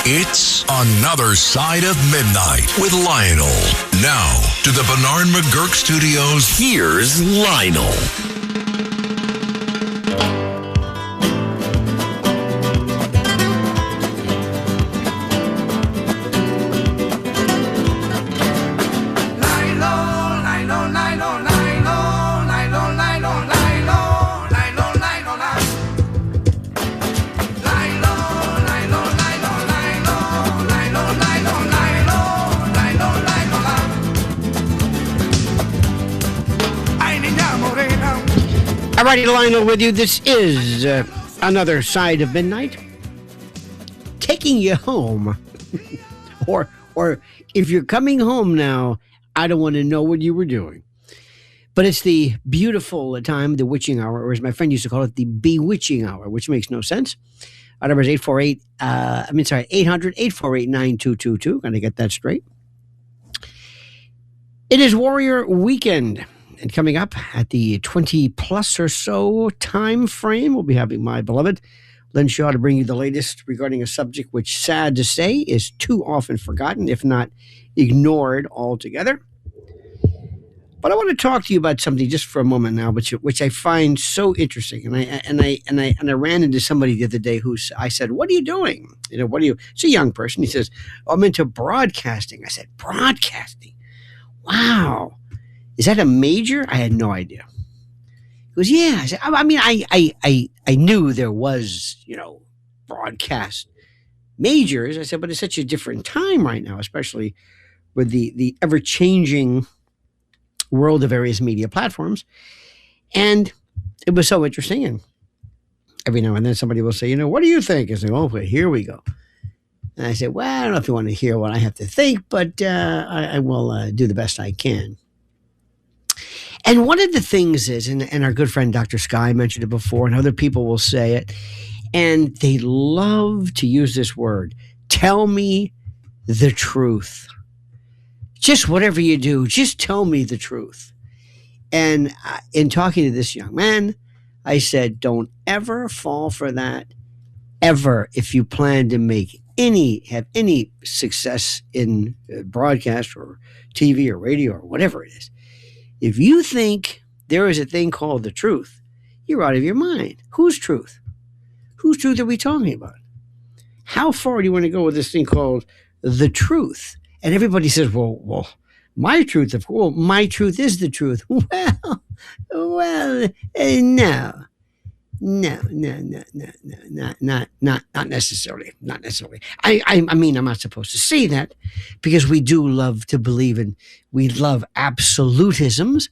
It's Another Side of Midnight with Lionel. Now, to the Bernard McGurk Studios, here's Lionel. Alrighty, Lionel with you. This is Another Side of Midnight. Taking you home. or if you're coming home now, I don't want to know what you were doing. But it's the beautiful time, the witching hour, or as my friend used to call it, the bewitching hour, which makes no sense. Our number is 800-848-9222. Gonna get that straight. It is Warrior Weekend. And coming up at the 20 plus or so time frame, we'll be having my beloved Lynn Shaw to bring you the latest regarding a subject which, sad to say, is too often forgotten, if not ignored altogether. But I want to talk to you about something just for a moment now, which I find so interesting. And I ran into somebody the other day I said, "What are you doing? It's a young person." He says, "I'm into broadcasting." I said, "Broadcasting? Wow. Is that a major?" I had no idea. He goes, "Yeah." I said, I knew there was, broadcast majors. I said, but it's such a different time right now, especially with the ever-changing world of various media platforms. And it was so interesting. And every now and then somebody will say, "What do you think?" I say, "Oh, here we go." And I said, "Well, I don't know if you want to hear what I have to think, but I will do the best I can." And one of the things is, and our good friend Dr. Sky mentioned it before, and other people will say it, and they love to use this word, "Tell me the truth. Just whatever you do, just tell me the truth." And in talking to this young man, I said, don't ever fall for that, ever, if you plan to have any success in broadcast or TV or radio or whatever it is. If you think there is a thing called the truth, you're out of your mind. Whose truth? Whose truth are we talking about? How far do you want to go with this thing called the truth? And everybody says, well, my truth, of course, my truth is the truth. Well, no. No, not necessarily. Not necessarily. I mean, I'm not supposed to say that because we do love to believe in, we love absolutisms.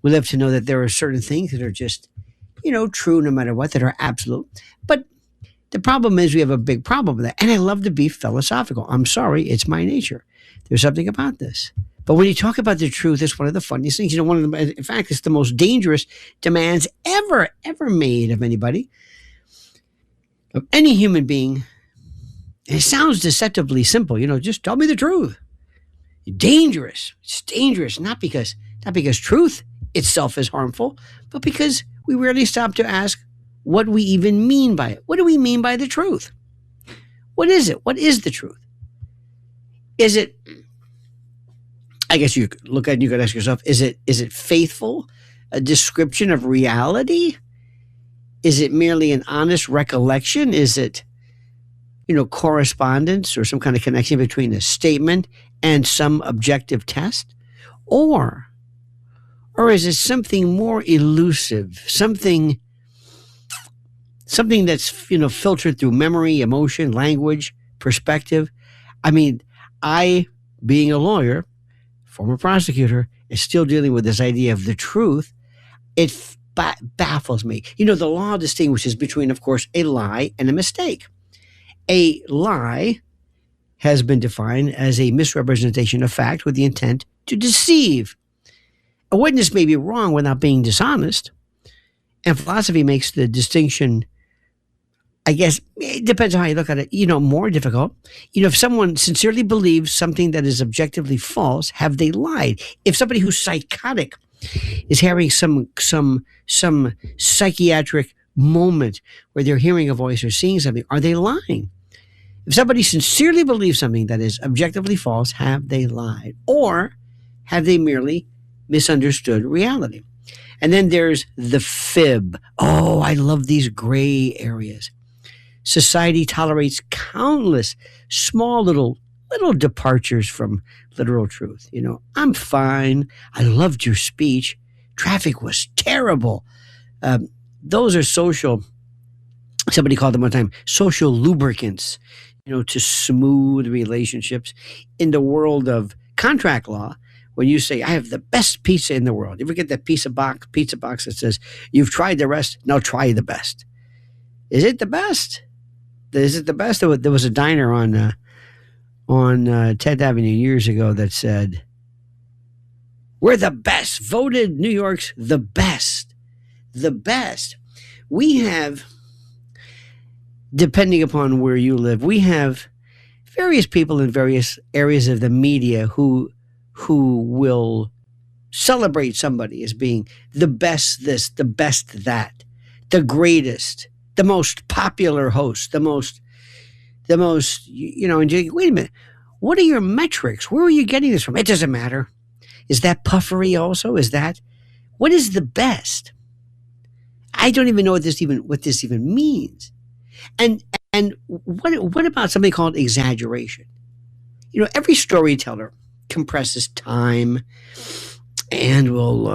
We love to know that there are certain things that are just, true no matter what, that are absolute. But the problem is we have a big problem with that. And I love to be philosophical. I'm sorry, it's my nature. There's something about this. But when you talk about the truth, it's one of the funniest things. One of them, in fact, it's the most dangerous demands ever made of anybody, of any human being. And it sounds deceptively simple. Just tell me the truth. Dangerous. It's dangerous, not because truth itself is harmful, but because we rarely stop to ask what we even mean by it. What do we mean by the truth? What is it? What is the truth? Is it, I guess you could look at it and you could ask yourself, is it faithful? A description of reality? Is it merely an honest recollection? Is it, correspondence or some kind of connection between a statement and some objective test? Or is it something more elusive, something that's, filtered through memory, emotion, language, perspective? I mean, being a lawyer, former prosecutor, is still dealing with this idea of the truth. It baffles me. The law distinguishes between, of course, a lie and a mistake. A lie has been defined as a misrepresentation of fact with the intent to deceive. A witness may be wrong without being dishonest, and philosophy makes the distinction, I guess, it depends on how you look at it, more difficult. If someone sincerely believes something that is objectively false, have they lied? If somebody who's psychotic is having some psychiatric moment where they're hearing a voice or seeing something, are they lying? If somebody sincerely believes something that is objectively false, have they lied? Or have they merely misunderstood reality? And then there's the fib. Oh, I love these gray areas. Society tolerates countless small little departures from literal truth. I'm fine. I loved your speech. Traffic was terrible. Those are social, somebody called them one time, social lubricants, to smooth relationships. In the world of contract law, when you say, I have the best pizza in the world, you ever get that pizza box that says, you've tried the rest, now try the best. Is it the best? Is it the best? There was a diner on 10th Avenue years ago that said, we're the best, voted New York's the best. The best. We have, depending upon where you live, we have various people in various areas of the media who will celebrate somebody as being the best this, the best that, the greatest, the most popular host, the most, and wait a minute, what are your metrics? Where are you getting this from? It doesn't matter. Is that puffery also? What is the best? I don't even know what this even means. And what about something called exaggeration? Every storyteller compresses time and will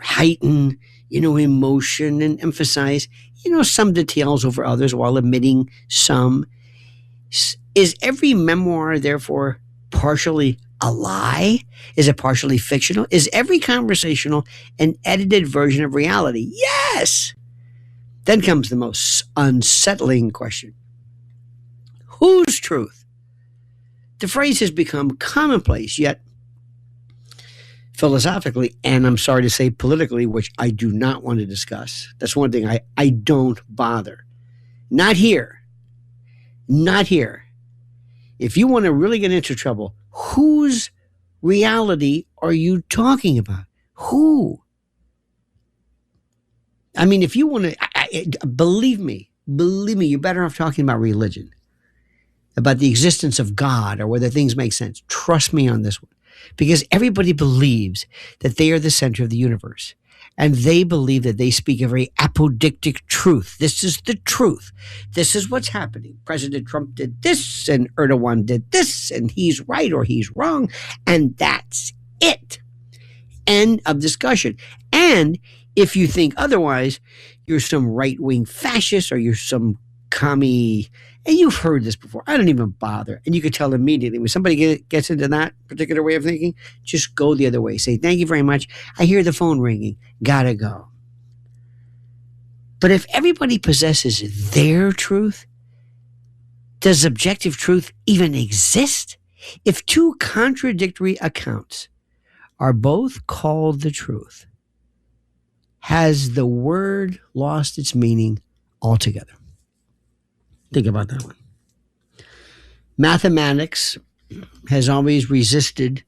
heighten, emotion and emphasize, some details over others while omitting some. Is every memoir, therefore, partially a lie? Is it partially fictional? Is every conversational an edited version of reality? Yes! Then comes the most unsettling question. Whose truth? The phrase has become commonplace, yet philosophically, and I'm sorry to say politically, which I do not want to discuss. That's one thing I don't bother. Not here. Not here. If you want to really get into trouble, whose reality are you talking about? Who? I mean, if you want to, believe me, you're better off talking about religion, about the existence of God or whether things make sense. Trust me on this one. Because everybody believes that they are the center of the universe. And they believe that they speak a very apodictic truth. This is the truth. This is what's happening. President Trump did this, and Erdogan did this, and he's right or he's wrong, and that's it. End of discussion. And if you think otherwise, you're some right-wing fascist or you're some commie, and you've heard this before. I don't even bother. And you can tell immediately when somebody gets into that particular way of thinking, just go the other way. Say, thank you very much. I hear the phone ringing. Gotta go. But if everybody possesses their truth, does objective truth even exist? If two contradictory accounts are both called the truth, has the word lost its meaning altogether? Think about that one. Mathematics has always resisted,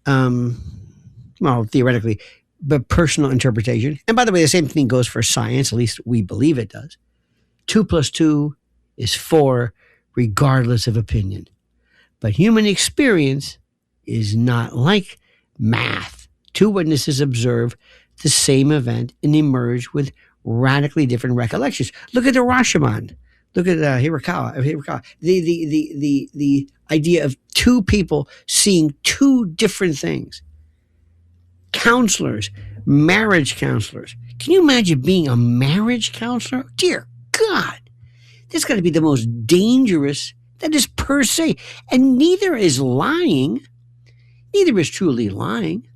theoretically, but personal interpretation. And by the way, the same thing goes for science, at least we believe it does. 2 + 2 is 4, regardless of opinion. But human experience is not like math. Two witnesses observe the same event and emerge with radically different recollections. Look at the Rashomon. Look at Hirakawa. The idea of two people seeing two different things. Counselors, marriage counselors. Can you imagine being a marriage counselor? Dear God, this got to be the most dangerous. That is per se. And neither is lying. Neither is truly lying.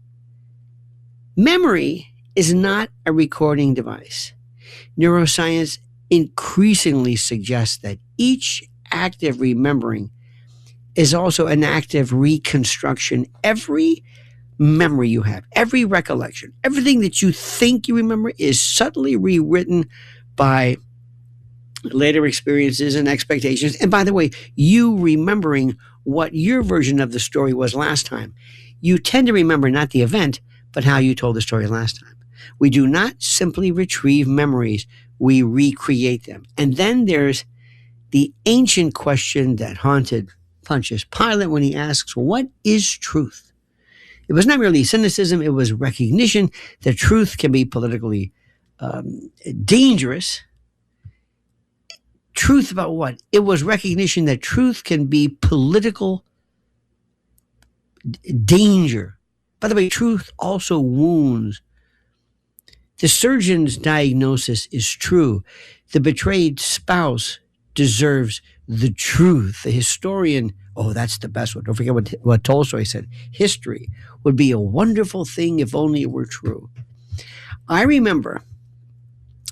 Memory is not a recording device. Neuroscience increasingly suggests that each act of remembering is also an act of reconstruction. Every memory you have, every recollection, everything that you think you remember is subtly rewritten by later experiences and expectations. And by the way, you remembering what your version of the story was last time. You tend to remember not the event, but how you told the story last time. We do not simply retrieve memories, we recreate them. And then there's the ancient question that haunted Pontius Pilate when he asks, what is truth? It was not merely cynicism, it was recognition that truth can be politically dangerous. Truth about what? It was recognition that truth can be political danger. By the way, truth also wounds. The surgeon's diagnosis is true. The betrayed spouse deserves the truth. The historian, oh, that's the best one. Don't forget what Tolstoy said. History would be a wonderful thing if only it were true. I remember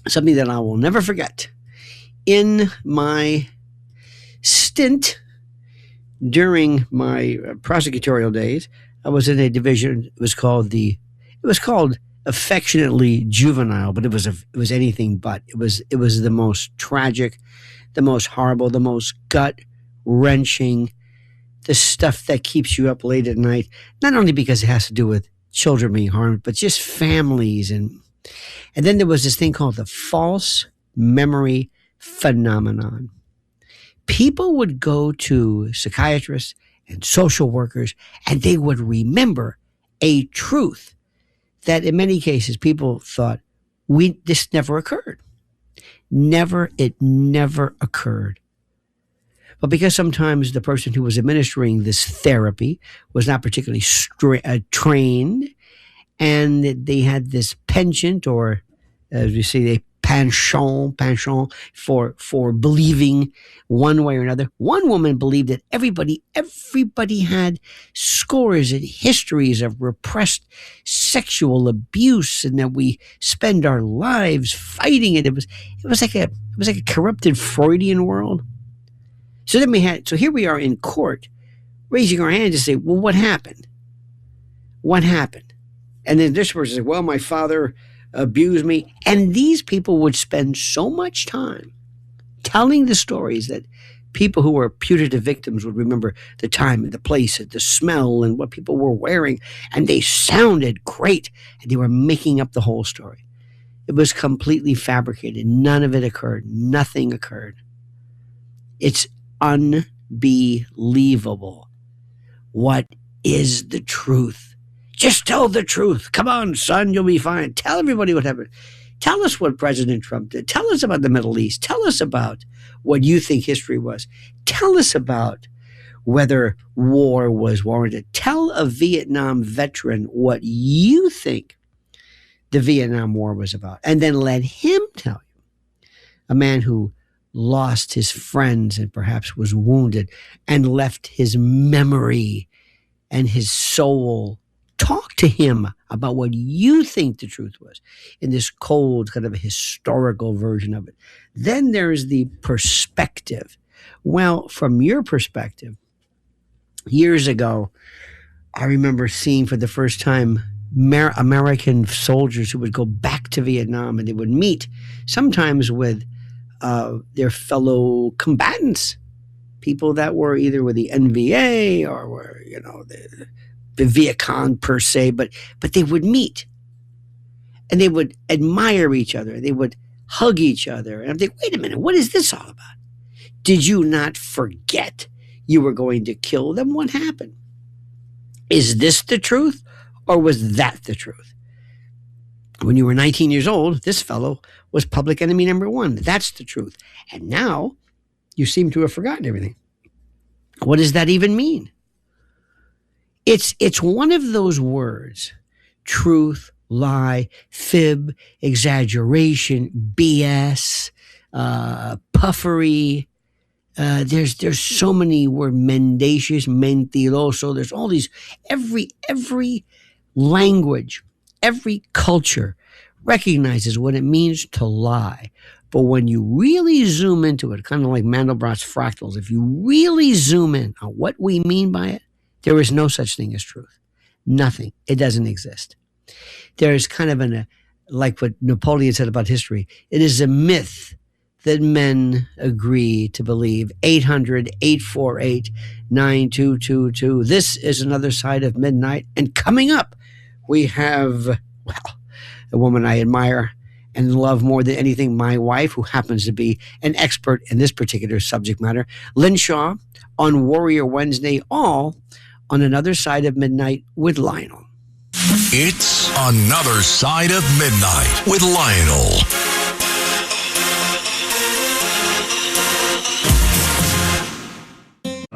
something that I will never forget. In my stint during my prosecutorial days, I was in a division. It was called affectionately juvenile, but it was anything but. It was the most tragic, the most horrible, the most gut-wrenching, the stuff that keeps you up late at night, not only because it has to do with children being harmed, but just families. And then there was this thing called the false memory phenomenon. People would go to psychiatrists and social workers, and they would remember a truth that in many cases people thought, this never occurred. It never occurred. But because sometimes the person who was administering this therapy was not particularly trained, and they had this penchant, or as we say, a penchant for believing one way or another. One woman believed that everybody had scores and histories of repressed sexual abuse, and that we spend our lives fighting it. It was like a corrupted Freudian world. So here we are in court, raising our hands to say, well, what happened? What happened? And then this person said, well, my father abused me. And these people would spend so much time telling the stories that people who were putative victims would remember the time and the place and the smell and what people were wearing. And they sounded great. And they were making up the whole story. It was completely fabricated. None of it occurred. Nothing occurred. It's unbelievable. What is the truth? Just tell the truth. Come on, son, you'll be fine. Tell everybody what happened. Tell us what President Trump did. Tell us about the Middle East. Tell us about what you think history was. Tell us about whether war was warranted. Tell a Vietnam veteran what you think the Vietnam War was about. And then let him tell you. A man who lost his friends and perhaps was wounded and left his memory and his soul. Talk to him about what you think the truth was in this cold, kind of a historical version of it. Then there's the perspective. Well, from your perspective, years ago, I remember seeing for the first time American soldiers who would go back to Vietnam, and they would meet sometimes with their fellow combatants, people that were either with the NVA or were, the Viet Cong per se, but they would meet and they would admire each other. They would hug each other. And I'm thinking, wait a minute, what is this all about? Did you not forget you were going to kill them? What happened? Is this the truth, or was that the truth? When you were 19 years old, this fellow was public enemy number one. That's the truth. And now you seem to have forgotten everything. What does that even mean? It's one of those words, truth, lie, fib, exaggeration, BS, puffery. There's so many words, mendacious, mentiroso. There's all these, every language, every culture recognizes what it means to lie. But when you really zoom into it, kind of like Mandelbrot's fractals, if you really zoom in on what we mean by it, there is no such thing as truth. Nothing. It doesn't exist. There's kind of like what Napoleon said about history, it is a myth that men agree to believe. 800-848-9222. This is Another Side of Midnight. And coming up, we have, the woman I admire and love more than anything, my wife, who happens to be an expert in this particular subject matter. Lynn Shaw on Warrior Wednesday, all on Another Side of Midnight with Lionel. It's Another Side of Midnight with Lionel.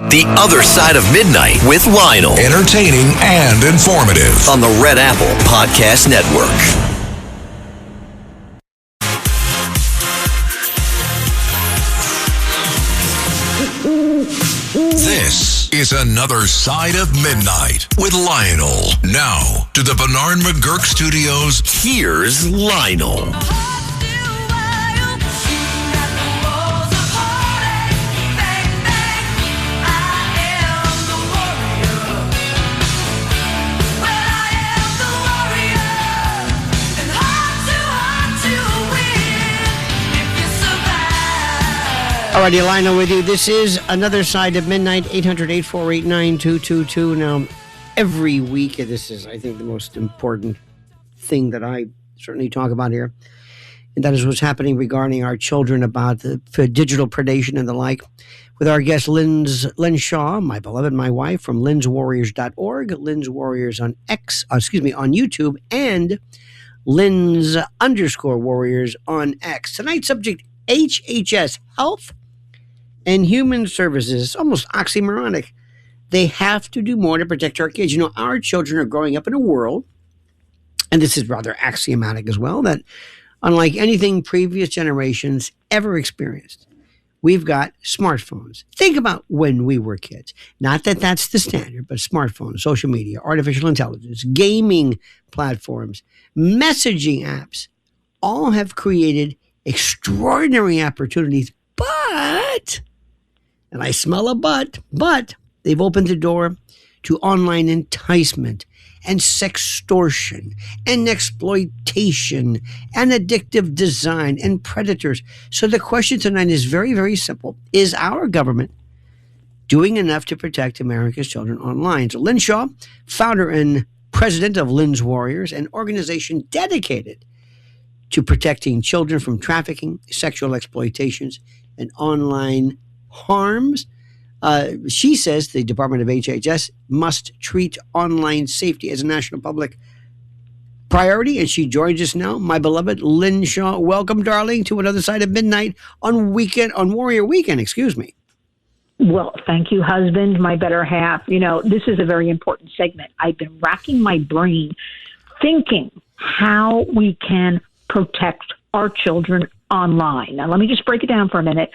The Other Side of Midnight with Lionel. Entertaining and informative. On the Red Apple Podcast Network. This is Another Side of Midnight with Lionel. Now, to the Bernard McGurk Studios, Here's Lionel. Alrighty, Lionel with you. This is Another Side of Midnight, 800-848-9222. Now, every week, this is, I think, the most important thing that I certainly talk about here, and that is what's happening regarding our children about the digital predation and the like, with our guest Lynn Shaw, my beloved, my wife, from lynswarriors.org, Lynn's Warriors on on YouTube, and Lynn's_Warriors on X. Tonight's subject, HHS, Health and Human Services, almost oxymoronic. They have to do more to protect our kids. You know, our children are growing up in a world, and this is rather axiomatic as well, that unlike anything previous generations ever experienced, we've got smartphones. Think about when we were kids. Not that that's the standard, but smartphones, social media, artificial intelligence, gaming platforms, messaging apps, all have created extraordinary opportunities, but, and I smell a but they've opened the door to online enticement and sextortion and exploitation and addictive design and predators. So the question tonight is very, very simple. Is our government doing enough to protect America's children online? So Lynn Shaw, founder and president of Lynn's Warriors, an organization dedicated to protecting children from trafficking, sexual exploitations, and online harms. She says the Department of HHS must treat online safety as a national public priority, and she joins us now. My beloved Lynn Shaw, welcome, darling, to Another Side of Midnight on Warrior Weekend, excuse me. Well, thank you, husband, my better half. You know, this is a very important segment. I've been racking my brain thinking how we can protect our children online. Now, let me just break it down for a minute.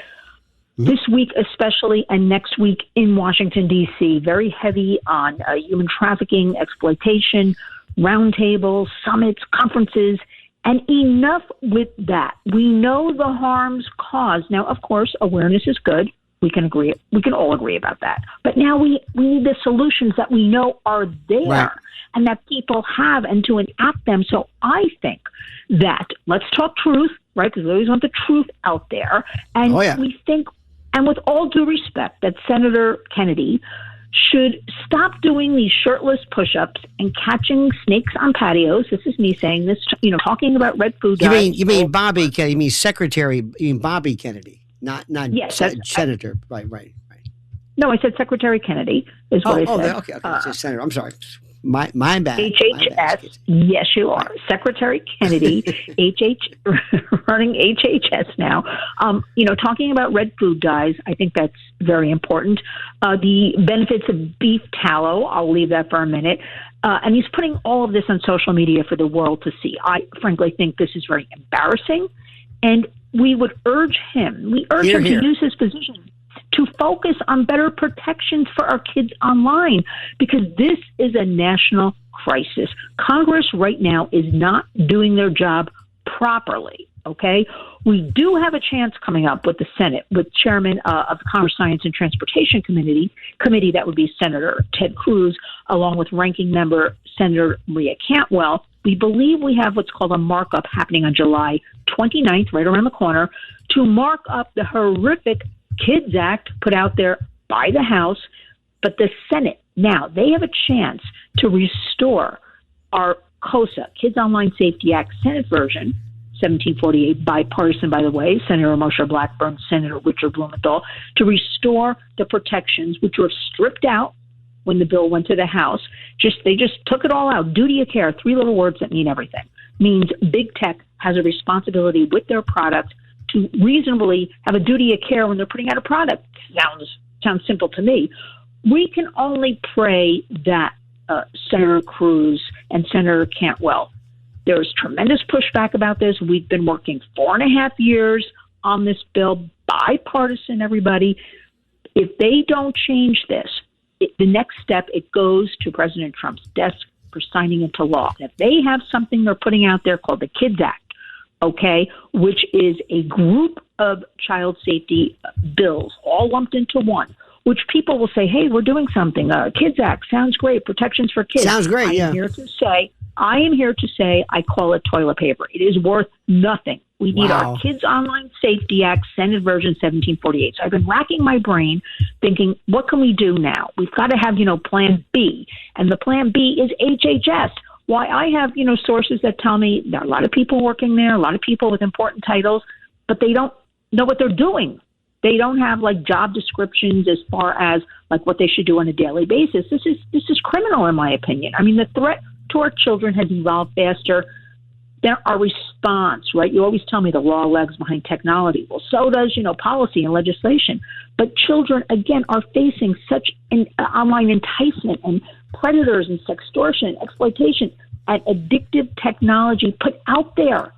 Mm-hmm. This week especially, and next week in Washington, D.C., very heavy on human trafficking, exploitation, roundtables, summits, conferences, and enough with that. We know the harms caused. Now, of course, awareness is good. We can agree. We can all agree about that. But now we need the solutions that we know are there. Right. And that people have, and to enact them. So I think that let's talk truth, right? Because we always want the truth out there. And we think, and with all due respect, that Senator Kennedy should stop doing these shirtless push-ups and catching snakes on patios. This is me saying this, talking about red food. You mean Bobby Kennedy? You mean Secretary? You mean Bobby Kennedy? Not yes, Senator. Right. No, I said Secretary Kennedy is what I said. Okay. Senator. I'm sorry. My bad. HHS. Yes, you are. Secretary Kennedy, running HHS now. Talking about red food dyes, I think that's very important. The benefits of beef tallow, I'll leave that for a minute. And he's putting all of this on social media for the world to see. I frankly think this is very embarrassing. And we would urge him, to use his position to focus on better protections for our kids online, because this is a national crisis. Congress right now is not doing their job properly, okay? We do have a chance coming up with the Senate, with Chairman of the Commerce, Science, and Transportation Committee, that would be Senator Ted Cruz, along with Ranking Member Senator Maria Cantwell. We believe we have what's called a markup happening on July 29th, right around the corner, to mark up the horrific Kids Act put out there by the House. But the Senate, now, they have a chance to restore our KOSA, Kids Online Safety Act, Senate version, 1748, bipartisan, by the way, Senator Moshe Blackburn, Senator Richard Blumenthal, to restore the protections which were stripped out when the bill went to the House. They just took it all out. Duty of care, three little words that mean everything. Means big tech has a responsibility with their product to reasonably have a duty of care when they're putting out a product. Sounds simple to me. We can only pray that Senator Cruz and Senator Cantwell, there's tremendous pushback about this. We've been working 4.5 years on this bill, bipartisan, everybody. If they don't change this, the next step, it goes to President Trump's desk for signing into law. If they have something they're putting out there called the Kids Act, okay, which is a group of child safety bills all lumped into one, which people will say, hey, we're doing something. Kids Act sounds great. Protections for kids. Sounds great, I am here to say I call it toilet paper. It is worth nothing. We need our Kids Online Safety Act, Senate version 1748. So I've been racking my brain thinking, what can we do now? We've got to have, plan B. And the plan B is HHS. Why I have, sources that tell me there are a lot of people working there, a lot of people with important titles, but they don't know what they're doing. They don't have job descriptions as far as what they should do on a daily basis. This is criminal in my opinion. I mean, the threat to our children has evolved faster than our response, right? You always tell me the law lags behind technology. Well, so does, policy and legislation. But children, again, are facing such an online enticement and predators and sextortion and exploitation and addictive technology put out there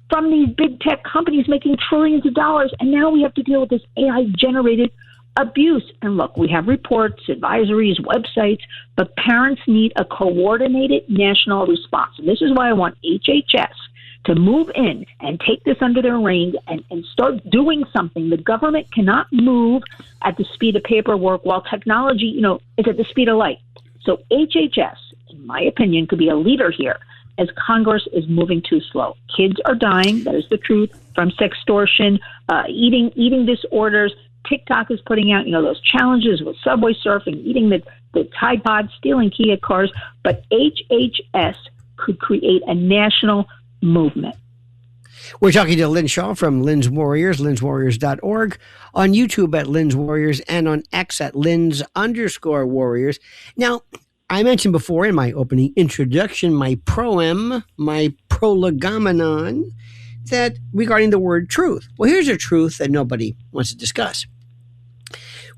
from these big tech companies making trillions of dollars. And now we have to deal with this AI-generated abuse. And look, we have reports, advisories, websites, but parents need a coordinated national response. And this is why I want HHS to move in and take this under their reins and start doing something. The government cannot move at the speed of paperwork while technology, is at the speed of light. So HHS, in my opinion, could be a leader here as Congress is moving too slow. Kids are dying, that is the truth, from sextortion, eating disorders. TikTok is putting out, those challenges with subway surfing, eating the Tide Pods, stealing Kia cars. But HHS could create a national movement. We're talking to Lynn Shaw from Lynn's Warriors, lynswarriors.org, on YouTube at Lynn's Warriors, and on X at Lynn's_Warriors. Now, I mentioned before in my opening introduction, my proem, my prolegomenon, that regarding the word truth. Well, here's a truth that nobody wants to discuss.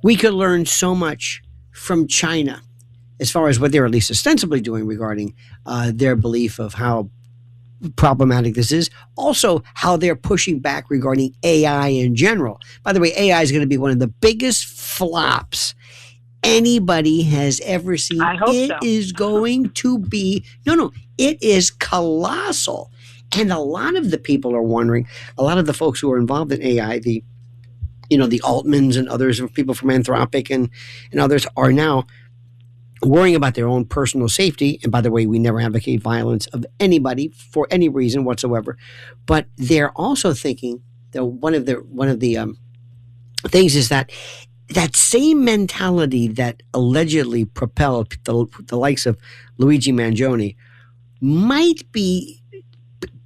We could learn so much from China as far as what they're at least ostensibly doing regarding their belief of how problematic this is. Also, how they're pushing back regarding AI in general. By the way, AI is going to be one of the biggest flops anybody has ever seen. I hope it so. is going to be, it is colossal. And a lot of the people are wondering, a lot of the folks who are involved in AI, the Altmans and others, people from Anthropic and others are now worrying about their own personal safety. And by the way, we never advocate violence of anybody for any reason whatsoever. But they're also thinking that one of the things is that same mentality that allegedly propelled the likes of Luigi Mangione might be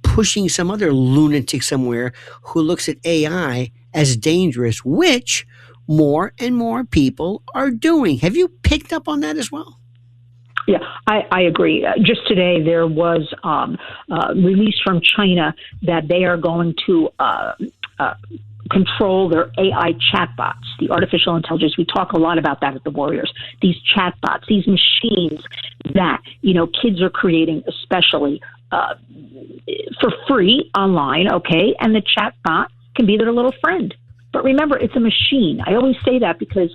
pushing some other lunatic somewhere who looks at AI as dangerous, which more and more people are doing. Have you picked up on that as well? Yeah, I agree. Just today, there was released from China that they are going to control their AI chatbots, the artificial intelligence. We talk a lot about that at the Warriors. These chatbots, these machines that, kids are creating, especially for free online, okay? And the chatbot can be their little friend. But remember, it's a machine. I always say that because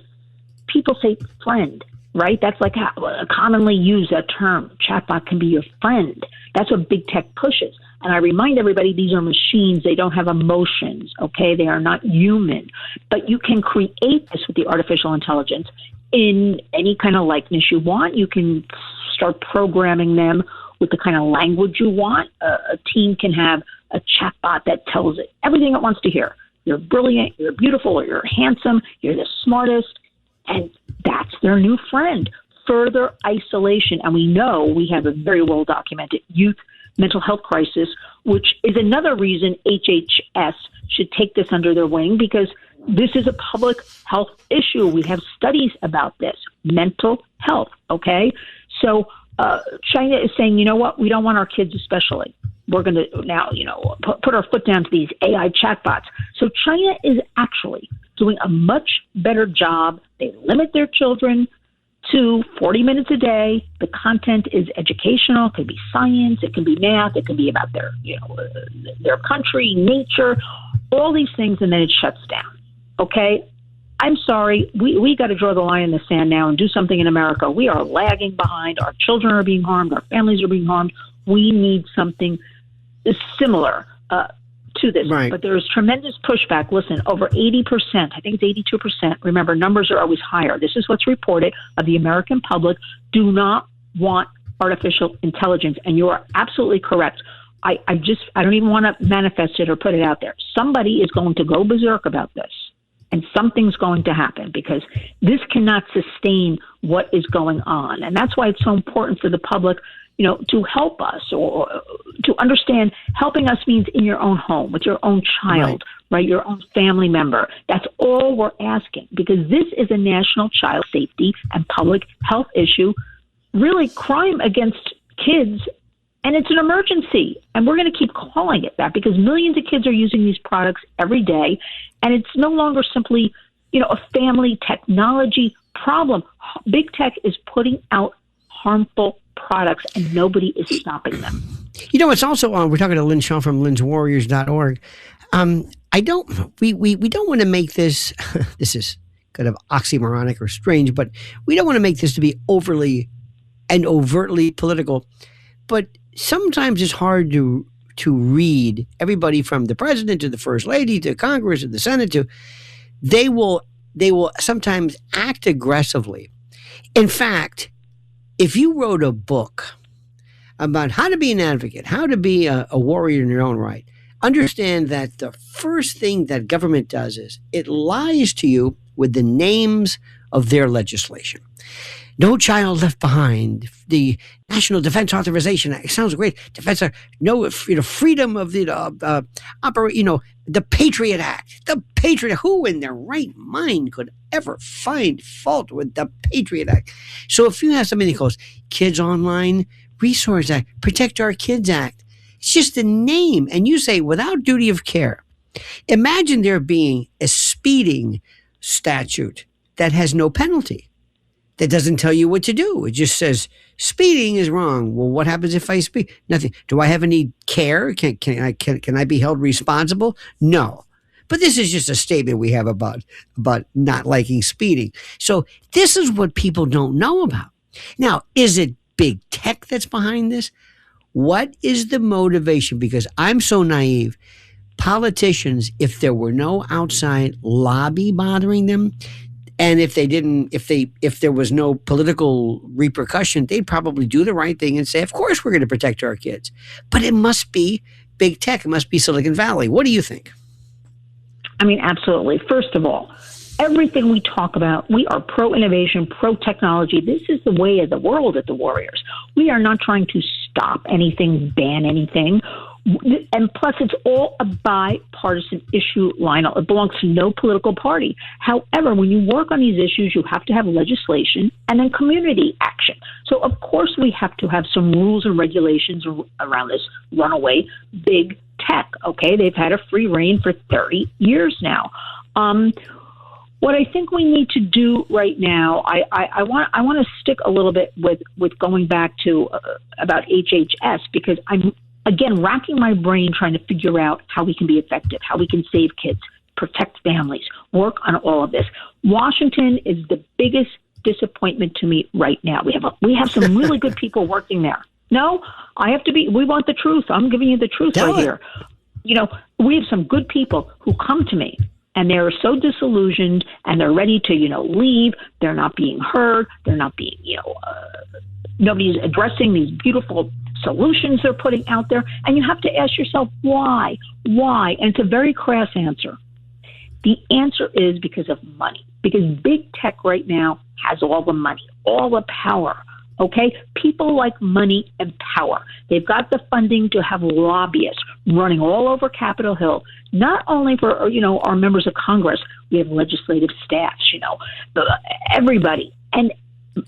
people say friend, right? That's like a commonly used term. Chatbot can be your friend. That's what big tech pushes. And I remind everybody, these are machines. They don't have emotions, okay? They are not human. But you can create this with the artificial intelligence in any kind of likeness you want. You can start programming them with the kind of language you want. A team can have a chatbot that tells it everything it wants to hear. You're brilliant, you're beautiful, you're handsome, you're the smartest, and that's their new friend. further isolation. And we know we have a very well-documented youth mental health crisis, which is another reason HHS should take this under their wing, because this is a public health issue. We have studies about this, mental health, okay? So China is saying, you know what, we don't want our kids especially. We're going to now, put our foot down to these AI chatbots. So China is actually doing a much better job. They limit their children to 40 minutes a day. The content is educational. It could be science. It can be math. It can be about their country, nature, all these things, and then it shuts down. Okay? I'm sorry. We got to draw the line in the sand now and do something in America. We are lagging behind. Our children are being harmed. Our families are being harmed. We need something similar to this. Right. But there is tremendous pushback. Listen, over 80%, I think it's 82%. Remember, numbers are always higher. This is what's reported of the American public do not want artificial intelligence. And you are absolutely correct. I don't even want to manifest it or put it out there. Somebody is going to go berserk about this. And something's going to happen, because this cannot sustain what is going on. And that's why it's so important for the public, to help us, or to understand helping us means in your own home, with your own child, right? Your own family member. That's all we're asking, because this is a national child safety and public health issue, really crime against kids. And it's an emergency, and we're going to keep calling it that, because millions of kids are using these products every day, and it's no longer simply, a family technology problem. Big tech is putting out harmful products, and nobody is stopping them. It's also on. We're talking to Lynn Shaw from lynswarriors.org. We don't want to make this. This is kind of oxymoronic or strange, but we don't want to make this to be overly and overtly political. But sometimes it's hard to read everybody from the president to the first lady to Congress to the Senate they will sometimes act aggressively. In fact, if you wrote a book about how to be an advocate, how to be a warrior in your own right, understand that the first thing that government does is it lies to you with the names of their legislation. No Child Left Behind, the National Defense Authorization Act. It sounds great. Defense, freedom of the the Patriot Act. The Patriot. Who in their right mind could ever find fault with the Patriot Act? So if you have something that goes Kids Online Resource Act, Protect Our Kids Act, it's just a name, and you say without duty of care. Imagine there being a speeding statute that has no penalty. That doesn't tell you what to do. It just says speeding is wrong. Well, what happens if I speed? Nothing. Do I have any care? Can I be held responsible? No. But this is just a statement we have about not liking speeding. So this is what people don't know about. Now, is it big tech that's behind this? What is the motivation? Because I'm so naive. Politicians, if there were no outside lobby bothering them, and if there was no political repercussion, they'd probably do the right thing and say, of course we're going to protect our kids. But it must be big tech. It must be Silicon Valley. What do you think? I mean, absolutely. First of all, everything we talk about, we are pro-innovation, pro-technology. This is the way of the world at the Warriors. We are not trying to stop anything, ban anything. And plus, it's all a bipartisan issue, Lionel. It belongs to no political party. However, when you work on these issues, you have to have legislation and then community action. So, of course, we have to have some rules and regulations around this runaway big tech. Okay, they've had a free reign for 30 years now. What I think we need to do right now, I want to stick a little bit with going back to about HHS, because I'm again racking my brain trying to figure out how we can be effective, how we can save kids, protect families, work on all of this. Washington is the biggest disappointment to me right now. We have some really good people working there. No, we want the truth. I'm giving you the truth right here. We have some good people who come to me and they're so disillusioned and they're ready to, leave. They're not being heard. They're not being, nobody's addressing these beautiful solutions they're putting out there. And you have to ask yourself, why? Why? And it's a very crass answer. The answer is because of money. Because big tech right now has all the money, all the power. Okay? People like money and power. They've got the funding to have lobbyists running all over Capitol Hill, not only for, our members of Congress. We have legislative staffs, everybody. And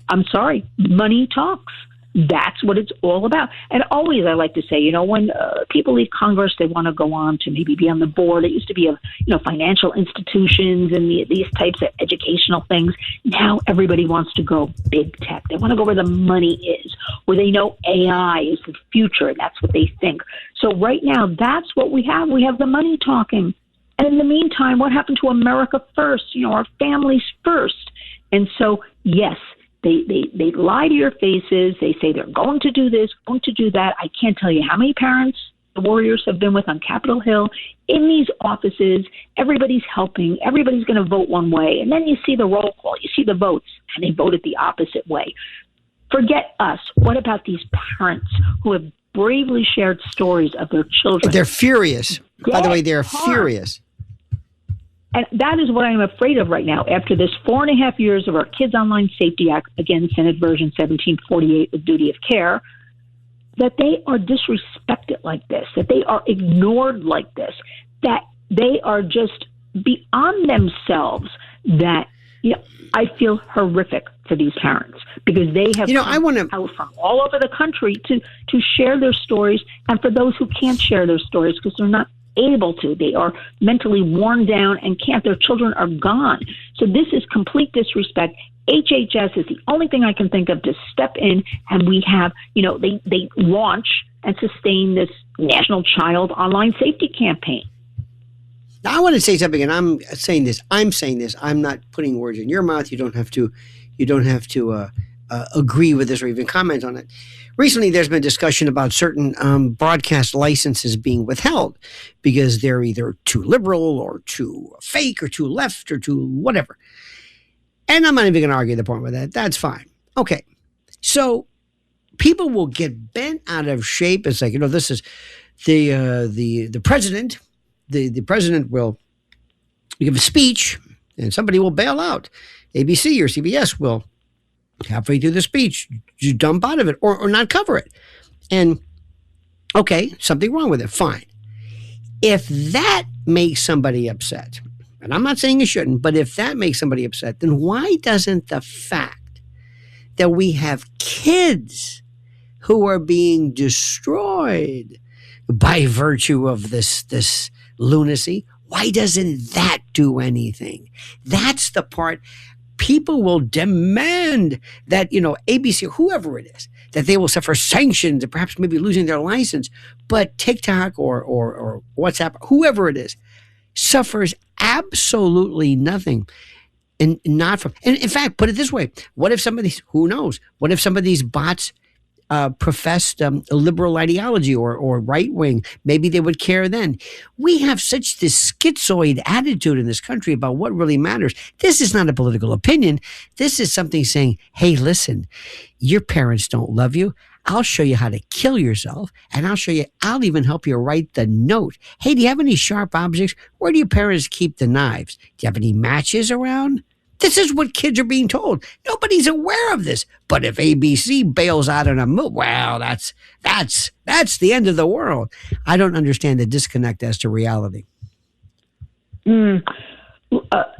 I'm sorry, money talks. That's what it's all about. And always I like to say, when people leave Congress, they want to go on to maybe be on the board. It used to be of, financial institutions and these types of educational things. Now everybody wants to go big tech. They want to go where the money is, where they know AI is the future. That's what they think. So right now, that's what we have. We have the money talking. And in the meantime, what happened to America first? Our families first. And so, yes, They lie to your faces. They say they're going to do this, going to do that. I can't tell you how many parents the Warriors have been with on Capitol Hill in these offices. Everybody's helping. Everybody's going to vote one way. And then you see the roll call. You see the votes, and they voted the opposite way. Forget us. What about these parents who have bravely shared stories of their children? They're furious. By the way, they're furious. And that is what I'm afraid of right now. After this 4.5 years of our Kids Online Safety Act, again, Senate Version 1748, the duty of care, that they are disrespected like this, that they are ignored like this, that they are just beyond themselves, that I feel horrific for these parents because they have come out from all over the country to share their stories. And for those who can't share their stories because they're not able to, they are mentally worn down and can't, their children are gone. So this is complete disrespect. HHS is the only thing I can think of to step in, and we have, they launch and sustain this National Child Online Safety Campaign. Now, I want to say something, and I'm saying this. I'm not putting words in your mouth. You don't have to agree with this or even comment on it. Recently, there's been discussion about certain broadcast licenses being withheld because they're either too liberal or too fake or too left or too whatever. And I'm not even going to argue the point with that. That's fine. Okay. So people will get bent out of shape. It's like, this is the president. The president will give a speech and somebody will bail out. ABC or CBS will halfway through the speech, you dump out of it or not cover it. And okay, something wrong with it. Fine. If that makes somebody upset, and I'm not saying it shouldn't, but if that makes somebody upset, then why doesn't the fact that we have kids who are being destroyed by virtue of this lunacy, why doesn't that do anything? That's the part. People will demand that, ABC, whoever it is, that they will suffer sanctions and perhaps maybe losing their license. But TikTok or WhatsApp, whoever it is, suffers absolutely nothing. And not from, and in fact, put it this way. What if some of these, who knows? What if some of these bots professed a liberal ideology or right wing? Maybe they would care then. We have such this schizoid attitude in this country about what really matters. This is not a political opinion. This is something saying, hey, listen, your parents don't love you. I'll show you how to kill yourself, and I'll even help you write the note. Hey, do you have any sharp objects? Where do your parents keep the knives? Do you have any matches around? This is what kids are being told. Nobody's aware of this. But if ABC bails out on a movie, well, that's the end of the world. I don't understand the disconnect as to reality. You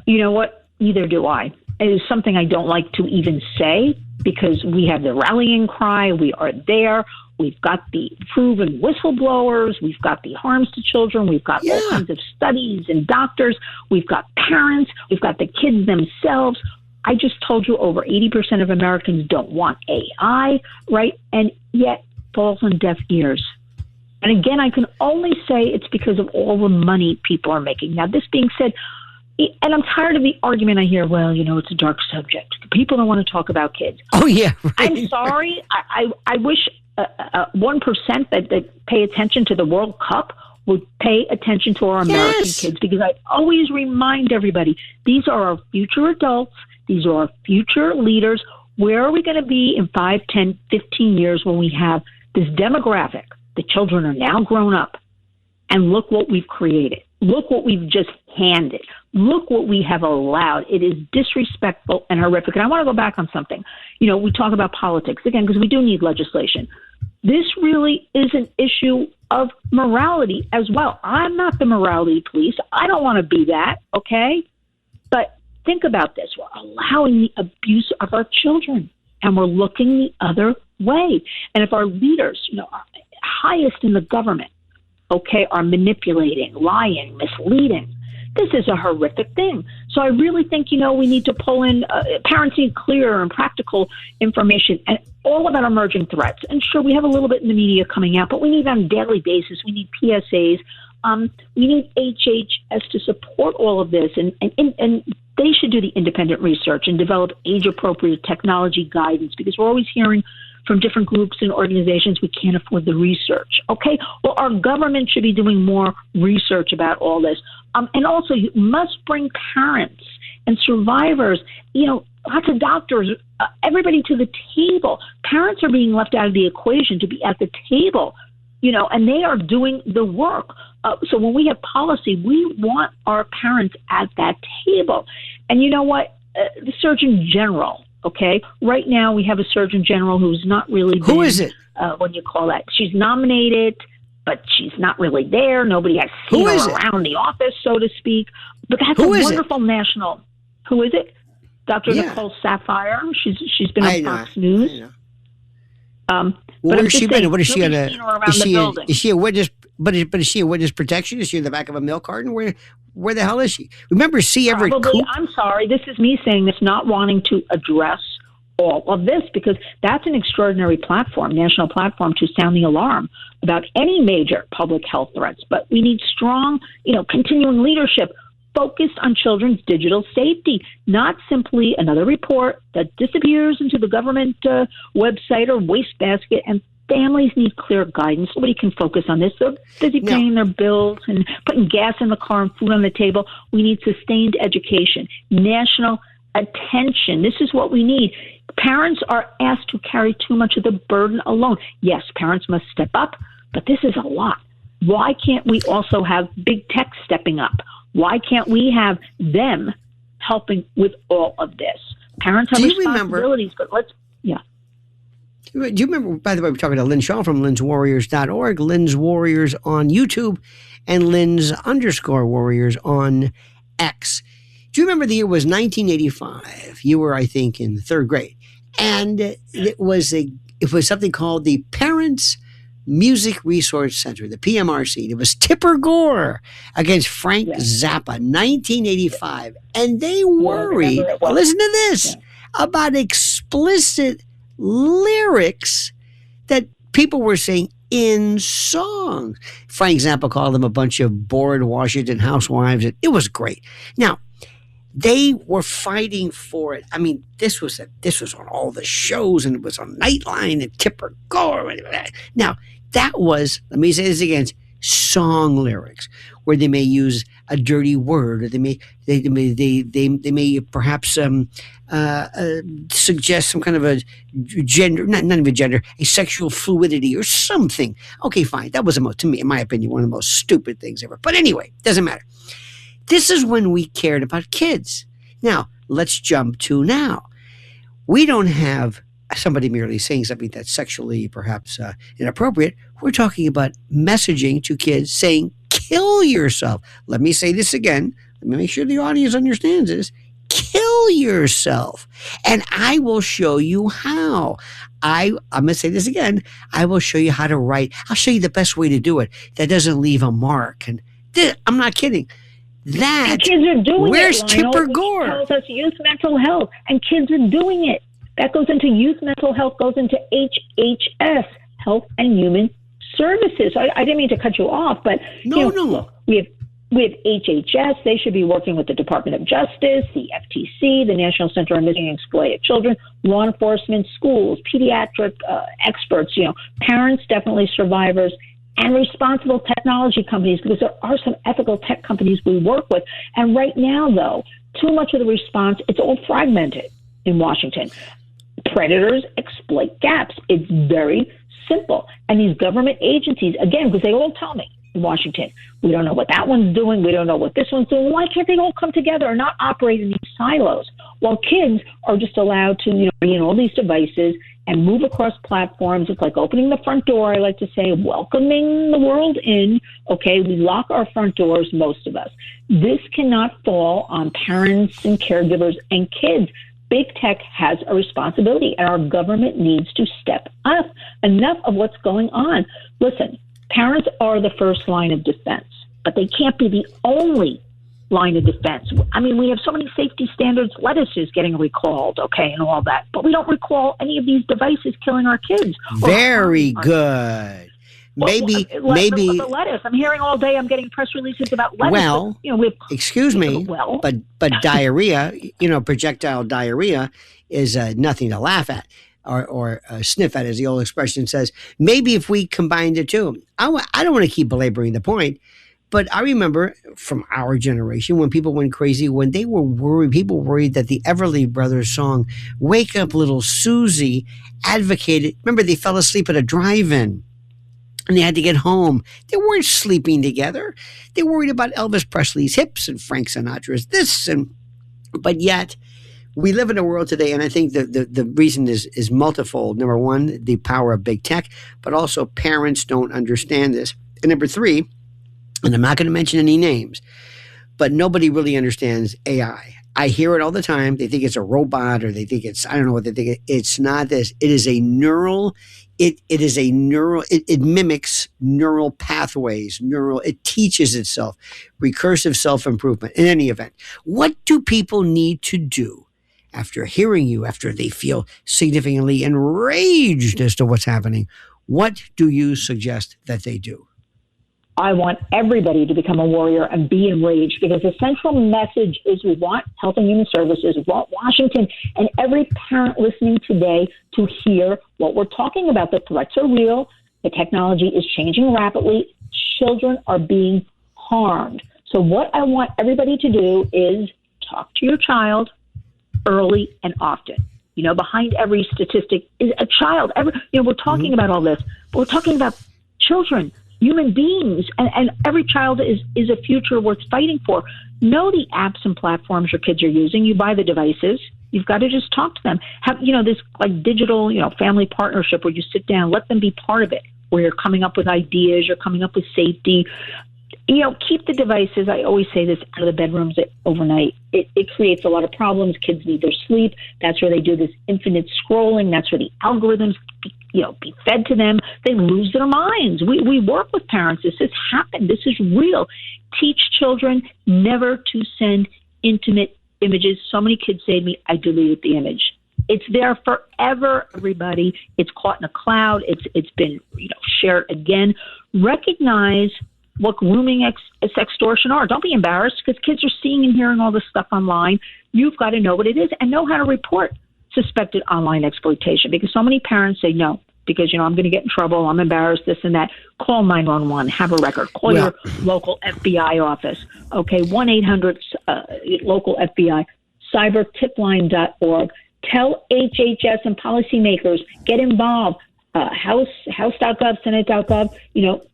know what? Neither do I. It is something I don't like to even say because we have the rallying cry. We are there. We've got the proven whistleblowers. We've got the harms to children. We've got all kinds of studies and doctors. We've got parents. We've got the kids themselves. I just told you over 80% of Americans don't want AI, right? And yet falls on deaf ears. And again, I can only say it's because of all the money people are making. Now, this being said, and I'm tired of the argument I hear, well, it's a dark subject. People don't want to talk about kids. Oh, yeah. Right. I'm sorry. I wish 1% that pay attention to the World Cup would pay attention to our American kids, because I always remind everybody, these are our future adults. These are our future leaders. Where are we going to be in 5, 10, 15 years when we have this demographic? The children are now grown up. And look what we've created. Look what we've just handed. look what we have allowed. It is disrespectful and horrific. And I want to go back on something. We talk about politics, again, because we do need legislation. This really is an issue of morality as well. I'm not the morality police. I don't want to be that, okay? But think about this. We're allowing the abuse of our children, and we're looking the other way. And if our leaders, highest in the government, okay, are manipulating, lying, misleading, this is a horrific thing. So I really think, we need to pull in, parents need clear and practical information and all about emerging threats. And sure, we have a little bit in the media coming out, but we need on a daily basis. We need PSAs. We need HHS to support all of this. And they should do the independent research and develop age-appropriate technology guidance, because we're always hearing from different groups and organizations we can't afford the research. Okay, well, our government should be doing more research about all this. And also, you must bring parents and survivors, lots of doctors, everybody to the table. Parents are being left out of the equation to be at the table, and they are doing the work. So when we have policy, we want our parents at that table. And you know what? The Surgeon General, okay, right now we have a Surgeon General who's not really Who is it? What do you call that? She's nominated, but she's not really there. Nobody has seen her around the office, so to speak. But that's a wonderful national. Who is it? Dr. Nicole Sapphire. She's been on Fox News. Where has she been? What is she on a? Is she a witness? But is she a witness protection? Is she in the back of a milk carton? Where the hell is she? Remember, Everett Probably. Koop? I'm sorry. This is me saying this, not wanting to address all of this, because that's an extraordinary platform, national platform, to sound the alarm about any major public health threats. But we need strong, continuing leadership focused on children's digital safety, not simply another report that disappears into the government website or wastebasket. And families need clear guidance. Nobody can focus on this. They're busy paying their bills and putting gas in the car and food on the table. We need sustained education, national attention. This is what we need. Parents are asked to carry too much of the burden alone. Yes, parents must step up, but this is a lot. Why can't we also have big tech stepping up? Why can't we have them helping with all of this? Parents have responsibilities, but Do you remember, by the way, we're talking to Lynn Shaw from Lynn'sWarriors.org, Lynn's Warriors on YouTube, and Lynn's_Warriors on X. Do you remember the year was 1985? You were, I think, in the third grade. And it was something called the Parents Music Resource Center, the PMRC. It was Tipper Gore against Frank Zappa, 1985. And they worried, listen to this, about explicit lyrics that people were saying in songs. Frank Zappa called them a bunch of bored Washington housewives. It was great. Now, they were fighting for it. I mean, this was on all the shows, and it was on Nightline and Tipper Gore. Now, that was, let me say this again, song lyrics, where they may use a dirty word, or they may perhaps suggest some kind of a gender, not even gender, a sexual fluidity or something. Okay, fine. That was to me, in my opinion, one of the most stupid things ever. But anyway, doesn't matter. This is when we cared about kids. Now, let's jump to now. We don't have somebody merely saying something that's sexually perhaps inappropriate. We're talking about messaging to kids saying, kill yourself. Let me say this again. Let me make sure the audience understands this. Kill yourself. And I will show you how. I'm going to say this again. I will show you how to write. I'll show you the best way to do it that doesn't leave a mark. And I'm not kidding. And kids are doing where's it. Tipper Gore? Tells us youth mental health, and kids are doing it. That goes into youth mental health, goes into HHS, Health and Human Services. I didn't mean to cut you off, but no. Look, we have HHS. They should be working with the Department of Justice, the FTC, the National Center on Missing and Exploited Children, law enforcement, schools, pediatric experts. Parents, definitely survivors, and responsible technology companies, because there are some ethical tech companies we work with. And right now, though, too much of the response, it's all fragmented in Washington. Predators exploit gaps. It's very simple. And these government agencies, again, because they all tell me, in Washington. We don't know what that one's doing. We don't know what this one's doing. Why can't they all come together and not operate in these silos? While kids are just allowed to, be in all these devices and move across platforms. It's like opening the front door, I like to say, welcoming the world in. Okay, we lock our front doors, most of us. This cannot fall on parents and caregivers and kids. Big tech has a responsibility, and our government needs to step up. Enough of what's going on. Listen, parents are the first line of defense, but they can't be the only line of defense. I mean, we have so many safety standards. Lettuce is getting recalled, okay, and all that. But we don't recall any of these devices killing our kids. Very good. Maybe the lettuce. I'm hearing all day. I'm getting press releases about lettuce. Well, but, excuse me, but diarrhea, projectile diarrhea is nothing to laugh at or sniff at, as the old expression says. Maybe if we combined the two, I don't want to keep belaboring the point, but I remember from our generation when people went crazy, when they were worried, people worried that the Everly Brothers song, Wake Up Little Susie, advocated, remember they fell asleep at a drive-in. And they had to get home. They weren't sleeping together. They worried about Elvis Presley's hips and Frank Sinatra's this. But yet, we live in a world today, and I think the reason is multifold. Number one, the power of big tech, but also parents don't understand this. And number three, and I'm not going to mention any names, but nobody really understands AI. I hear it all the time. They think it's a robot, or they think it's, I don't know what they think. It's not this. It is a neural. It mimics neural pathways. It teaches itself, recursive self-improvement. In any event, what do people need to do after hearing you, after they feel significantly enraged as to what's happening? What do you suggest that they do? I want everybody to become a warrior and be enraged, because the central message is we want Health and Human Services, we want Washington and every parent listening today to hear what we're talking about. The threats are real. The technology is changing rapidly. Children are being harmed. So what I want everybody to do is talk to your child early and often. Behind every statistic is a child. We're talking about all this, but we're talking about children, human beings, and every child is a future worth fighting for. Know the apps and platforms your kids are using. You buy the devices. You've got to just talk to them. Have, this like digital, family partnership where you sit down, let them be part of it, where you're coming up with ideas, you're coming up with safety. Keep the devices. I always say this, out of the bedrooms overnight. It creates a lot of problems. Kids need their sleep. That's where they do this infinite scrolling. That's where the algorithms be fed to them. They lose their minds. We work with parents. This has happened. This is real. Teach children never to send intimate images. So many kids say to me, I deleted the image. It's there forever, everybody. It's caught in a cloud. It's been shared again. Recognize what grooming and sextortion are. Don't be embarrassed, because kids are seeing and hearing all this stuff online. You've got to know what it is and know how to report suspected online exploitation, because so many parents say no, because, I'm going to get in trouble. I'm embarrassed, this and that. Call 911, have a record. Call your local FBI office. Okay, 1-800 local FBI, cybertipline.org. Tell HHS and policymakers, get involved. House.gov, Senate.gov,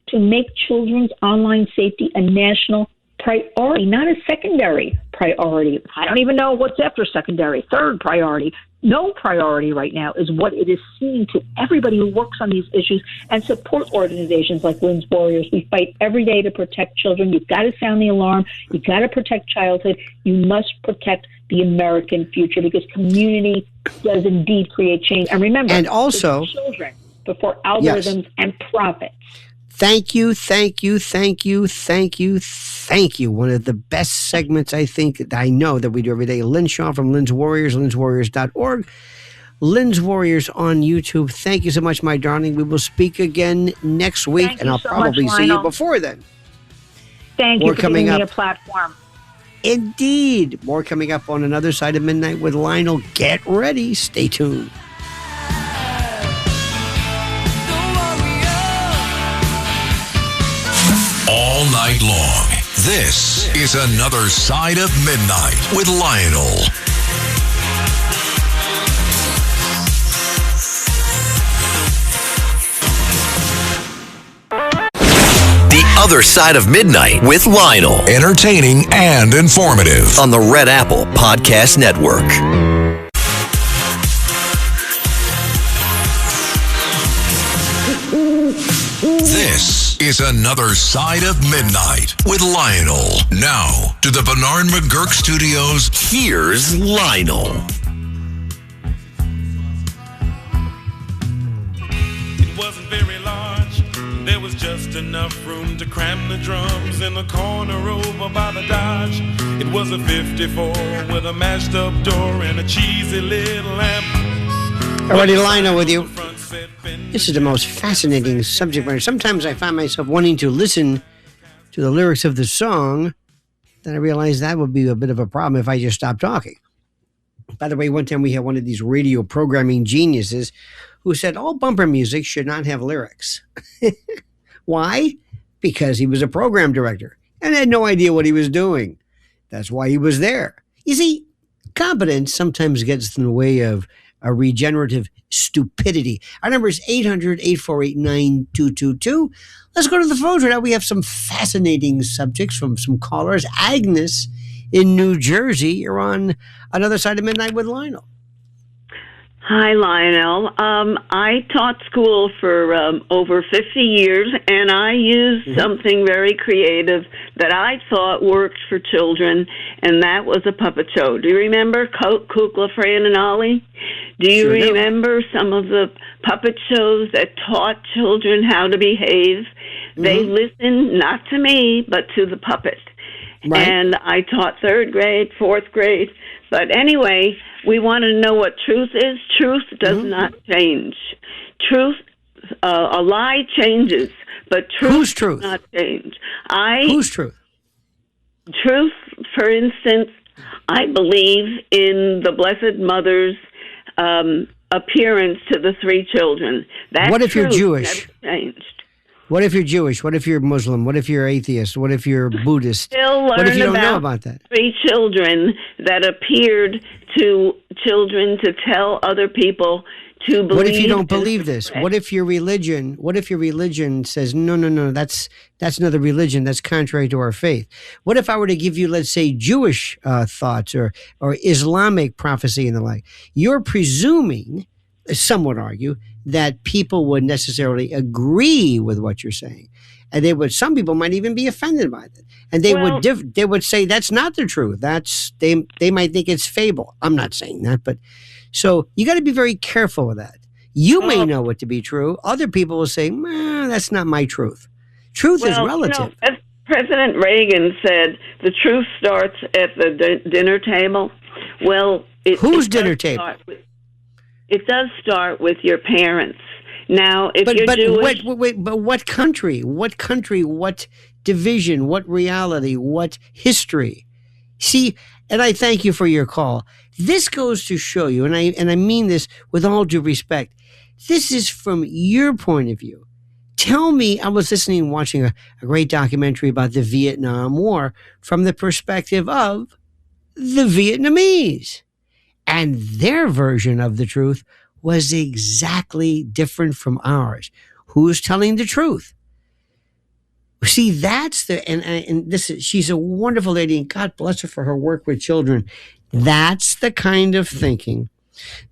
to make children's online safety a national priority, not a secondary priority. I don't even know what's after secondary, third priority. No priority right now is what it is seen to everybody who works on these issues and support organizations like Lynn's Warriors. We fight every day to protect children. You've got to sound the alarm. You've got to protect childhood. You must protect the American future, because community does indeed create change. And remember, and also children before algorithms and profits. Thank you. One of the best segments I know that we do every day. Lynn Shaw from Lynn's Warriors, lynswarriors.org. Lynn's Warriors on YouTube. Thank you so much, my darling. We will speak again next week, and I'll probably see you before then. Thank you for giving me a platform. Indeed. More coming up on Another Side of Midnight with Lionel. Get ready. Stay tuned. All night long, this is Another Side of Midnight with Lionel. The Other Side of Midnight with Lionel. Entertaining and informative. On the Red Apple Podcast Network. This is Another Side of Midnight with Lionel. Now, to the Bernard McGurk Studios, Here's Lionel. It wasn't very large. There was just enough room to cram the drums in the corner over by the Dodge. It was a 54 with a mashed up door and a cheesy little lamp. Alrighty, Lionel with you. This is the most fascinating subject matter. Sometimes I find myself wanting to listen to the lyrics of the song. Then I realize that would be a bit of a problem if I just stopped talking. By the way, one time we had one of these radio programming geniuses who said all bumper music should not have lyrics. Why? Because he was a program director and had no idea what he was doing. That's why he was there. You see, competence sometimes gets in the way of a regenerative stupidity. Our number is 800-848-9222. Let's go to the phones right now. We have some fascinating subjects from some callers. Agnes in New Jersey. You're on Another Side of Midnight with Lionel. Hi, Lionel. I taught school for over 50 years, and I used something very creative that I thought worked for children, and that was a puppet show. Do you remember Kukla, Fran, and Ollie? Do you remember some of the puppet shows that taught children how to behave? They listened not to me, but to the puppet. Right. And I taught third grade, fourth grade. But anyway, we want to know what truth is. Truth does not change. Truth, a lie changes, but truth does not change. Whose truth? Truth, for instance, I believe in the Blessed Mother's appearance to the three children. That what if you're Jewish? Never changed. What if you're Jewish? What if you're Muslim? What if you're atheist? What if you're Buddhist? Still what if you don't know about about that? Three children that appeared to children to tell other people to believe. What if you don't believe this? What if your religion? What if your religion says no? That's another religion. That's contrary to our faith. What if I were to give you, let's say, Jewish thoughts or Islamic prophecy and the like? You're presuming, some would argue, that people would necessarily agree with what you're saying, and some people might even be offended by it, and they would say that's not the truth. They might think it's fable. I'm not saying that, but so you got to be very careful with that. You may know it to be true. Other people will say, that's not my truth. Truth is relative. As President Reagan said, the truth starts at the dinner table. Well, whose dinner table? It does start with your parents. Now, if you're Jewish... But what country? What country? What division? What reality? What history? See, and I thank you for your call. This goes to show you, and I mean this with all due respect, this is from your point of view. Tell me, I was listening and watching a great documentary about the Vietnam War from the perspective of the Vietnamese. And their version of the truth was exactly different from ours. Who's telling the truth? See, that's she's a wonderful lady, and God bless her for her work with children. That's the kind of thinking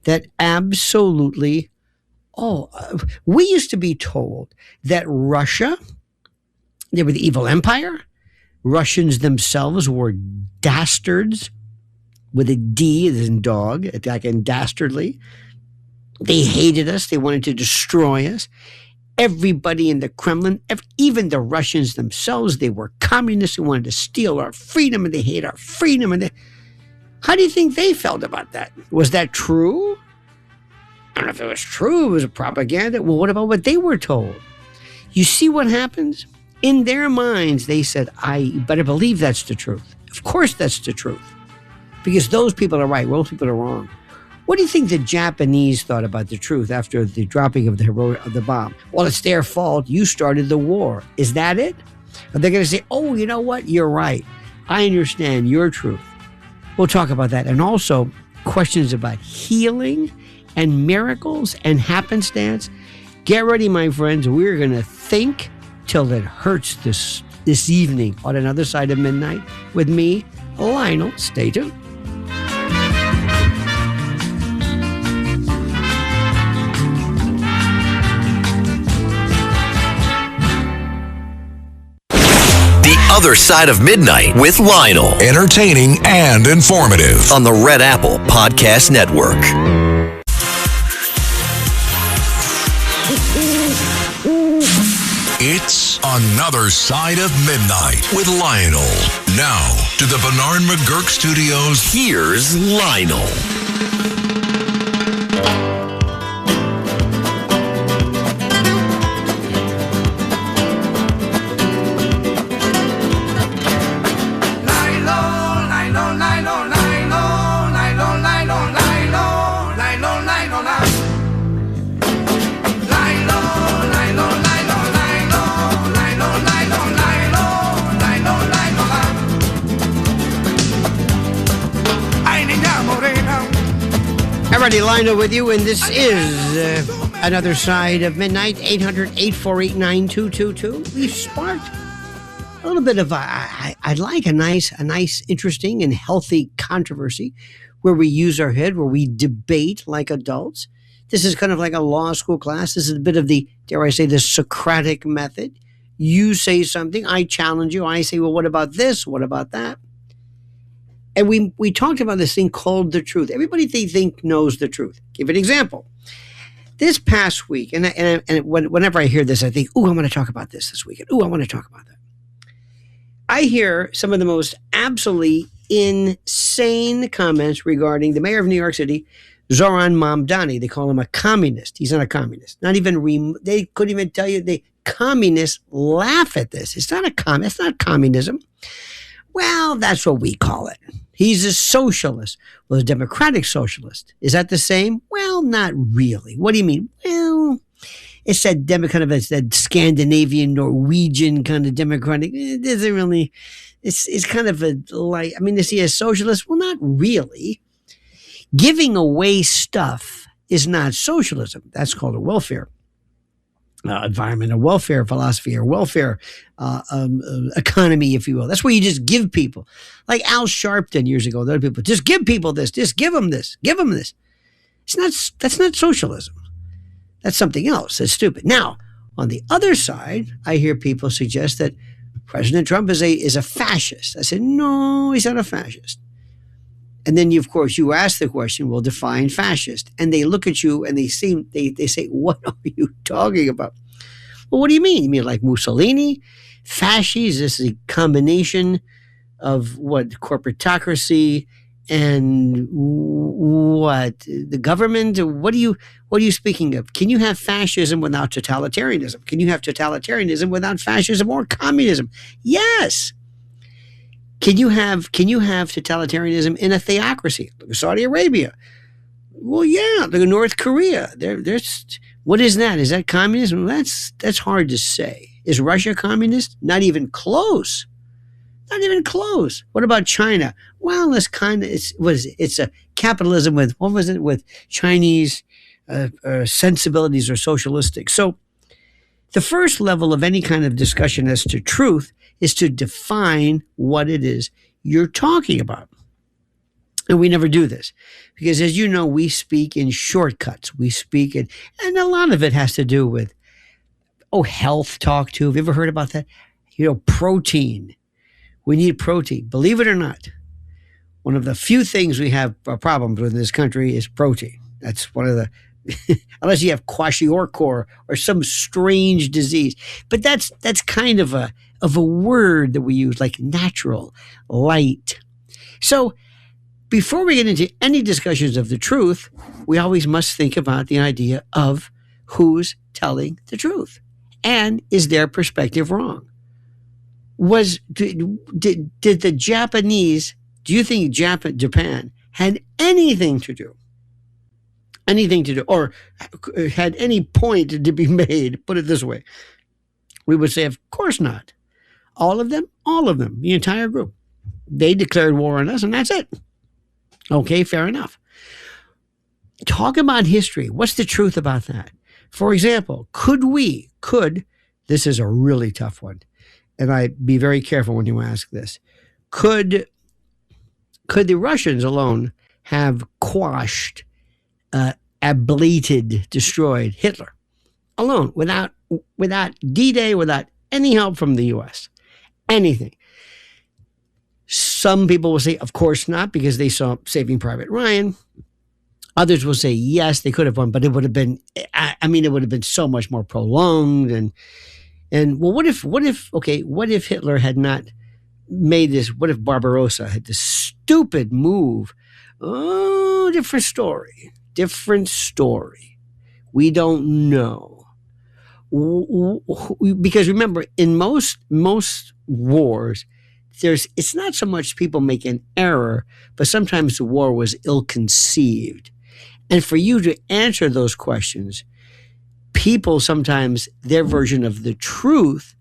that absolutely, we used to be told that Russia, they were the evil empire. Russians themselves were dastards, with a D as in dog, like in dastardly. They hated us. They wanted to destroy us. Everybody in the Kremlin, even the Russians themselves, they were communists who wanted to steal our freedom, and they hate our freedom. How do you think they felt about that? Was that true? I don't know if it was true. It was a propaganda. Well, what about what they were told? You see what happens? In their minds, they said, I better believe that's the truth. Of course that's the truth. Because those people are right, those people are wrong. What do you think the Japanese thought about the truth after the dropping of the bomb? Well, it's their fault. You started the war. Is that it? Are they going to say, oh, you know what? You're right. I understand your truth. We'll talk about that. And also questions about healing and miracles and happenstance. Get ready, my friends. We're going to think till it hurts this evening on Another Side of Midnight with me, Lionel. Stay tuned. The Other Side of Midnight with Lionel. Entertaining and informative. On the Red Apple Podcast Network. It's Another Side of Midnight with Lionel. Now, to the Bernard McGurk Studios, Here's Lionel. Alrighty, Lionel with you, and this is Another Side of Midnight, 800-848-9222. We've sparked a little bit of, I'd like a nice, interesting, and healthy controversy where we use our head, where we debate like adults. This is kind of like a law school class. This is a bit of the, dare I say, the Socratic method. You say something, I challenge you, I say, well, what about this? What about that? And we talked about this thing called the truth. Everybody they think knows the truth. Give an example. This past week, and whenever I hear this, I think, "Ooh, I'm going to talk about this weekend. Ooh, I want to talk about that." I hear some of the most absolutely insane comments regarding the mayor of New York City, Zoran Mamdani. They call him a communist. He's not a communist. Not even they couldn't even tell you. The communists laugh at this. It's not It's not communism. Well, that's what we call it. He's a socialist. Well, a democratic socialist. Is that the same? Well, not really. What do you mean? Well, it's that kind of that Scandinavian, Norwegian kind of democratic. It doesn't really. It's kind of like. I mean, is he a socialist? Well, not really. Giving away stuff is not socialism. That's called a welfare. Environmental welfare philosophy or welfare economy, if you will. That's where you just give people. Like Al Sharpton years ago, there were people, just give people this, just give them this, give them this. That's not socialism. That's something else. That's stupid. Now, on the other side, I hear people suggest that President Trump is a fascist. I said, no, he's not a fascist. And then, of course, you ask the question, well, define fascist. And they look at you and they say, what are you talking about? Well, what do you mean? You mean like Mussolini? Fascists is a combination of what? Corporatocracy and what? The government? What are you speaking of? Can you have fascism without totalitarianism? Can you have totalitarianism without fascism or communism? Yes. Can you have totalitarianism in a theocracy? Look at Saudi Arabia. Well, yeah. Look at North Korea. There's what is that? Is that communism? That's hard to say. Is Russia communist? Not even close. Not even close. What about China? Well, it's a capitalism with, what was it, with Chinese sensibilities or socialistic. So the first level of any kind of discussion as to truth is to define what it is you're talking about. And we never do this because, as you know, we speak in shortcuts. We speak and a lot of it has to do with, health talk too. Have you ever heard about that? Protein. We need protein. Believe it or not, one of the few things we have problems with in this country is protein. That's one of the, unless you have kwashiorkor or some strange disease. But that's kind of a word that we use, like natural, light. So before we get into any discussions of the truth, we always must think about the idea of who's telling the truth. And is their perspective wrong? Did the Japanese, do you think Japan had anything to do, or had any point to be made? Put it this way. We would say, of course not. All of them, the entire group. They declared war on us, and that's it. Okay, fair enough. Talk about history. What's the truth about that? For example, could This is a really tough one. And I'd be very careful when you ask this. Could the Russians alone have quashed, ablated, destroyed Hitler alone without D-Day, without any help from the U.S.? Anything. Some people will say, of course not, because they saw Saving Private Ryan. Others will say, yes, they could have won, but it would have been, it would have been so much more prolonged. And well, what if Hitler had not made this, what if Barbarossa had this stupid move? Oh, different story. We don't know. Because remember, in most wars, it's not so much people make an error, but sometimes the war was ill-conceived. And for you to answer those questions, people sometimes, their version of the truth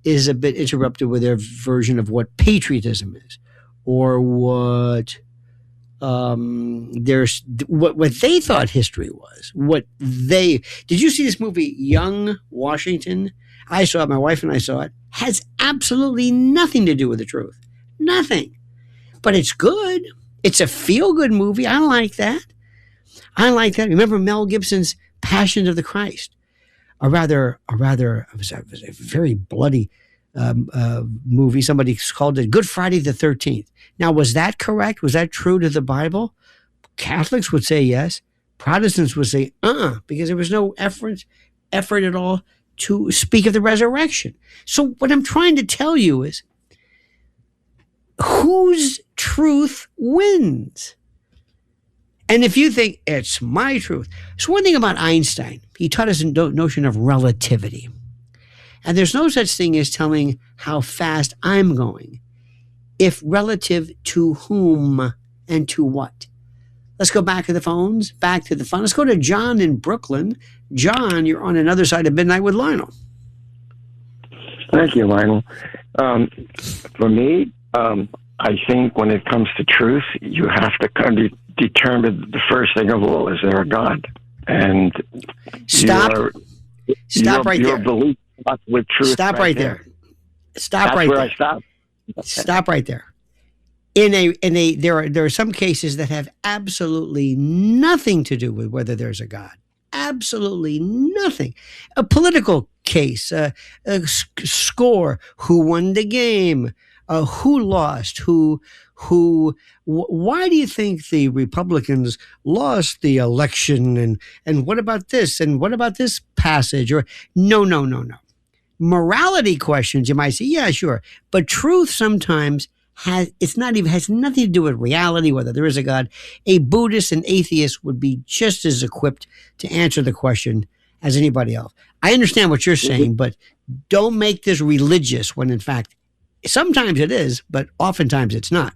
is a bit interrupted with their version of what patriotism is, or what what they thought history was. Did you see this movie, Young Washington? I saw it, my wife and I saw it. Has absolutely nothing to do with the truth. Nothing. But it's good. It's a feel-good movie. I like that. Remember Mel Gibson's Passion of the Christ? It was a very bloody movie. Somebody called it Good Friday the 13th. Now, was that correct? Was that true to the Bible? Catholics would say yes. Protestants would say, because there was no effort at all to speak of the resurrection. So what I'm trying to tell you is, whose truth wins? And if you think it's my truth, so one thing about Einstein, he taught us a notion of relativity. And there's no such thing as telling how fast I'm going, if relative to whom and to what. Let's go back to the phones, back to the fun. Let's go to John in Brooklyn. John, you're on Another Side of Midnight with Lionel. Thank you, Lionel. For me, I think when it comes to truth, you have to kind of determine the first thing of all, is there a God? And Stop right there. Your belief with truth. Stop right there. Stop right there. That's where I stop. Stop right there. There are some cases that have absolutely nothing to do with whether there's a God. Absolutely nothing. A political case, a score, who won the game, who lost, why do you think the Republicans lost the election? And what about this? And what about this passage? Or no. Morality questions, you might say, yeah, sure. But truth sometimes has nothing to do with reality, whether there is a God. A Buddhist and atheist would be just as equipped to answer the question as anybody else. I understand what you're saying, but don't make this religious when in fact, sometimes it is, but oftentimes it's not.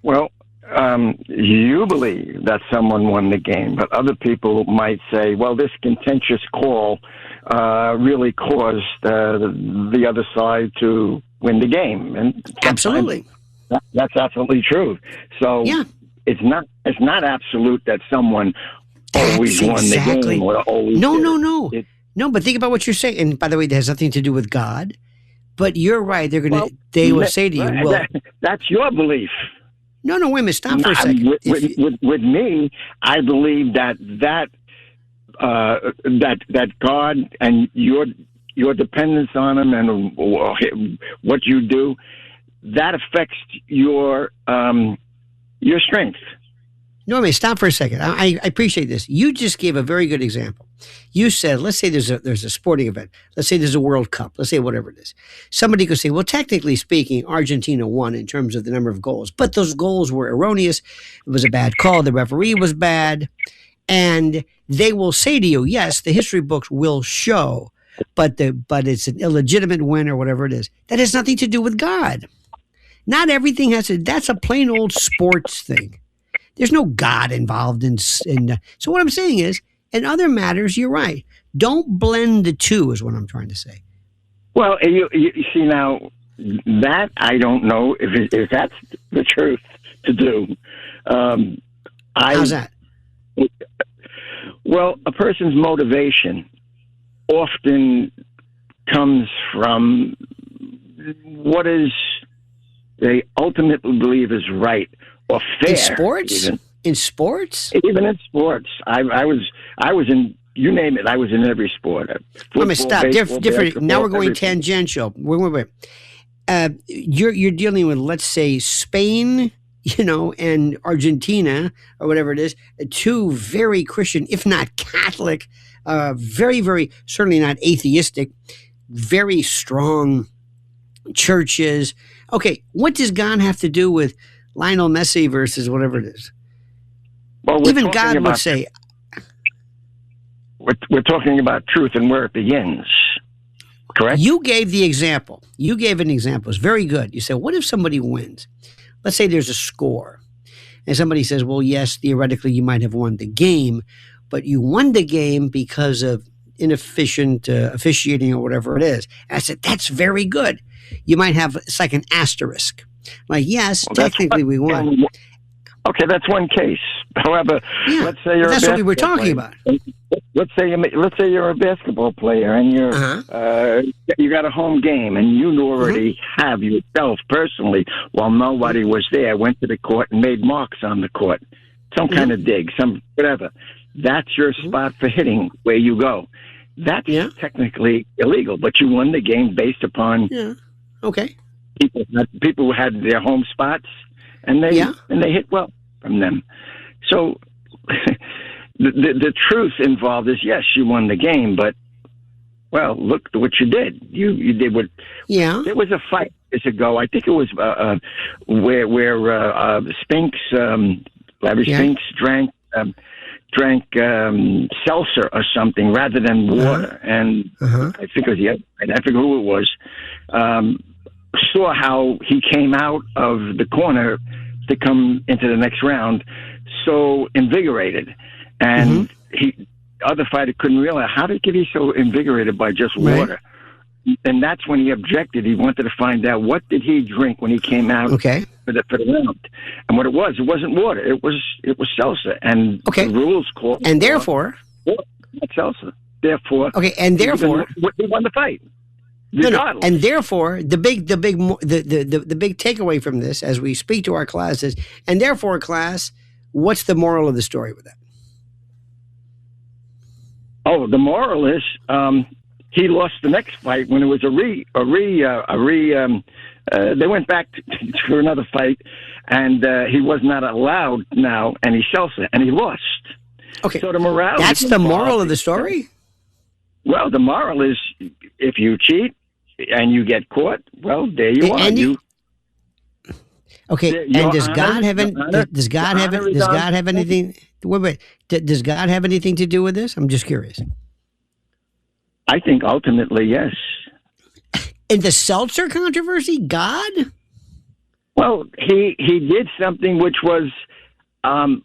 Well, you believe that someone won the game, but other people might say, well, this contentious call really caused the other side to win the game. And absolutely, that's absolutely true. So yeah. It's not absolute that someone always won the game or always No. No, but think about what you're saying. And by the way, it has nothing to do with God. But you're right. They will say to you, well, that's your belief. No, wait a minute. Stop for a second. With me, I believe that God and your dependence on Him and what you do, that affects your strength. No, I mean, stop for a second. I appreciate this. You just gave a very good example. You said, let's say there's a sporting event. Let's say there's a World Cup. Let's say whatever it is. Somebody could say, well, technically speaking, Argentina won in terms of the number of goals, but those goals were erroneous. It was a bad call. The referee was bad. And they will say to you, yes, the history books will show, but it's an illegitimate win or whatever it is. That has nothing to do with God. Not everything that's a plain old sports thing. There's no God involved in so what I'm saying is, in other matters, you're right. Don't blend the two is what I'm trying to say. Well, you see now, that I don't know if that's the truth to do. How's that? Well, a person's motivation often comes from what is they ultimately believe is right or fair. In sports? Even in sports? Even in sports. I was in, you name it, I was in every sport. Let me stop. Baseball, Different. Now we're going everything. tangential. Wait. You're dealing with, let's say, Spain, and Argentina or whatever it is, two very Christian, if not Catholic, very, very certainly not atheistic, very strong churches. Okay, what does God have to do with Lionel Messi versus whatever it is? Well, even God would say, we're talking about truth and where it begins. Correct? You gave the example. You gave an example. It's very good. You said, what if somebody wins? Let's say there's a score. And somebody says, well, yes, theoretically, you might have won the game, but you won the game because of inefficient officiating or whatever it is. And I said, that's very good. You might have, it's like an asterisk. Like, yes, technically we won. Okay, that's one case. However, let's say you're that's what we were talking about. Let's say you're a basketball player and you got a home game and you already have yourself personally, while nobody was there, went to the court and made marks on the court, some kind of dig, some whatever. That's your spot for hitting where you go. That's technically illegal, but you won the game based upon people who had their home spots and they hit well from them. So the truth involved is, yes, you won the game, but well, look what you did. You did what? Yeah. There was a fight years ago. I think it was where Spinks, Larry Spinks drank seltzer or something rather than water, and I think it was I forget who it was. Saw how he came out of the corner to come into the next round, so invigorated, and other fighter couldn't realize how did he get so invigorated by just water. And that's when he objected. He wanted to find out what did he drink when he came out for the round, and what it wasn't water. It was seltzer, and the rules called. And therefore, not seltzer. Therefore, and therefore, he won the fight. No, and therefore, the big takeaway from this, as we speak to our class, is, and therefore, class, what's the moral of the story with that? Oh, the moral is he lost the next fight when it was they went back to another fight, and he was not allowed now, and he seltzer, and he lost. Okay, so the moral. That's the moral of the story. Well, the moral is if you cheat and you get caught, well, there you are. Okay, and does God have anything? Wait. Does God have anything to do with this? I'm just curious. I think ultimately, yes. In the seltzer controversy, God? Well, he did something which was I'll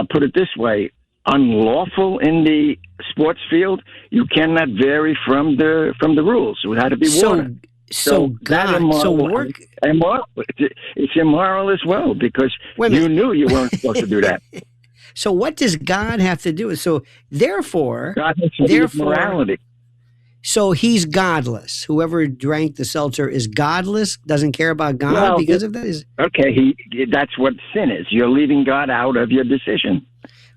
put it this way, unlawful in the sports field. You cannot vary from the rules. It had to be water. It's immoral as well, because you knew you weren't supposed to do that. So what does God have to do with? So therefore, God has to do with morality. So he's godless. Whoever drank the seltzer is godless. Doesn't care about God because of that. Okay, that's what sin is. You're leaving God out of your decision.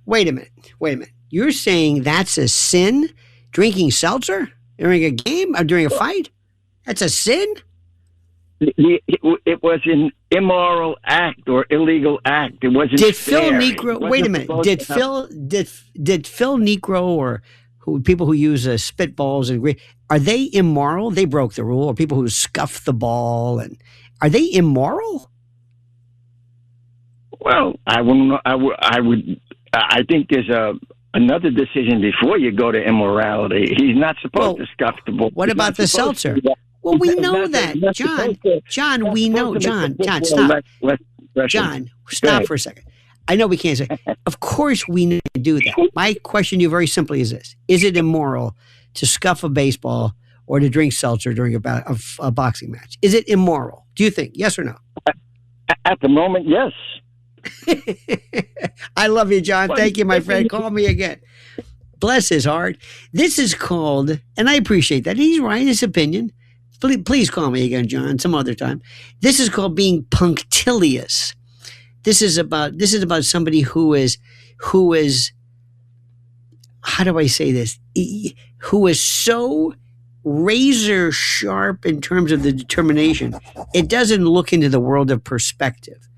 Wait a minute. You're saying that's a sin? Drinking seltzer during a game or during a fight? That's a sin? It was an immoral act or illegal act. It wasn't. Did Phil Negro? Wait a minute. Did Phil Negro or people who use spitballs and are they immoral? They broke the rule. Or people who scuff the ball and are they immoral? Well, I wouldn't. I think there's another decision before you go to immorality. He's not supposed to scuff the ball. What about the seltzer? Well, we know that, John. We know, John. Stop. John, stop for a second. I know we can't say. Of course, we need to do that. My question to you very simply is this: is it immoral to scuff a baseball or to drink seltzer during a boxing match? Is it immoral? Do you think? Yes or no? At the moment, yes. I love you, John. Thank you, my friend. Call me again. Bless his heart. This is called, and I appreciate that. He's right, his opinion. Please call me again, John, some other time. This is called being punctilious. This is about somebody who is, how do I say this? Who is so razor sharp in terms of the determination. It doesn't look into the world of perspective.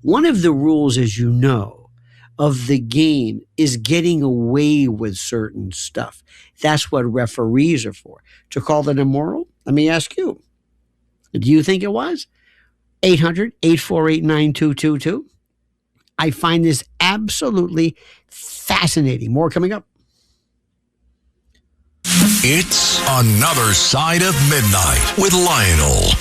One of the rules, as you know, of the game is getting away with certain stuff. That's what referees are for. To call that immoral? Let me ask you. Do you think it was? 800-848-9222. I find this absolutely fascinating. More coming up. It's Another Side of Midnight with Lionel.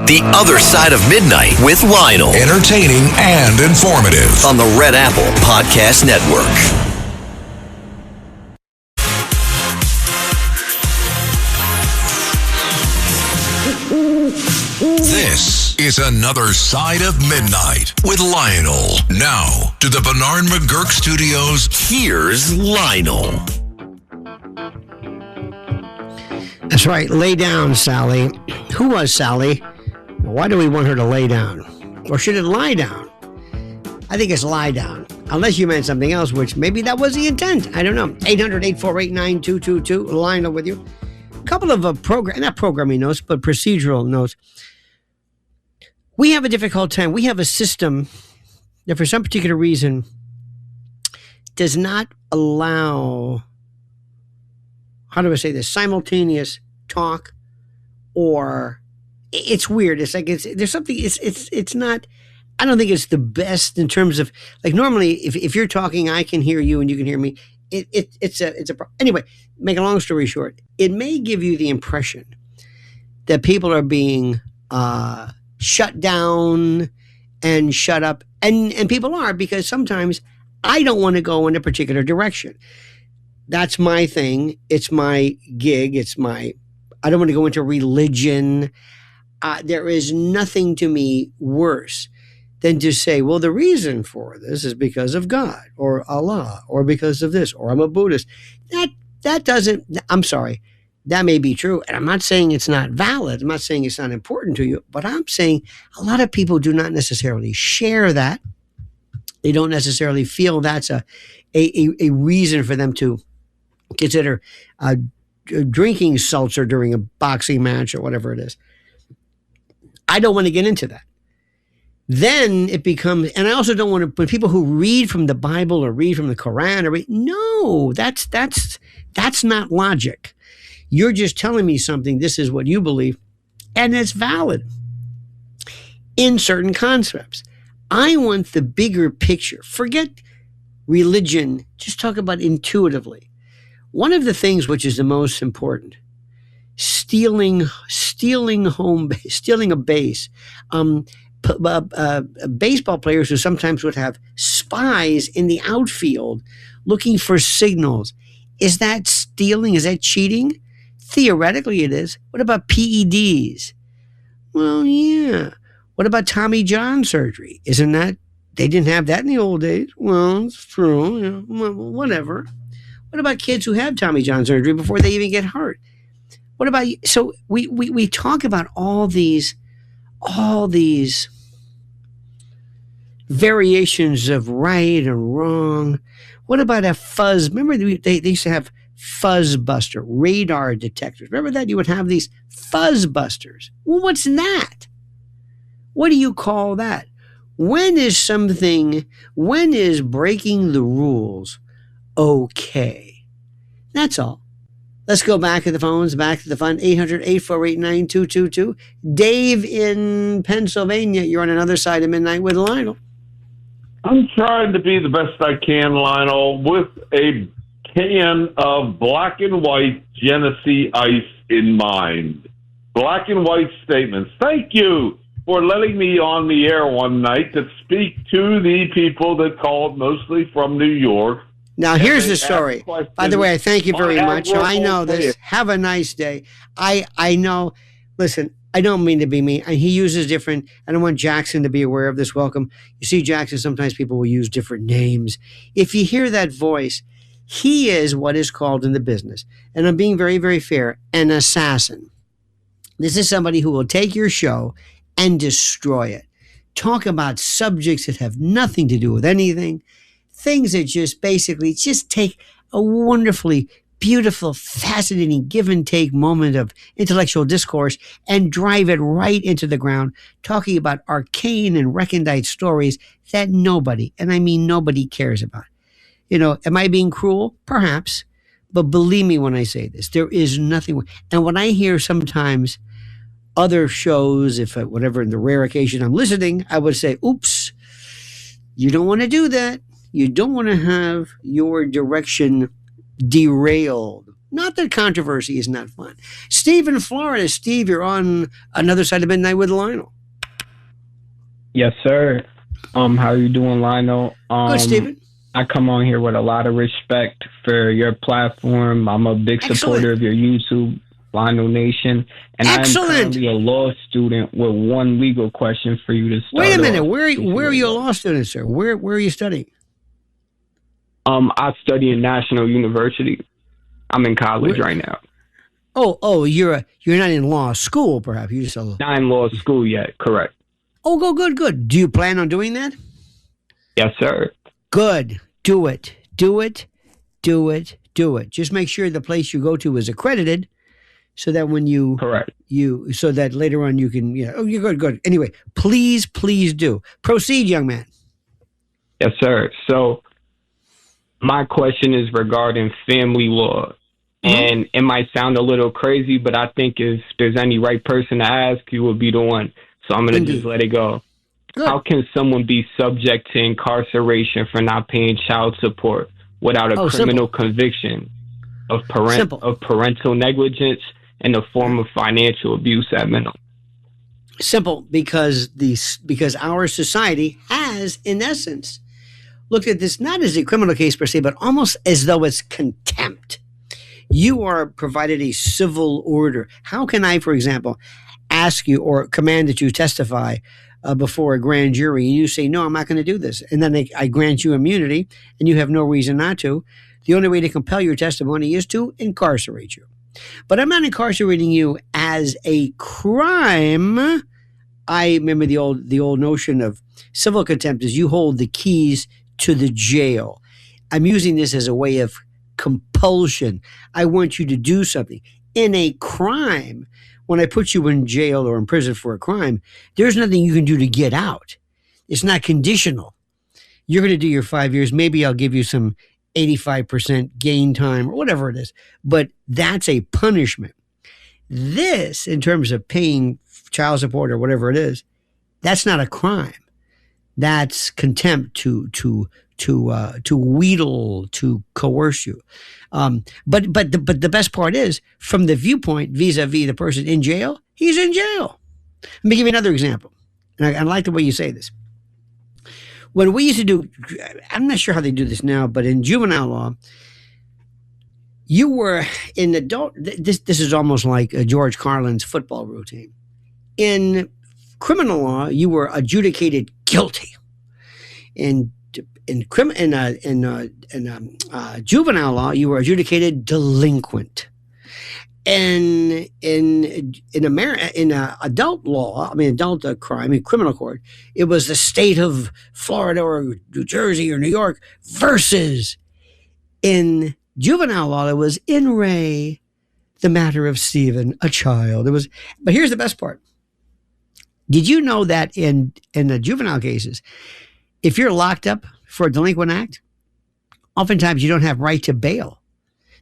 The Other Side of Midnight with Lionel. Entertaining and informative. On the Red Apple Podcast Network. This is Another Side of Midnight with Lionel. Now, to the Bernard McGurk Studios, Here's Lionel. That's right. Lay down, Sally. Who was Sally? Why do we want her to lay down? Or should it lie down? I think it's lie down. Unless you meant something else, which maybe that was the intent. I don't know. 800-848-9222. Lionel with you. A couple of not programming notes, but procedural notes. We have a difficult time. We have a system that for some particular reason does not allow, how do I say this, simultaneous talk, or it's weird. It's like there's something, it's not, I don't think it's the best in terms of, like, normally if you're talking, I can hear you and you can hear me. Anyway, make a long story short, it may give you the impression that people are being shut down and shut up, and people are, because sometimes I don't want to go in a particular direction. That's my thing. It's my gig. I don't want to go into religion. There is nothing to me worse than to say, well, the reason for this is because of God or Allah or because of this, or I'm a Buddhist. That doesn't, I'm sorry, that may be true. And I'm not saying it's not valid. I'm not saying it's not important to you, but I'm saying a lot of people do not necessarily share that. They don't necessarily feel that's a reason for them to consider drinking seltzer during a boxing match or whatever it is. I don't want to get into that. Then it becomes, and I also don't want to, when people who read from the Bible or read from the Quran no, that's not logic. You're just telling me something. This is what you believe, and it's valid in certain concepts. I want the bigger picture. Forget religion. Just talk about intuitively. One of the things which is the most important, stealing a base. Baseball players who sometimes would have spies in the outfield looking for signals. Is that stealing? Is that cheating? Theoretically, it is. What about PEDs? Well, yeah. What about Tommy John surgery? Isn't that, they didn't have that in the old days? Well, it's true. You know, whatever. What about kids who have Tommy John surgery before they even get hurt? What about, so we talk about all these variations of right and wrong. What about a fuzz? Remember they used to have fuzz buster, radar detectors. Remember that? You would have these fuzz busters. Well, what's that? What do you call that? When is breaking the rules okay? That's all. Let's go back to the phones, back to the fun. 800-848-9222. Dave in Pennsylvania, you're on Another Side of Midnight with Lionel. I'm trying to be the best I can, Lionel, with a can of black and white Genesee Ice in mind. Black and white statements. Thank you for letting me on the air one night to speak to the people that called, mostly from New York. Now, here's the story. By the way, I thank you very much. I know this. Have a nice day. I know. Listen, I don't mean to be mean. He uses different, I don't want Jackson to be aware of this. Welcome. You see, Jackson, sometimes people will use different names. If you hear that voice, he is what is called in the business, and I'm being very, very fair, an assassin. This is somebody who will take your show and destroy it. Talk about subjects that have nothing to do with anything. Things that just basically just take a wonderfully beautiful, fascinating give and take moment of intellectual discourse and drive it right into the ground, talking about arcane and recondite stories that nobody, and I mean nobody, cares about. You know, am I being cruel? Perhaps. But believe me when I say this, there is nothing. And when I hear sometimes other shows, if whatever, in the rare occasion I'm listening, I would say, oops, you don't want to do that. You don't want to have your direction derailed. Not that controversy is not fun. Steve in Florida. Steve, you're on Another Side of Midnight with Lionel. Yes, sir. How are you doing, Lionel? Good, Steven. I come on here with a lot of respect for your platform. I'm a big supporter of your YouTube, Lionel Nation. And I'm currently a law student with one legal question for you to start. Wait a minute. Where are you a law student, sir? Where are you studying? I study in National University. I'm in college right now. Oh, you're not in law school, perhaps. You just not in law school yet. Correct. Oh, good. Do you plan on doing that? Yes, sir. Good. Do it. Just make sure the place you go to is accredited, so that when you so that later on you can, you're good. Anyway, please do proceed, young man. Yes, sir. So my question is regarding family law. And it might sound a little crazy, but I think if there's any right person to ask, you will be the one. So I'm going to just let it go. Good. How can someone be subject to incarceration for not paying child support without a criminal conviction of parental negligence and a form of financial abuse at minimum? Simple, because our society has, in essence, looked at this not as a criminal case per se, but almost as though it's contempt. You are provided a civil order. How can I, for example, ask you or command that you testify before a grand jury, and you say, no, I'm not going to do this, and then I grant you immunity, and you have no reason not to? The only way to compel your testimony is to incarcerate you. But I'm not incarcerating you as a crime. I remember the old notion of civil contempt is you hold the keys to the jail. I'm using this as a way of compulsion. I want you to do something. In a crime, when I put you in jail or in prison for a crime, there's nothing you can do to get out. It's not conditional. You're going to do your 5 years. Maybe I'll give you some 85% gain time or whatever it is. But that's a punishment. This, in terms of paying child support or whatever it is, that's not a crime. That's contempt to wheedle, to coerce you. But the best part is, from the viewpoint vis-a-vis the person in jail, he's in jail. Let me give you another example. And I like the way you say this. When we used to do, I'm not sure how they do this now, but in juvenile law, you were in adult, this is almost like George Carlin's football routine. In criminal law, you were adjudicated guilty. In juvenile law, you were adjudicated delinquent. And in adult law, adult crime, in criminal court, it was the state of Florida or New Jersey or New York versus. In juvenile law, it was in re the matter of Stephen, a child. But here's the best part. Did you know that in the juvenile cases, if you're locked up for a delinquent act, oftentimes you don't have right to bail.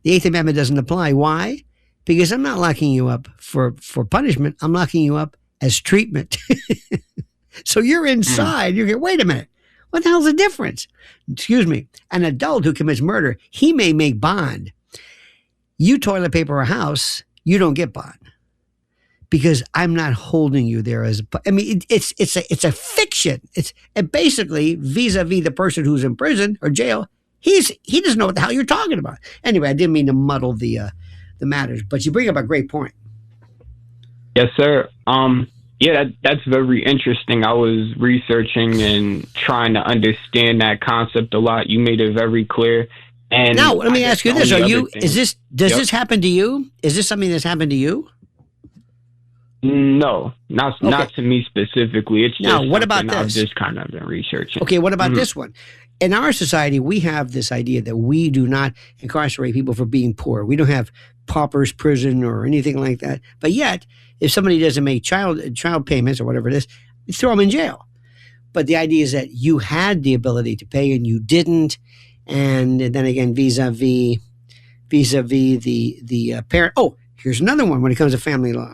The Eighth Amendment doesn't apply. Why? Because I'm not locking you up for punishment. I'm locking you up as treatment. So you're inside. You go, wait a minute. What the hell's the difference? Excuse me. An adult who commits murder, he may make bond. You toilet paper a house, you don't get bond. Because I'm not holding you there it's a fiction. It's basically vis-a-vis the person who's in prison or jail. He doesn't know what the hell you're talking about. Anyway, I didn't mean to muddle the matters, but you bring up a great point. Yes, sir. Yeah, that's very interesting. I was researching and trying to understand that concept a lot. You made it very clear. And now, let me ask you this: does Yep. this happen to you? Is this something that's happened to you? No, not to me specifically. It's now, just what about something I've this? just kind of been researching. Okay, what about this one? In our society, we have this idea that we do not incarcerate people for being poor. We don't have paupers prison or anything like that. But yet, if somebody doesn't make child payments or whatever it is, you throw them in jail. But the idea is that you had the ability to pay and you didn't. And then again, vis-a-vis the parent. Oh, here's another one when it comes to family law.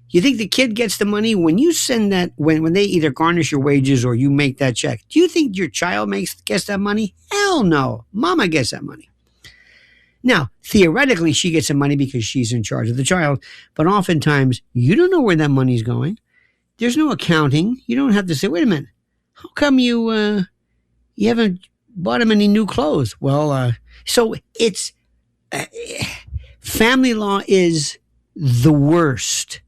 You think the kid gets the money when you send that, when they either garnish your wages or you make that check? Do you think your child gets that money? Hell no. Mama gets that money. Now, theoretically, she gets the money because she's in charge of the child, but oftentimes you don't know where that money's going. There's no accounting. You don't have to say, wait a minute, how come you haven't bought him any new clothes? Well, so it's family law is the worst.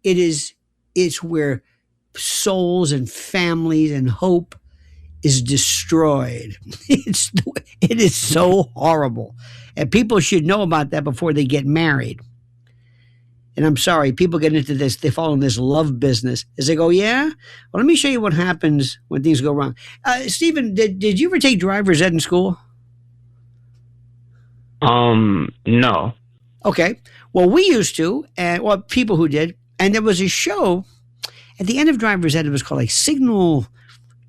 It's where souls and families and hope is destroyed. It is so horrible. And people should know about that before they get married. And I'm sorry, people get into this, they fall in this love business as they go, yeah? Well, let me show you what happens when things go wrong. Stephen, did you ever take driver's ed in school? No. Okay. Well, we used to, and well, people who did. And there was a show at the end of driver's ed. It was called like Signal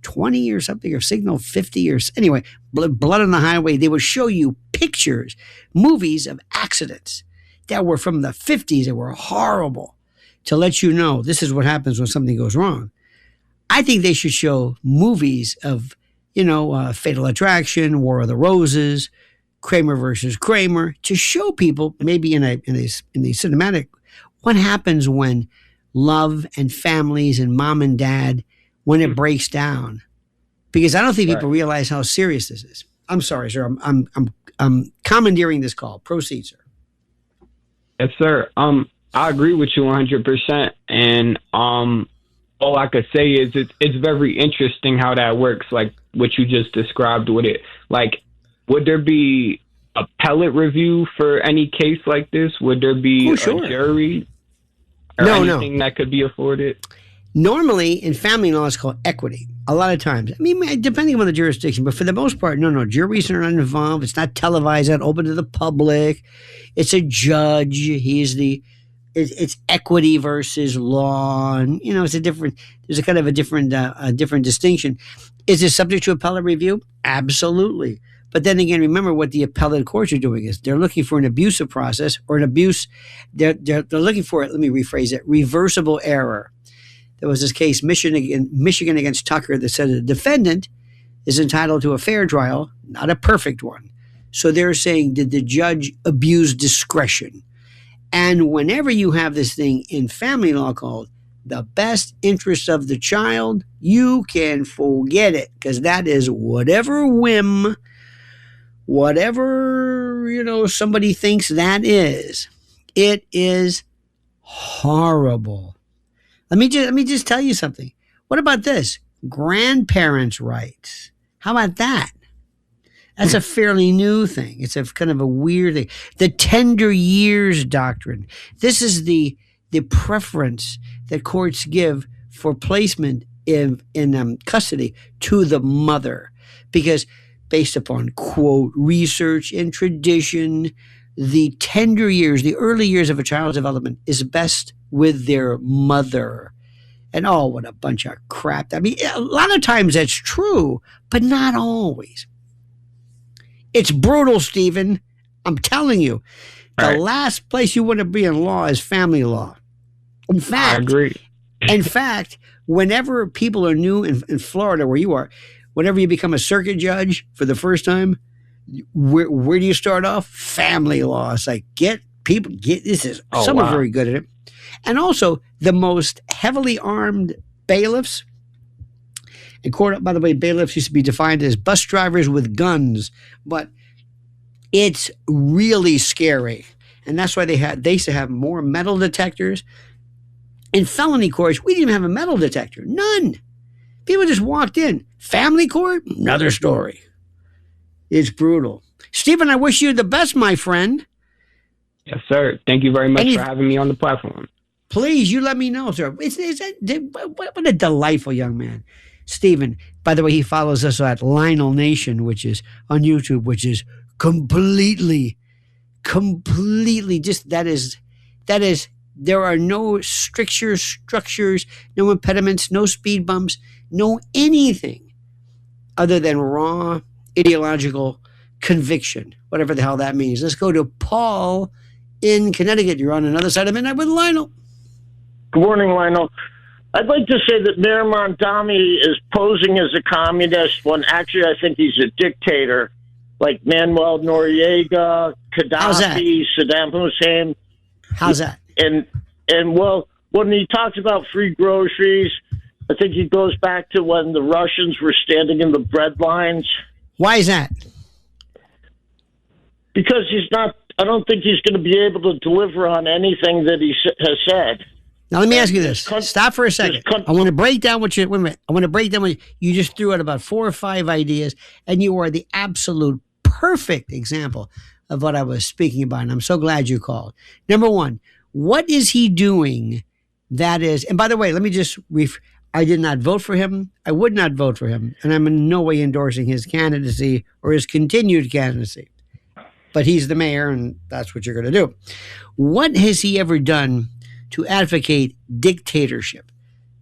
20 or something, or Signal 50 or anyway, Blood on the Highway. They would show you pictures, movies of accidents that were from the 50s that were horrible to let you know this is what happens when something goes wrong. I think they should show movies of, Fatal Attraction, War of the Roses, Kramer versus Kramer, to show people maybe in the cinematic what happens when love and families and mom and dad, when it breaks down. Because I don't think people realize how serious this is. I'm sorry, sir. I'm commandeering this call. Proceed, sir. Yes, sir. I agree with you 100%. And all I could say is it's very interesting how that works, like what you just described with it. Like, would there be appellate review for any case like this? Would there be a jury or anything that could be afforded? Normally, in family law, it's called equity. A lot of times. I mean, depending on the jurisdiction, but for the most part, no. Juries are not involved. It's not televised, not open to the public. It's a judge. It's equity versus law. And, there's a kind of a different distinction. Is it subject to appellate review? Absolutely. But then again, remember what the appellate courts are doing is they're looking for an abusive process or an abuse. They're looking for, let me rephrase it, reversible error. There was this case, Michigan against Tucker, that said the defendant is entitled to a fair trial, not a perfect one. So they're saying, did the judge abuse discretion? And whenever you have this thing in family law called the best interest of the child, you can forget it, because that is whatever whim, whatever, somebody thinks that is. It is horrible. Let me just tell you something. What about this? Grandparents' rights. How about that? That's a fairly new thing. It's a kind of a weird thing. The tender years doctrine. This is the preference that courts give for placement in custody to the mother, because based upon, quote, research and tradition, the tender years, the early years of a child's development is best with their mother. And oh, what a bunch of crap. I mean, a lot of times that's true, but not always. It's brutal, Stephen. I'm telling you. The last place you want to be in law is family law. In fact, I agree. In fact, whenever people are new in Florida, where you are, whenever you become a circuit judge for the first time, where do you start off? Family law. It's like, some are very good at it. And also, the most heavily armed bailiffs, and court, by the way, bailiffs used to be defined as bus drivers with guns, but it's really scary. And that's why they used to have more metal detectors In felony courts, we didn't even have a metal detector. None. People just walked in. Family court, another story. It's brutal. Stephen, I wish you the best, my friend. Yes, sir. Thank you very much for having me on the platform. Please, you let me know, sir. What a delightful young man. Stephen, by the way, he follows us at Lionel Nation, which is on YouTube, which is completely, just that is, there are no strictures, structures, no impediments, no speed bumps, no anything other than raw ideological conviction, whatever the hell that means. Let's go to Paul in Connecticut. You're on another side of midnight with Lionel. Good morning, Lionel. I'd like to say that Mayor Mondami is posing as a communist when actually I think he's a dictator, like Manuel Noriega, Gaddafi, Saddam Hussein. How's that? And well, when he talks about free groceries, I think he goes back to when the Russians were standing in the bread lines. Why is that? Because I don't think he's going to be able to deliver on anything that he has said. Now, let me ask you this. Stop for a second. I want to break down wait a minute. I want to break down what you just threw out about 4 or 5 ideas, and you are the absolute perfect example of what I was speaking about, and I'm so glad you called. Number one, what is he doing that is, and by the way, let me just, I did not vote for him. I would not vote for him, and I'm in no way endorsing his candidacy or his continued candidacy. But he's the mayor, and that's what you're going to do. What has he ever done to advocate dictatorship?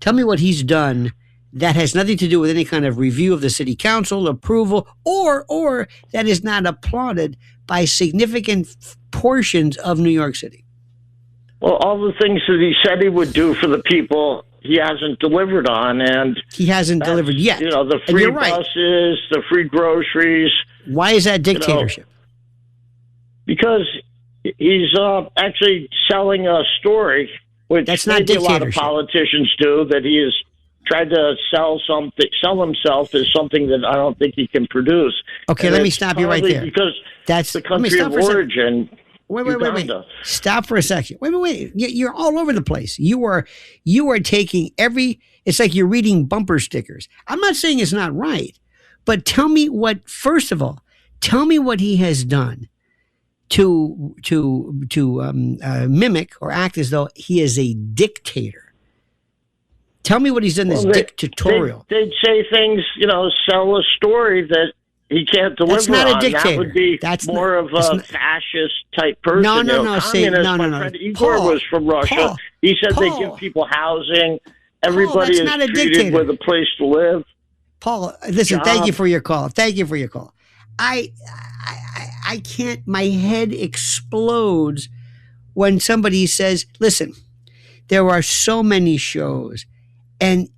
Tell me what he's done that has nothing to do with any kind of review of the city council, approval, or that is not applauded by significant portions of New York City. Well, all the things that he said he would do for the people, he hasn't delivered on, and he hasn't delivered yet. You know, the free buses, the free groceries. Why is that dictatorship? Because he's actually selling a story, which that's not maybe a lot of politicians do, that he has tried to sell himself as something that I don't think he can produce. Okay, let me stop you right there. Because that's the country of origin. Wait. Stop for a second. Wait. You're all over the place. You are taking it's like you're reading bumper stickers. I'm not saying it's not right, but first of all, tell me what he has done to mimic or act as though he is a dictator. Tell me what he's done that's dictatorial. They'd say things, sell a story that he can't deliver that's not on. A dictator. That would be more of a fascist type person. No. My friend Igor was from Russia. He said they give people housing. Everybody is treated with a place to live. Paul, listen, thank you for your call. I can't, my head explodes when somebody says, listen, there are so many shows and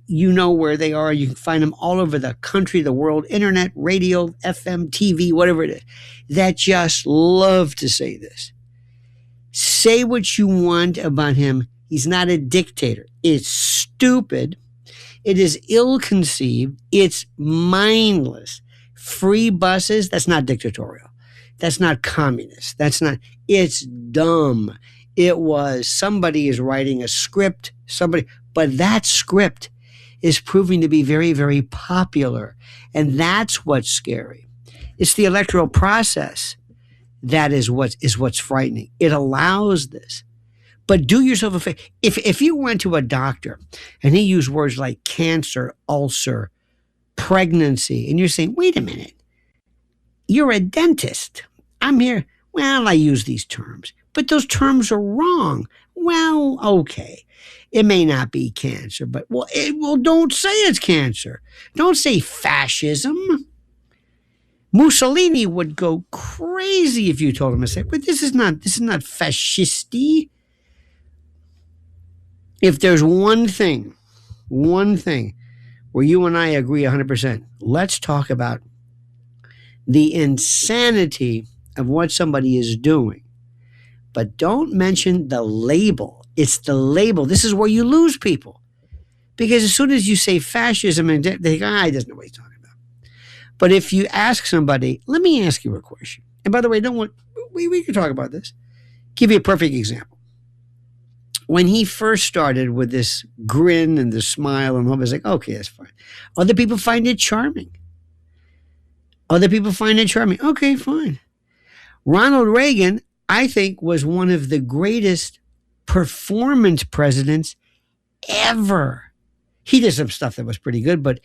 you know where they are. You can find them all over the country, the world, internet, radio, FM, TV, whatever it is, that just love to say this. Say what you want about him. He's not a dictator. It's stupid. It is ill-conceived. It's mindless. Free buses, that's not dictatorial. That's not communist. It's dumb. It was somebody is writing a script, but that script is proving to be very, very popular. And that's what's scary. It's the electoral process that is what's frightening. It allows this. But do yourself a favor. If you went to a doctor and he used words like cancer, ulcer, pregnancy, and you're saying, wait a minute, you're a dentist. I'm here. Well, I use these terms, but those terms are wrong. Well, okay. It may not be cancer, but don't say it's cancer. Don't say fascism. Mussolini would go crazy if you told him to say, but this is not fascisti. If there's one thing where you and I agree 100%, let's talk about the insanity of what somebody is doing. But don't mention the label. It's the label. This is where you lose people. Because as soon as you say fascism, and they think, he doesn't know what he's talking about. But if you ask somebody, let me ask you a question. And by the way, we can talk about this. Give you a perfect example. when he first started with this grin and the smile and all, I was like, okay, that's fine. Other people find it charming. Okay, fine. Ronald Reagan, I think, was one of the greatest performance presidents ever. He did some stuff that was pretty good, but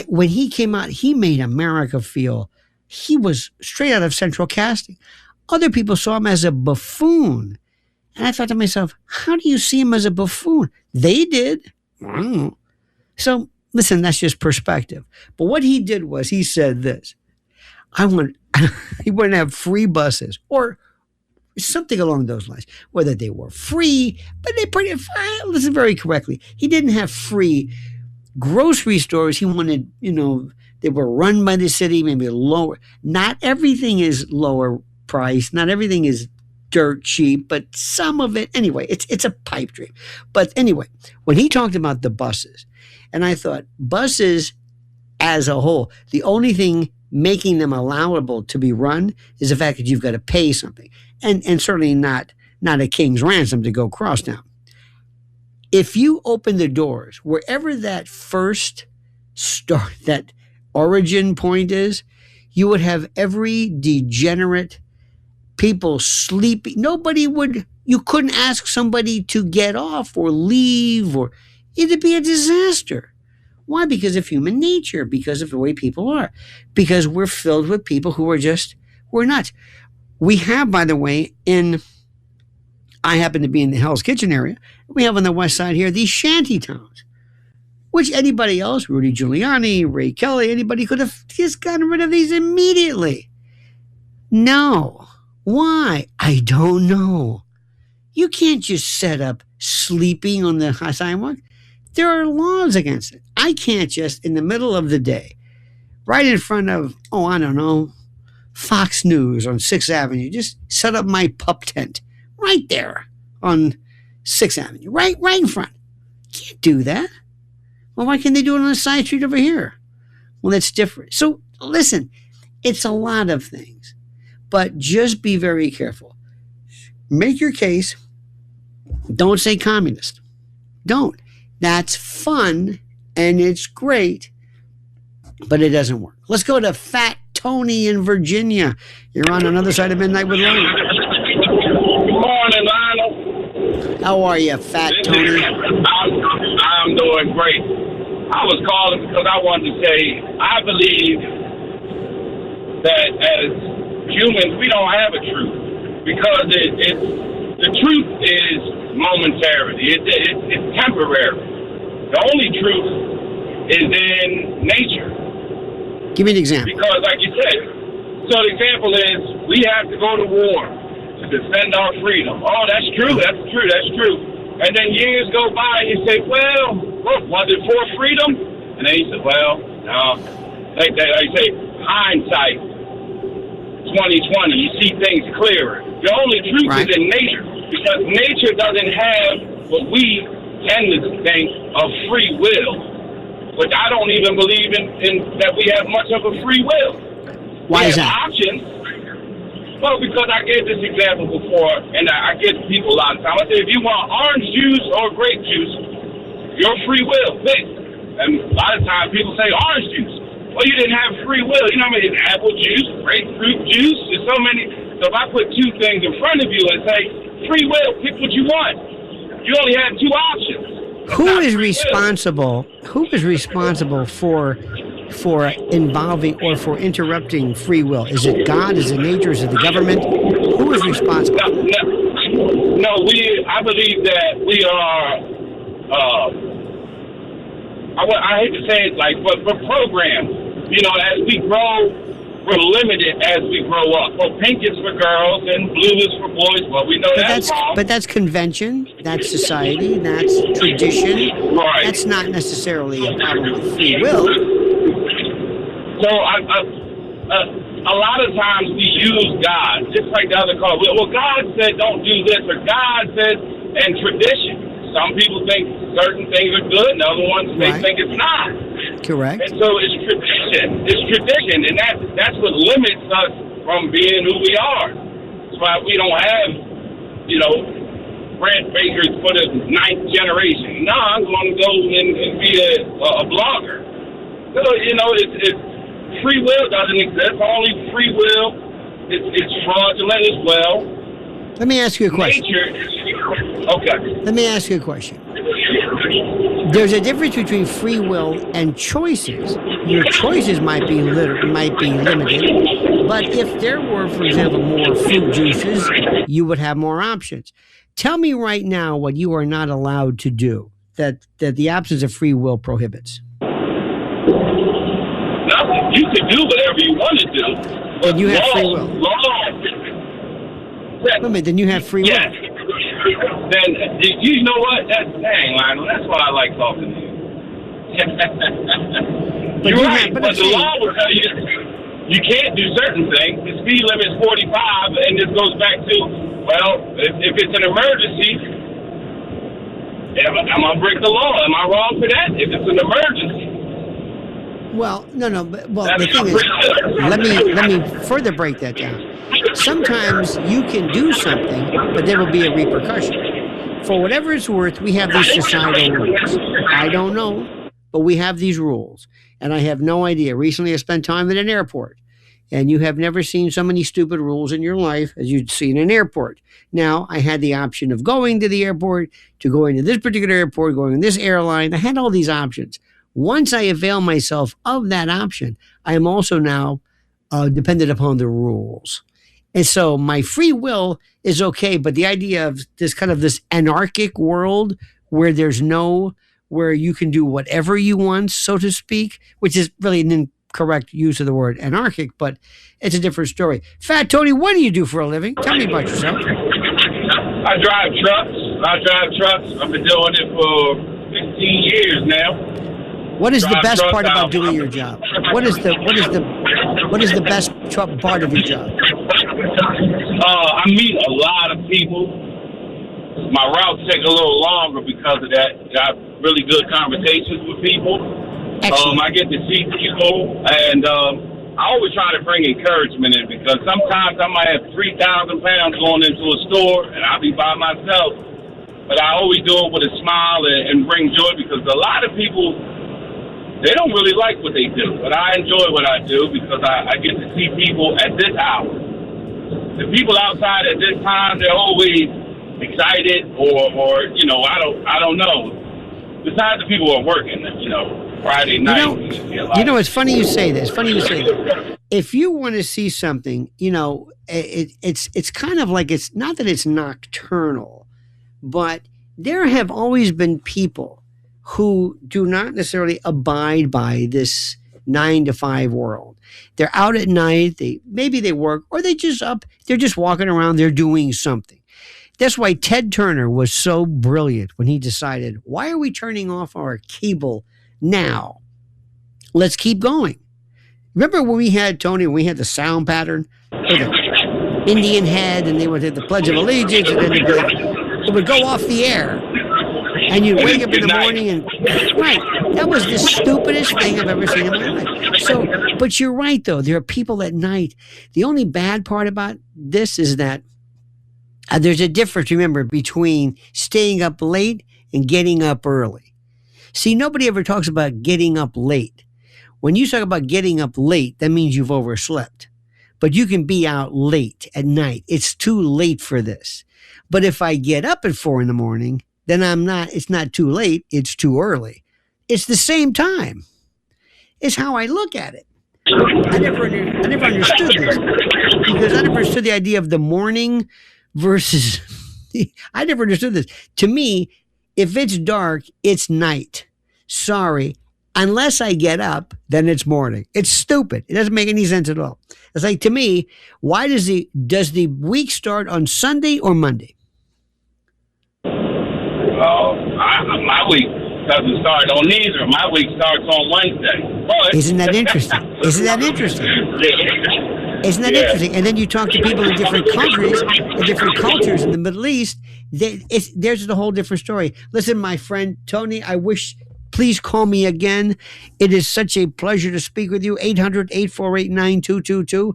when he came out, he made America feel he was straight out of central casting. Other people saw him as a buffoon. And I thought to myself, how do you see him as a buffoon? They did. I don't know. So, listen, that's just perspective. But what he did was he said this. He wanted to have free buses or something along those lines, whether they were free, but listen very correctly. He didn't have free grocery stores. He wanted, they were run by the city, maybe lower. Not everything is lower price. Not everything is dirt cheap, but some of it, anyway, it's a pipe dream. But anyway, when he talked about the buses, and I thought buses as a whole, the only thing making them allowable to be run is the fact that you've got to pay something. And certainly not a king's ransom to go cross town. If you open the doors, wherever that first start, that origin point is, you would have every degenerate people sleeping. You couldn't ask somebody to get off or leave, or it'd be a disaster. Why? Because of human nature, because of the way people are, because we're filled with people who we're nuts. We have, by the way, I happen to be in the Hell's Kitchen area. We have on the west side here these shanty towns, which anybody else, Rudy Giuliani, Ray Kelly, anybody could have just gotten rid of these immediately. No. Why? I don't know. You can't just set up sleeping on the sidewalk. There are laws against it. I can't just, in the middle of the day, right in front of, Fox News on 6th Avenue, just set up my pup tent right there on 6th Avenue, right in front. Can't do that. Well, why can't they do it on the side street over here? Well, that's different. So listen, it's a lot of things, but just be very careful. Make your case. Don't say communist. Don't. That's fun and it's great, but it doesn't work. Let's go to Fat Tony in Virginia. You're on Another Side of Midnight with Lynn. Good morning, Lionel. How are you, Fat Tony? I'm doing great. I was calling because I wanted to say I believe that as humans we don't have a truth, because the truth is momentary. It's temporary. The only truth is in nature. Give me an example. Because, like you said, so the example is we have to go to war to defend our freedom. Oh, that's true. That's true. And then years go by, and you say, well, look, was it for freedom? And then you say, well, no. Like I say, hindsight, 2020. You see things clearer. The only truth is in nature, because nature doesn't have what we tend to think of free will. But I don't even believe in that we have much of a free will. Why is that? Options. Well, because I gave this example before, and I get people a lot of time. I say, if you want orange juice or grape juice, your free will, pick. And a lot of times people say orange juice. Well, you didn't have free will. You know what I mean? It's apple juice, grapefruit juice. There's so many. So if I put two things in front of you and say, free will, pick what you want. You only have two options. Who is responsible for involving or for interrupting free will? Is it God? Is it nature? Is it the government? Who is responsible? No, I believe that we are, I hate to say it but we're programmed. As we grow, we're limited as we grow up. Well, pink is for girls and blue is for boys. Well, we know but that's convention, that's society, that's tradition. Right. That's not necessarily a problem with free will. So a lot of times we use God, just like the other call. Well, God said don't do this, or God said, and tradition. Some people think certain things are good, and other ones they think it's not. Correct. And so it's tradition, and that's what limits us from being who we are. That's why we don't have, Brent Baker's for the 9th generation. No, I'm going to go and be a blogger. So, it's free will doesn't exist. Only free will. It's fraudulent as well. Let me ask you a question. Okay. Let me ask you a question. There's a difference between free will and choices. Your choices might be limited, but if there were, for example, more fruit juices, you would have more options. Tell me right now what you are not allowed to do that the absence of free will prohibits. Nothing. You can do whatever you want to do. Then you have free will. Wait a minute, then you have free will. Yes. Then, you know what? Dang, Lionel, that's why I like talking to you. You're right, but the law will tell you you can't do certain things. The speed limit is 45, and this goes back to, well, if it's an emergency, am I going to break the law? Am I wrong for that? If it's an emergency. Well, no. But, the thing is, let me further break that down. Sometimes you can do something, but there will be a repercussion. For whatever it's worth, we have these societal rules. I don't know, but we have these rules, and I have no idea. Recently, I spent time at an airport, and you have never seen so many stupid rules in your life as you'd see in an airport. Now, I had the option of going to the airport, to going to this particular airport, going on this airline. I had all these options. Once I avail myself of that option, I am also now dependent upon the rules. And so my free will is okay, but the idea of this kind of this anarchic world where where you can do whatever you want, so to speak, which is really an incorrect use of the word anarchic, but it's a different story. Fat Tony, what do you do for a living? Tell me about yourself. I drive trucks. I've been doing it for 15 years now. What is the best part about doing your job? What is the best part of your job? I meet a lot of people. My routes take a little longer because of that. I have really good conversations with people. I get to see people, and I always try to bring encouragement in because sometimes I might have 3,000 pounds going into a store, and I'll be by myself. But I always do it with a smile and bring joy because a lot of people, they don't really like what they do, but I enjoy what I do because I get to see people at this hour. The people outside at this time, they're always excited or I don't know. Besides the people who are working, Friday night. It's funny you say this. If you want to see something, it's kind of like, it's not that it's nocturnal, but there have always been people who do not necessarily abide by this 9 to 5 world. They're out at night, maybe they work, or they're just walking around, they're doing something. That's why Ted Turner was so brilliant when he decided, why are we turning off our cable now? Let's keep going. Remember when we had the sound pattern for the Indian head, and they would hit the Pledge of Allegiance, and then it would go off the air. And you'd wake up in the morning and, right, that was the stupidest thing I've ever seen in my life. So, but you're right, though. There are people at night. The only bad part about this is that there's a difference, remember, between staying up late and getting up early. See, nobody ever talks about getting up late. When you talk about getting up late, that means you've overslept. But you can be out late at night. It's too late for this. But if I get up at 4 a.m, then it's not too late, it's too early. It's the same time. It's how I look at it. I never understood this because I never understood the idea of the morning versus, I never understood this. To me, if it's dark, it's night. Sorry. Unless I get up, then it's morning. It's stupid. It doesn't make any sense at all. It's like, to me, why does the week start on Sunday or Monday? My week doesn't start on either. My week starts on Wednesday. But Isn't that interesting? Isn't that interesting? And then you talk to people in different countries, in different cultures in the Middle East. There's a whole different story. Listen, my friend Tony, please call me again. It is such a pleasure to speak with you. 800-848-9222.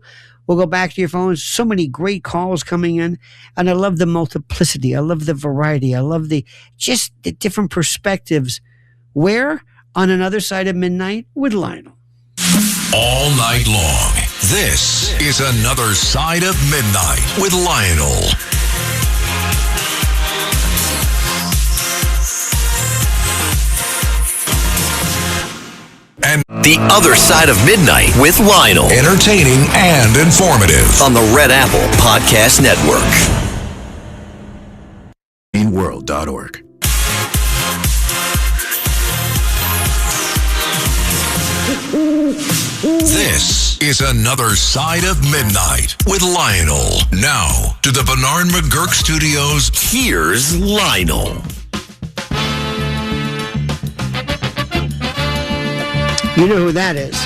We'll go back to your phones. So many great calls coming in. And I love the multiplicity. I love the variety. I love the different perspectives. Where? On Another Side of Midnight with Lionel. All night long. This is Another Side of Midnight with Lionel. And The Other Side of Midnight with Lionel. Entertaining and informative. On the Red Apple Podcast Network. World.org. This is Another Side of Midnight with Lionel. Now, to the Bernard McGurk Studios, Here's Lionel. You know who that is.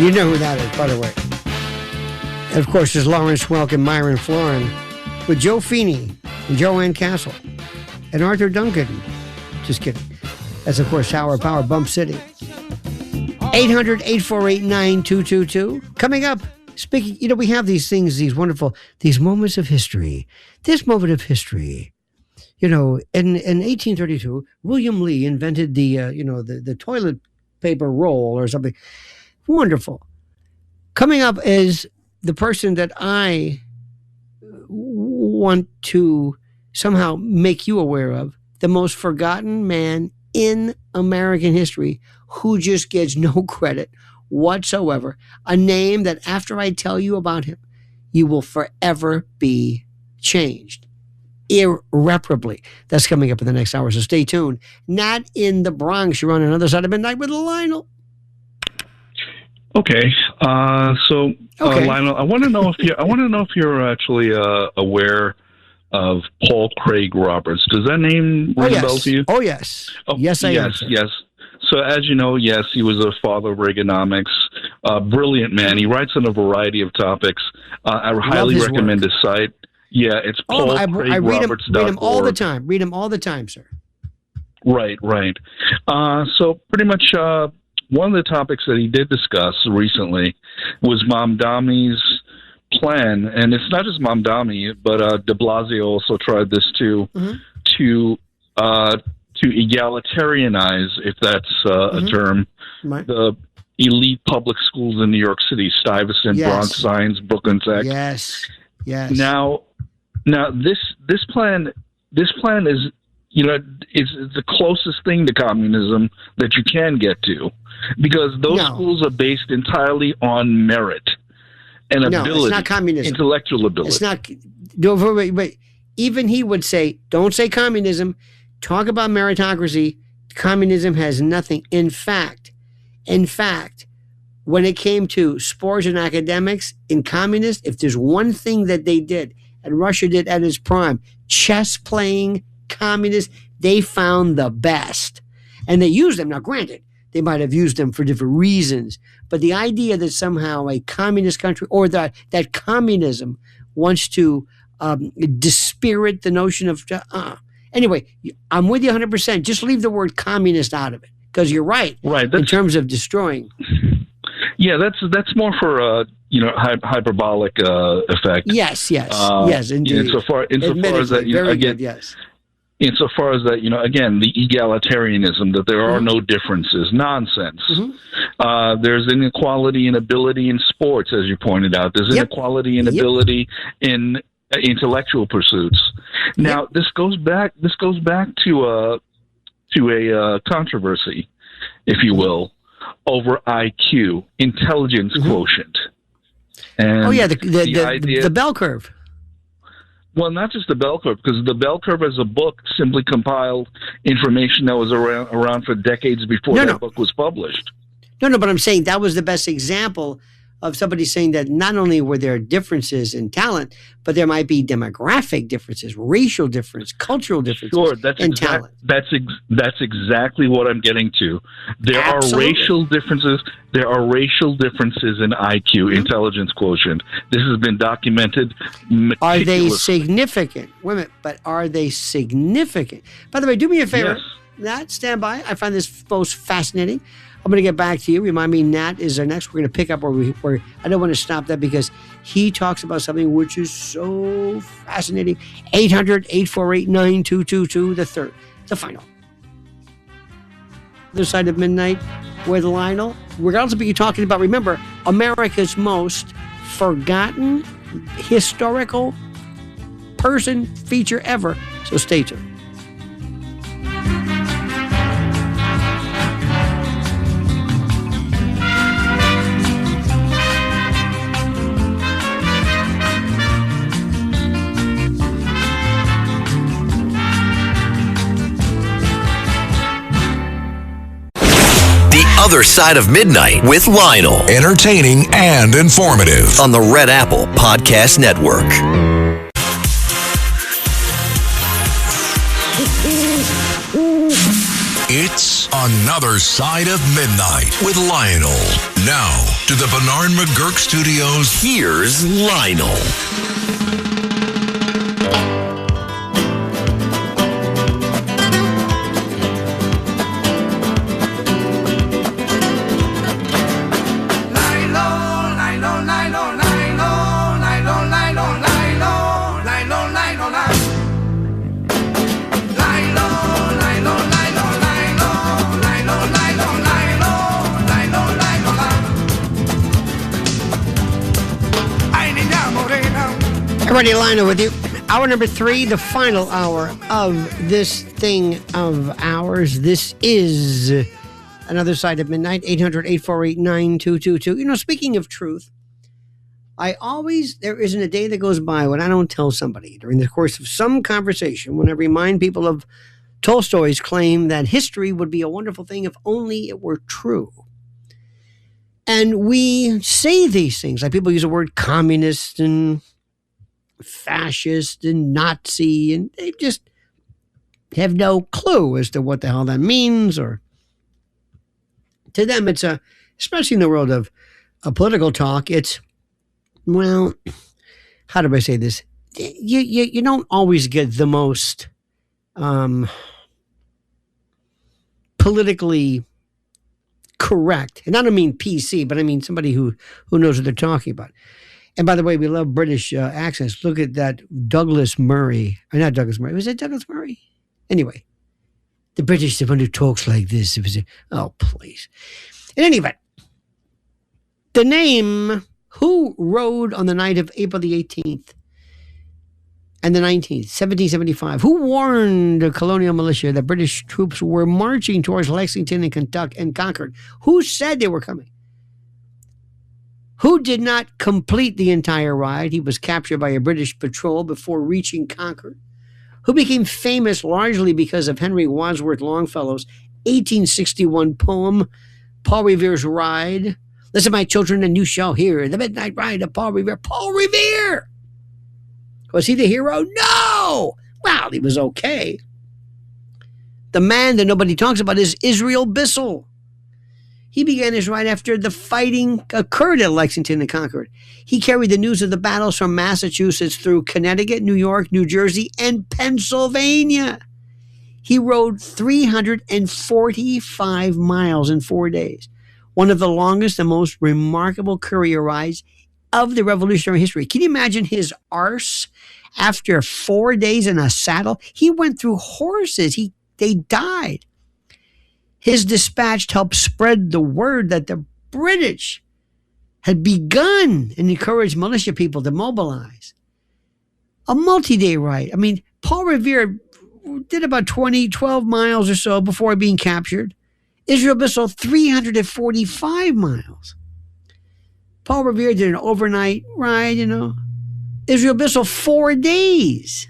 You know who that is, by the way. And of course, there's Lawrence Welk and Myron Florin with Joe Feeney and Joanne Castle and Arthur Duncan. Just kidding. That's, of course, Tower Power Bump City. 800-848-9222. Coming up, speaking, we have these things, these moments of history. This moment of history. In 1832, William Lee invented the toilet paper roll or something. Wonderful. Coming up is the person that I want to somehow make you aware of, the most forgotten man in American history who just gets no credit whatsoever. A name that after I tell you about him, you will forever be changed. Irreparably. That's coming up in the next hour, so stay tuned. Not in the Bronx. You're on Another Side of Midnight with Lionel. Okay. Lionel, I want to know if you're actually aware of Paul Craig Roberts. Does that name ring a bell to you? Oh, yes. Yes, I am. Yes. So as you know, yes, he was a father of Reaganomics, brilliant man. He writes on a variety of topics. I highly recommend his site. Yeah, it's paulcraigroberts.org. I read him all the time. Read him all the time, sir. Right. So pretty much one of the topics that he did discuss recently was Mamdani's plan, and it's not just Mamdani, but de Blasio also tried this too, to egalitarianize, if that's a term, the elite public schools in New York City, Stuyvesant, Bronx Science, Brooklyn Tech. Yes. Now this plan is is the closest thing to communism that you can get to, because those schools are based entirely on merit and ability. It's not communism. Intellectual ability. It's not. Wait. Even he would say, don't say communism. Talk about meritocracy. Communism has nothing. In fact, when it came to sports and academics in communists, if there's one thing that they did, and Russia did at its prime, chess playing communists, they found the best. And they used them. Now, granted, they might have used them for different reasons, but the idea that somehow a communist country or that communism wants to dispirit the notion of... Anyway, I'm with you 100%. Just leave the word communist out of it, because you're right in terms of destroying. Yeah, that's more for hyperbolic effect. Yes, indeed. Insofar as that, insofar as that, again, the egalitarianism, that there are no differences, nonsense. There's inequality in ability in sports, as you pointed out. There's inequality in ability in intellectual pursuits. Now, this goes back to a controversy, if you will, over IQ, intelligence quotient. And the bell curve. Well, not just the bell curve, because the bell curve as a book simply compiled information that was around for decades before that book was published. No, but I'm saying that was the best example of somebody saying that not only were there differences in talent, but there might be demographic differences, racial difference, cultural differences in talent. That's exactly what I'm getting to. There are racial differences. There are racial differences in IQ, intelligence quotient. This has been documented meticulously. Are they significant? Wait a minute, but are they significant? By the way, do me a favor. Yes. Not stand by. I find this most fascinating. I'm going to get back to you. Remind me, Nat is our next. We're going to pick up where I don't want to stop that because he talks about something which is so fascinating. 800-848-9222, the third, the final. Other side of midnight with Lionel. Regardless of what you're talking about, remember, America's most forgotten historical person feature ever. So stay tuned. Other Side of Midnight with Lionel. Entertaining and informative. On the Red Apple Podcast Network. It's Another Side of Midnight with Lionel. Now, to the Bernard McGurk Studios, here's Lionel. Everybody, Lionel with you. Hour number 3, the final hour of this thing of ours. This is Another Side of Midnight, 800-848-9222. You know, speaking of truth, there isn't a day that goes by when I don't tell somebody during the course of some conversation when I remind people of Tolstoy's claim that history would be a wonderful thing if only it were true. And we say these things, like people use the word communist and fascist and Nazi, and they just have no clue as to what the hell that means, or to them it's especially in the world of political talk, it's, well, how do I say this? You don't always get the most politically correct, and I don't mean PC, but I mean somebody who knows what they're talking about. And by the way, we love British accents. Look at that Douglas Murray. Or not Douglas Murray. Was it Douglas Murray? Anyway, the British, the one who talks like this. Oh, please. In any event, the name, who rode on the night of April the 18th and the 19th, 1775? Who warned the colonial militia that British troops were marching towards Lexington and Kentucky and Concord? Who said they were coming? Who did not complete the entire ride? He was captured by a British patrol before reaching Concord. Who became famous largely because of Henry Wadsworth Longfellow's 1861 poem, Paul Revere's Ride. Listen, my children, and you shall hear the midnight ride of Paul Revere. Paul Revere! Was he the hero? No! Well, he was okay. The man that nobody talks about is Israel Bissell. He began his ride after the fighting occurred at Lexington and Concord. He carried the news of the battles from Massachusetts through Connecticut, New York, New Jersey, and Pennsylvania. He rode 345 miles in 4 days, one of the longest and most remarkable courier rides of the Revolutionary history. Can you imagine his arse after 4 days in a saddle? He went through horses. They died. His dispatch helped spread the word that the British had begun and encouraged militia people to mobilize. A multi-day ride. I mean, Paul Revere did about 12 miles or so before being captured. Israel Bissell, 345 miles. Paul Revere did an overnight ride, Israel Bissell, 4 days.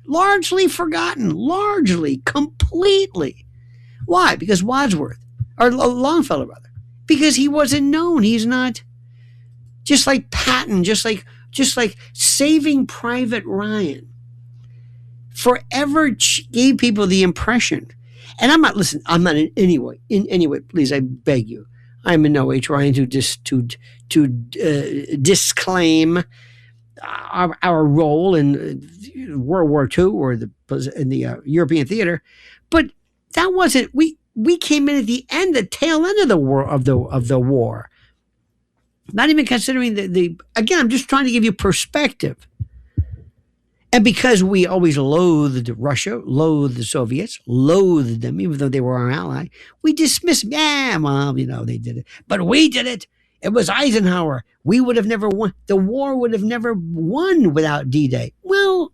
Largely forgotten. Largely, completely. Why? Because Wadsworth, or Longfellow rather, because he wasn't known. He's not, just like Patton, just like Saving Private Ryan, forever gave people the impression. And I'm not in any way, please, I beg you, I'm in no way trying to disclaim our role in World War II or in the European theater, but that wasn't, we we came in at the end, the tail end of the war of the war. Not even considering the again, I'm just trying to give you perspective. And because we always loathed Russia, loathed the Soviets, loathed them, even though they were our ally, we dismissed them. Yeah, well, they did it. But we did it. It was Eisenhower. We would have never won. The war would have never won without D-Day. Well,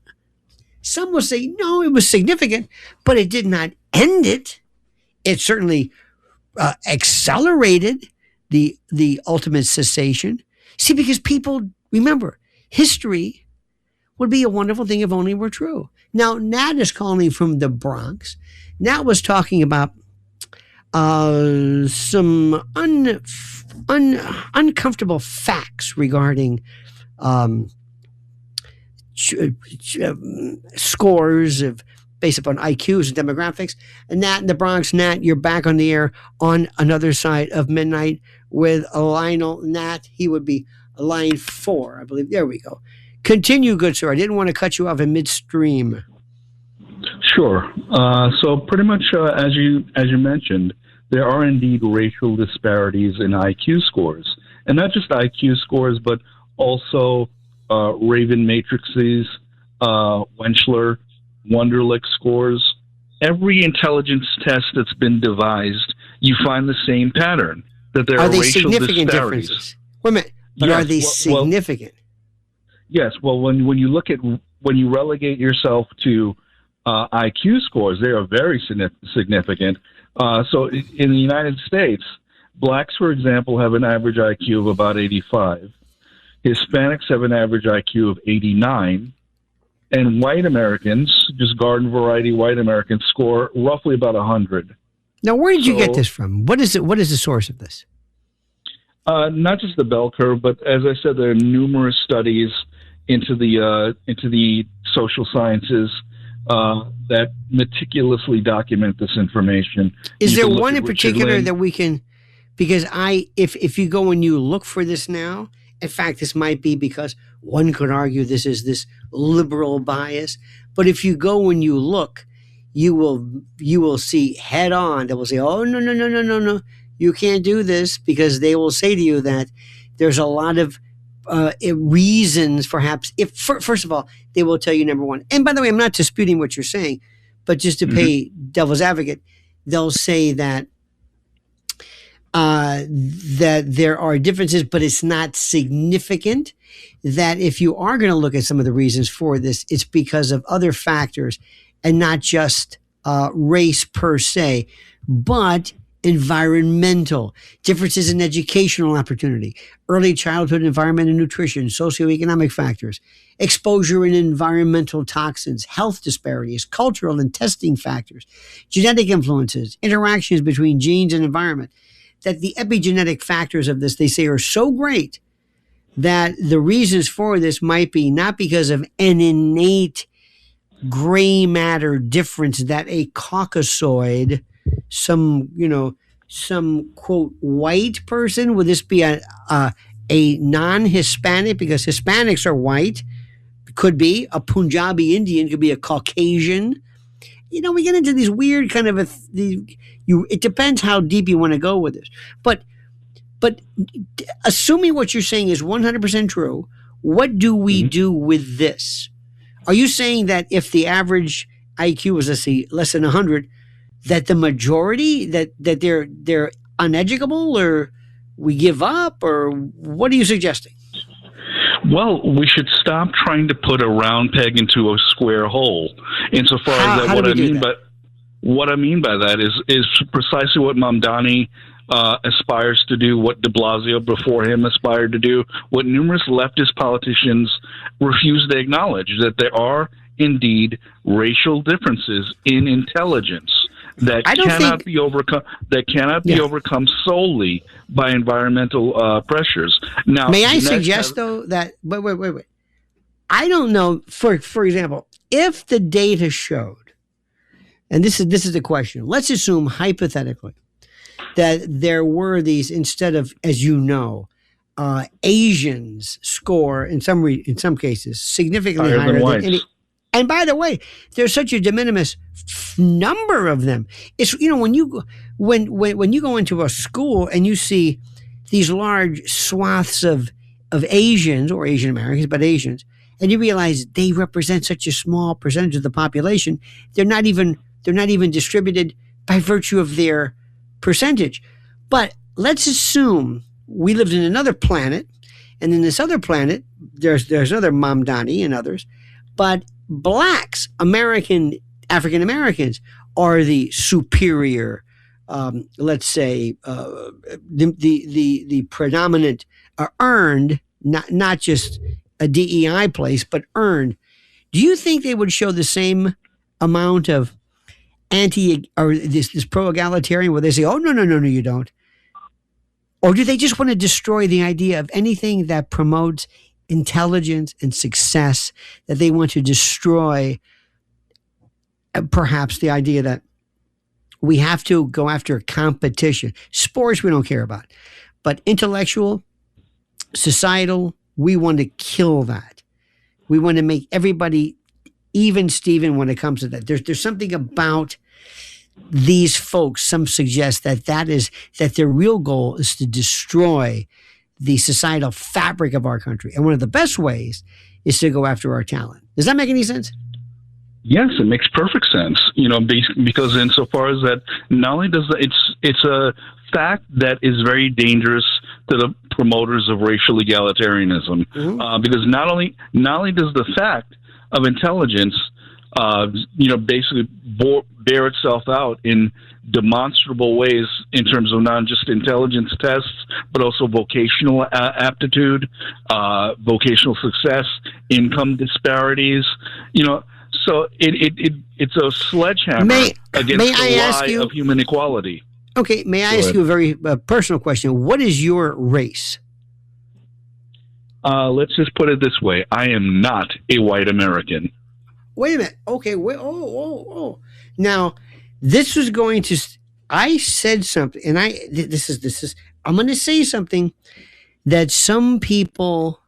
some will say, no, it was significant, but it did not end it. It certainly accelerated the ultimate cessation. See, because people, remember, history would be a wonderful thing if only it were true. Now, Nat is calling from the Bronx. Nat was talking about some uncomfortable facts regarding scores based upon IQs and demographics. And Nat in the Bronx. Nat, you're back on the air on Another Side of Midnight with Lionel. Nat, he would be line 4, I believe. There we go. Continue, good sir. I didn't want to cut you off in midstream. Sure. So pretty much as you mentioned, there are indeed racial disparities in IQ scores, and not just IQ scores, but also Raven matrices, Wenchler, Wonderlic scores. Every intelligence test that's been devised, you find the same pattern, that there are racial significant disparities. Differences? Wait a minute, but yes, are they significant? Yes. Well, when you relegate yourself to IQ scores, they are very significant. So in the United States, blacks, for example, have an average IQ of about 85. Hispanics have an average IQ of 89. And white Americans, just garden variety white Americans, score roughly about 100. Now, where did you get this from? What is it? What is the source of this? Not just the bell curve, but as I said, there are numerous studies into the social sciences that meticulously document this information. Is there one in particular that we can? Because if you go and you look for this now, in fact, this might be because one could argue this is this liberal bias. But if you go and you look, you will see head on. They will say, "Oh no, you can't do this," because they will say to you that there's a lot of reasons, perhaps. First of all, they will tell you number one. And by the way, I'm not disputing what you're saying, but just to play devil's advocate, they'll say that that there are differences, but it's not significant. That if you are going to look at some of the reasons for this, it's because of other factors and not just race per se, but environmental differences in educational opportunity, early childhood environment and nutrition, socioeconomic factors, exposure and environmental toxins, health disparities, cultural and testing factors, genetic influences, interactions between genes and environment. That the epigenetic factors of this, they say, are so great that the reasons for this might be not because of an innate gray matter difference that a Caucasoid, some quote white person, would this be a non-Hispanic, because Hispanics are white, could be a Punjabi Indian, could be a Caucasian. We get into these weird kind of it depends how deep you want to go with this. But assuming what you're saying is 100% true, what do we do with this? Are you saying that if the average IQ was, let's see, less than 100, that the majority, that they're uneducable, or we give up, or what are you suggesting? Well, we should stop trying to put a round peg into a square hole. Insofar as that, what I mean by that is precisely what Mamdani aspires to do, what de Blasio before him aspired to do, what numerous leftist politicians refuse to acknowledge, that there are indeed racial differences in intelligence that cannot be overcome. That cannot be overcome solely by environmental pressures. Now, may I suggest though that wait. I don't know. For example, if the data showed, and this is the question. Let's assume hypothetically that there were these, instead of, as you know, Asians score in some cases significantly higher than And by the way, there's such a de minimis number of them. It's, when you go into a school and you see these large swaths of Asians or Asian Americans, but Asians, and you realize they represent such a small percentage of the population, they're not even distributed by virtue of their percentage. But let's assume we lived in another planet, and in this other planet, there's other Mamdani and others, but blacks, African Americans, are the superior, let's say, the predominant, earned, not just a DEI place, but earned. Do you think they would show the same amount of this pro-egalitarian where they say, oh, no, you don't? Or do they just want to destroy the idea of anything that promotes intelligence and success, that they want to destroy perhaps the idea that we have to go after competition? Sports we don't care about, but intellectual, societal, we want to kill that. We want to make everybody even Steven when it comes to that. There's something about these folks, some suggest that their real goal is to destroy the societal fabric of our country. And one of the best ways is to go after our talent. Does that make any sense? Yes, it makes perfect sense. Because insofar as that, not only does it's a fact that is very dangerous to the promoters of racial egalitarianism, because not only does the fact of intelligence, basically bear itself out in demonstrable ways in terms of not just intelligence tests, but also vocational aptitude, vocational success, income disparities. So it's a sledgehammer against the lie of human equality. Okay, may I ask you a very personal question? What is your race? Let's just put it this way: I am not a white American. Wait a minute. Okay. Wait. Oh. Now, this was going to. I said something, and this is. I'm going to say something that some people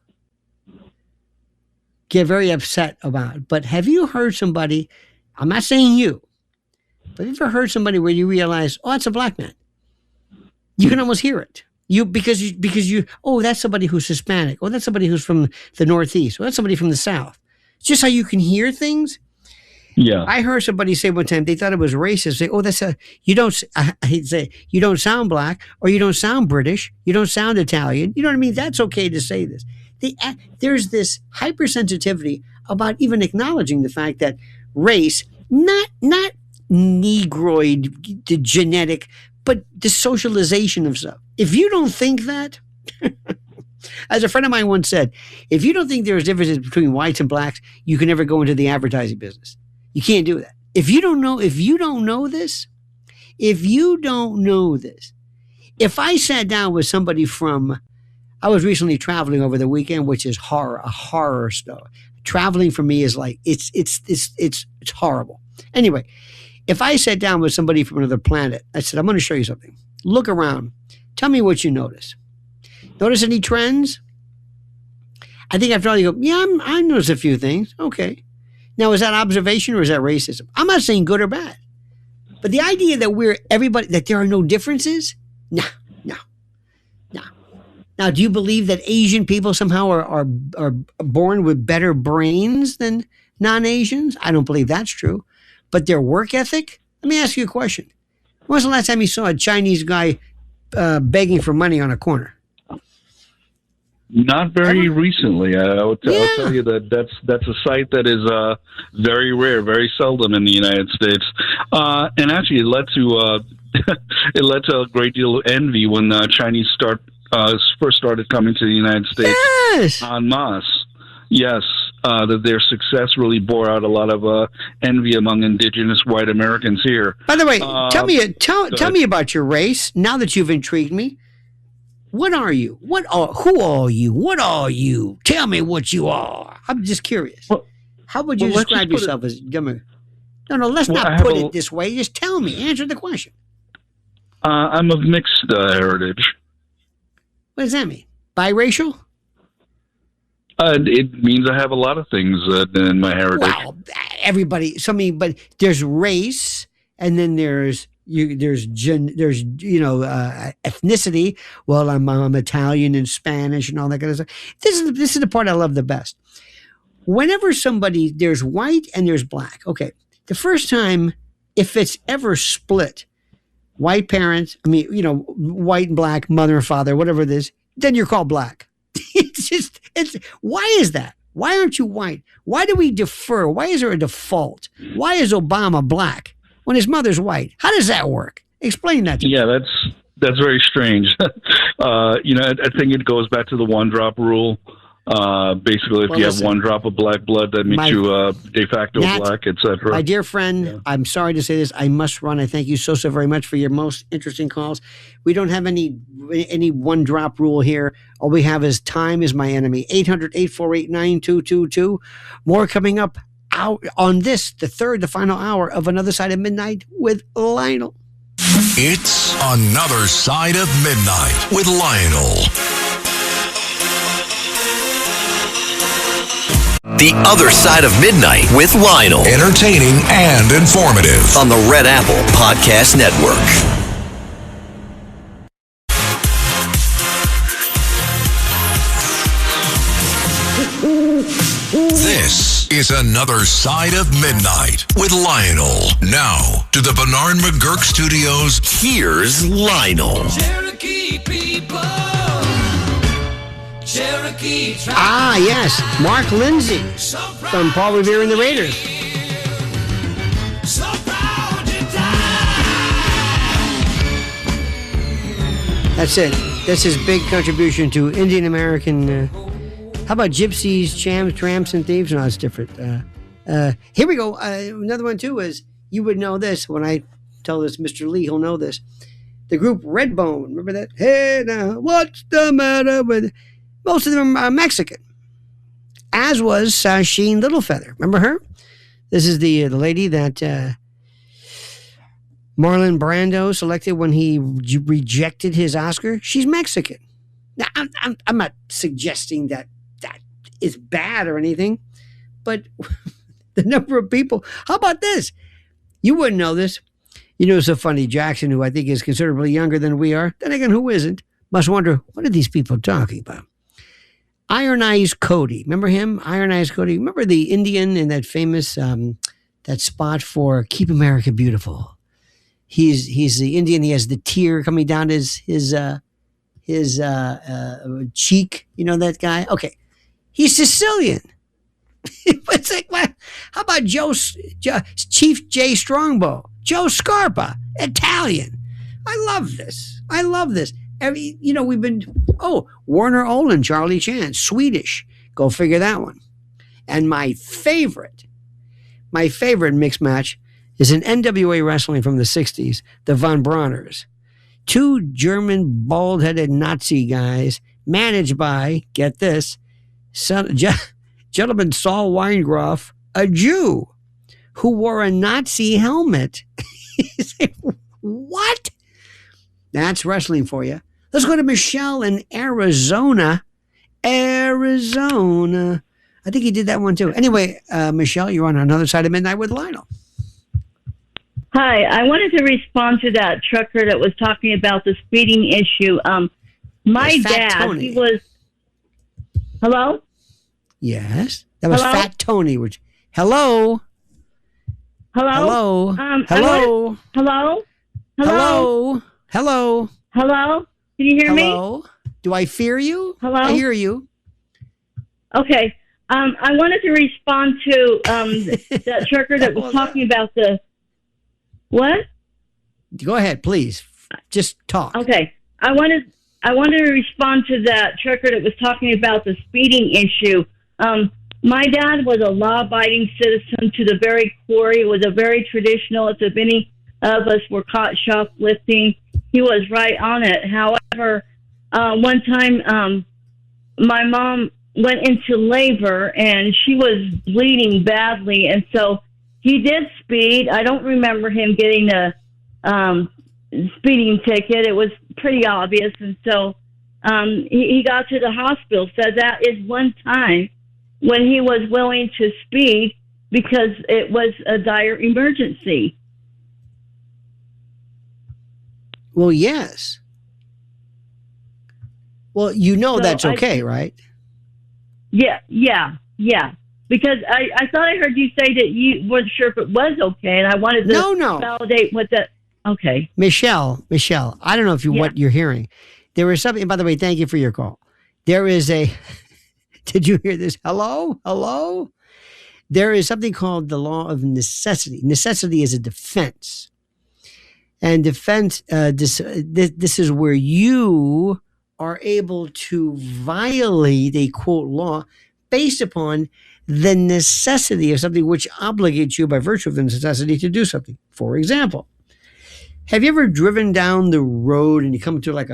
get very upset about. But have you heard somebody? I'm not saying you, but have you ever heard somebody where you realize, oh, it's a black man? You can almost hear it. Because you. Oh, that's somebody who's Hispanic. Oh, that's somebody who's from the Northeast. Oh, that's somebody from the South. It's just how you can hear things. Yeah. I heard somebody say one time they thought it was racist. Say, oh, he'd say, you don't sound black, or you don't sound British, you don't sound Italian. You know what I mean? That's okay to say this. There's this hypersensitivity about even acknowledging the fact that race, not negroid, the genetic, but the socialization of stuff. If you don't think that, as a friend of mine once said, if you don't think there's differences between whites and blacks, you can never go into the advertising business. You can't do that. If you don't know this, if I sat down with somebody I was recently traveling over the weekend, which is a horror story. Traveling for me is like, it's horrible. Anyway, if I sat down with somebody from another planet, I said, I'm going to show you something. Look around. Tell me what you notice. Notice any trends? I think after all, you go, yeah, I notice a few things. Okay. Now, is that observation or is that racism? I'm not saying good or bad. But the idea that that there are no differences? No. Now, do you believe that Asian people somehow are born with better brains than non-Asians? I don't believe that's true. But their work ethic? Let me ask you a question. When was the last time you saw a Chinese guy begging for money on a corner? Not very recently. I'll tell you that's a sight that is very rare, very seldom in the United States, and actually it led to a great deal of envy when Chinese first started coming to the United States en masse. Yes, that their success really bore out a lot of envy among indigenous white Americans here. By the way, tell me about your race. Now that you've intrigued me. What are you? Who are you? What are you? Tell me what you are. I'm just curious. How would you describe yourself as? No, let's not put it this way. Just tell me. Answer the question. I'm of mixed heritage. What does that mean? Biracial? It means I have a lot of things in my heritage. Well, everybody. So I mean, but there's race, and then there's ethnicity. Well, I'm Italian and Spanish and all that kind of stuff. This is the part I love the best. Whenever there's white and there's black. Okay, the first time, if it's ever split, white parents, white and black, mother and father, whatever it is, then you're called black. Why is that? Why aren't you white? Why do we defer? Why is there a default? Why is Obama black when his mother's white? How does that work? Explain that to me. Yeah, that's very strange. I think it goes back to the one drop rule. Basically, if you have one drop of black blood, that makes you de facto black, etc. My dear friend, I'm sorry to say this. I must run. I thank you so very much for your most interesting calls. We don't have any one drop rule here. All we have is time is my enemy. 800-848-9222. More coming up out on the final hour of Another Side of Midnight with Lionel. It's Another Side of Midnight with Lionel. The Other Side of Midnight with Lionel. Entertaining and informative. On the Red Apple Podcast Network. This is Another Side of Midnight with Lionel. Now, to the Bernard McGurk Studios, here's Lionel. Cherokee people. Yes, Mark Lindsay from Paul Revere and the Raiders. That's it. That's his big contribution to Indian American. How about gypsies, champs, tramps, and thieves? No, it's different. Here we go. Another one, too, is you would know this. When I tell this, Mr. Lee, he'll know this. The group Redbone. Remember that? Hey, now, what's the matter with... Most of them are Mexican, as was Sheen Littlefeather. Remember her? This is the lady that Marlon Brando selected when he rejected his Oscar. She's Mexican. Now, I'm not suggesting that is bad or anything, but the number of people. How about this? You wouldn't know this. You know, it's so funny. Jackson, who I think is considerably younger than we are, then again, who isn't, must wonder, what are these people talking about? Iron Eyes Cody. Remember him? Iron Eyes Cody. Remember the Indian in that famous, that spot for Keep America Beautiful? He's the Indian. He has the tear coming down his cheek. You know that guy? Okay. He's Sicilian. It's like, what? How about Chief J. Strongbow? Joe Scarpa, Italian. I love this. We've been, Warner Olin, Charlie Chan, Swedish. Go figure that one. And my favorite mixed match is in NWA wrestling from the 60s, the Von Brauners. Two German bald-headed Nazi guys managed by, get this, gentleman Saul Weingroff, a Jew who wore a Nazi helmet. What? That's wrestling for you. Let's go to Michelle in Arizona. I think he did that one too. Anyway, Michelle, you're on Another Side of Midnight with Lionel. Hi, I wanted to respond to that trucker that was talking about the speeding issue. My dad, Tony. He was... Hello? Yes. That was Hello? Fat Tony. Hello? Hello? Hello? Hello? Hello? Hello? Can you hear Hello? Do I fear you? Hello? I hear you. Okay. I wanted to respond to that trucker that was talking about the... What? Go ahead, please. Just talk. Okay. I wanted to respond to that trucker that was talking about the speeding issue. My dad was a law-abiding citizen to the very core. He was a very traditional. If any of us were caught shoplifting, he was right on it. However, one time my mom went into labor and she was bleeding badly, and so he did speed. I don't remember him getting a speeding ticket. It was pretty obvious, and so he got to the hospital. So that is one time when he was willing to speed because it was a dire emergency. Well, yes. Well, so that's okay, right? Yeah. Because I thought I heard you say that you weren't sure if it was okay, and I wanted to validate what that. Okay, Michelle, I don't know what you're hearing. There is something. By the way, thank you for your call. There is a. Did you hear this? Hello. There is something called the law of necessity. Necessity is a defense, and defense. This is where you are able to violate a quote law based upon the necessity of something which obligates you by virtue of the necessity to do something. For example, have you ever driven down the road and you come to like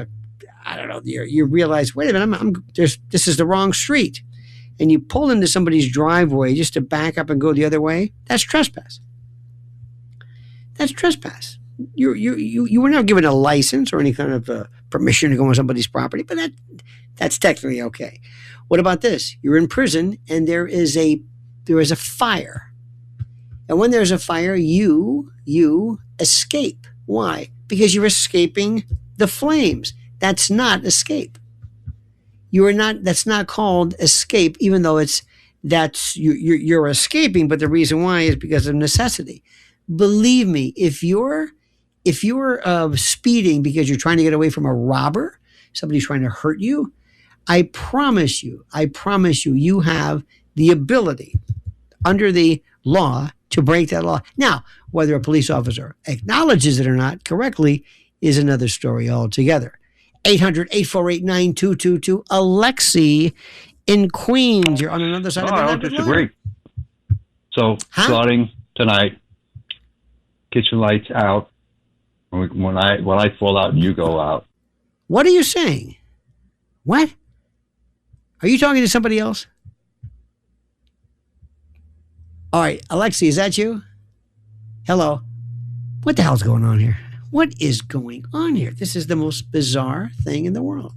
you realize, wait a minute, this is the wrong street. And you pull into somebody's driveway just to back up and go the other way? That's trespass. That's trespass. You were not given a license or any kind of permission to go on somebody's property, but that's technically okay. What about this? You're in prison and there is a fire. And when there's a fire, you escape. Why? Because you're escaping the flames. That's not escape. That's not called escape, even though you're escaping, but the reason why is because of necessity. Believe me, if you're speeding because you're trying to get away from a robber, somebody's trying to hurt you, I promise you, you have the ability under the law to break that law. Now, whether a police officer acknowledges it or not correctly is another story altogether. 800-848-9222. Alexi in Queens. You're on another side of the I don't disagree. So, starting tonight, kitchen lights out. When I fall out, you go out. What are you saying? What? Are you talking to somebody else? All right, Alexi, is that you? Hello. What the hell's going on here? What is going on here? This is the most bizarre thing in the world.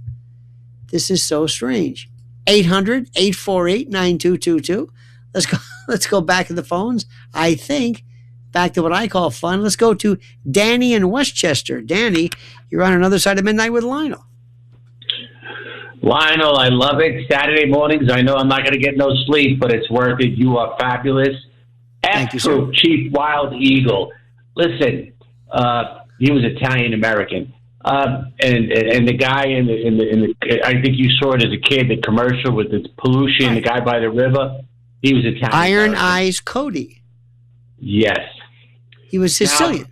This is so strange. 800-848-9222. Let's go back to the phones. I think back to what I call fun. Let's go to Danny in Westchester. Danny, you're on another side of midnight with Lionel. Lionel, I love it. Saturday mornings, I know I'm not going to get no sleep, but it's worth it. You are fabulous. Thank you, sir. Chief Wild Eagle. Listen, he was Italian American, and the guy in the I think you saw it as a kid, the commercial with the pollution, the guy by the river. He was Italian. Iron Eyes Cody. Yes. He was Sicilian.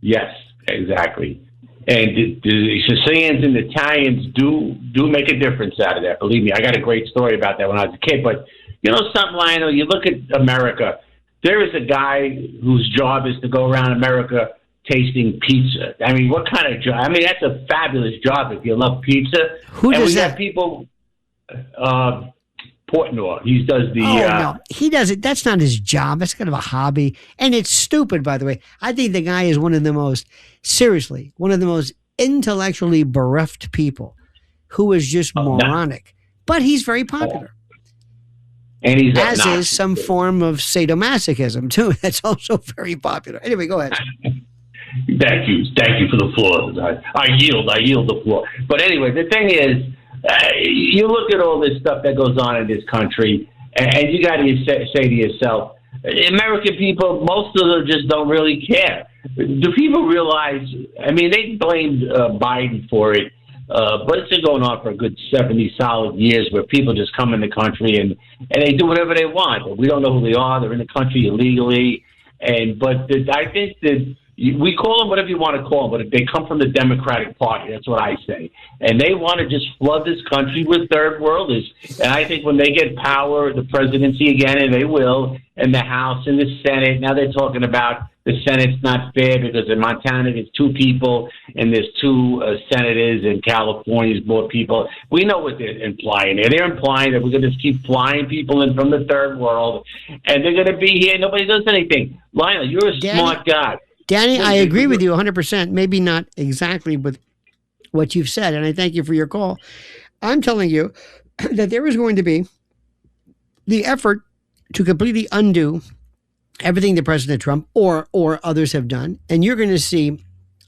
Yes, exactly. And the Sicilians and the Italians do make a difference out of that. Believe me, I got a great story about that when I was a kid. But you know something, Lionel? You look at America. There is a guy whose job is to go around America tasting pizza. I mean, what kind of job? I mean, that's a fabulous job if you love pizza. Who does that? Have people. Portnoy. He does the. No, he does it. That's not his job. That's kind of a hobby, and it's stupid. By the way, I think the guy is one of the most intellectually bereft people, who is just moronic. But he's very popular, and he's as is some form of sadomasochism too. That's also very popular. Anyway, go ahead. Thank you for the floor. I yield the floor. But anyway, the thing is. You look at all this stuff that goes on in this country, and you got to say to yourself, American people, most of them just don't really care. Do people realize, I mean, they blamed Biden for it, but it's been going on for a good 70 solid years where people just come in the country and they do whatever they want. We don't know who they are. They're in the country illegally. But I think that we call them whatever you want to call them, but they come from the Democratic Party. That's what I say. And they want to just flood this country with third worlders. And I think when they get power, the presidency again, and they will, and the House and the Senate, now they're talking about the Senate's not fair because in Montana there's 2 people and there's 2 senators, and California's more people. We know what they're implying there. They're implying that we're going to just keep flying people in from the third world, and they're going to be here. Nobody does anything. Lionel, you're a smart guy. Danny, I agree with you 100%. Maybe not exactly with what you've said, and I thank you for your call. I'm telling you that there is going to be the effort to completely undo everything that President Trump or others have done, and you're going to see.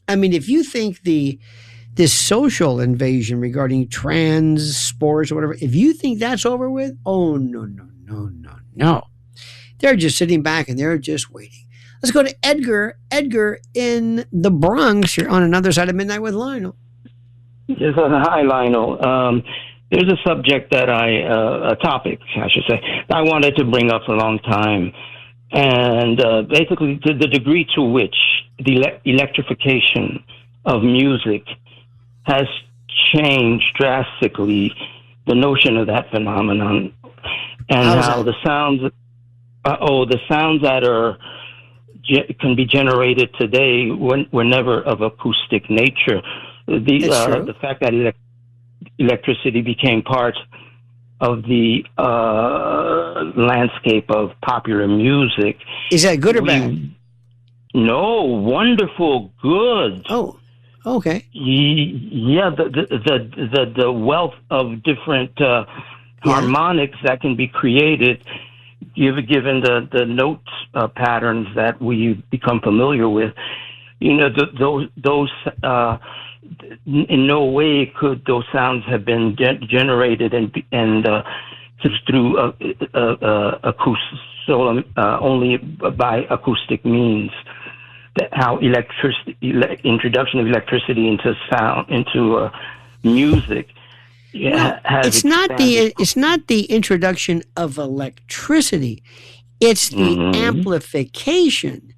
I mean, if you think this social invasion regarding trans sports or whatever, if you think that's over with, oh no, they're just sitting back and they're just waiting. Let's go to Edgar. Edgar in the Bronx. You're on another side of midnight with Lionel. Yes, hi, Lionel. There's a subject that a topic, I should say, I wanted to bring up for a long time. And basically, the degree to which the electrification of music has changed drastically the notion of that phenomenon, and how the sounds that are can be generated today were never of acoustic nature. The fact that electricity became part of the landscape of popular music. Is that good or bad? No, wonderful, good. Oh, okay. Yeah, the wealth of different harmonics that can be created, given the note patterns that we become familiar with. You know, those in no way could those sounds have been generated and through acoustic, only by acoustic means. How introduction of electricity into sound, into music. Yeah, it's not the introduction of electricity. It's the amplification,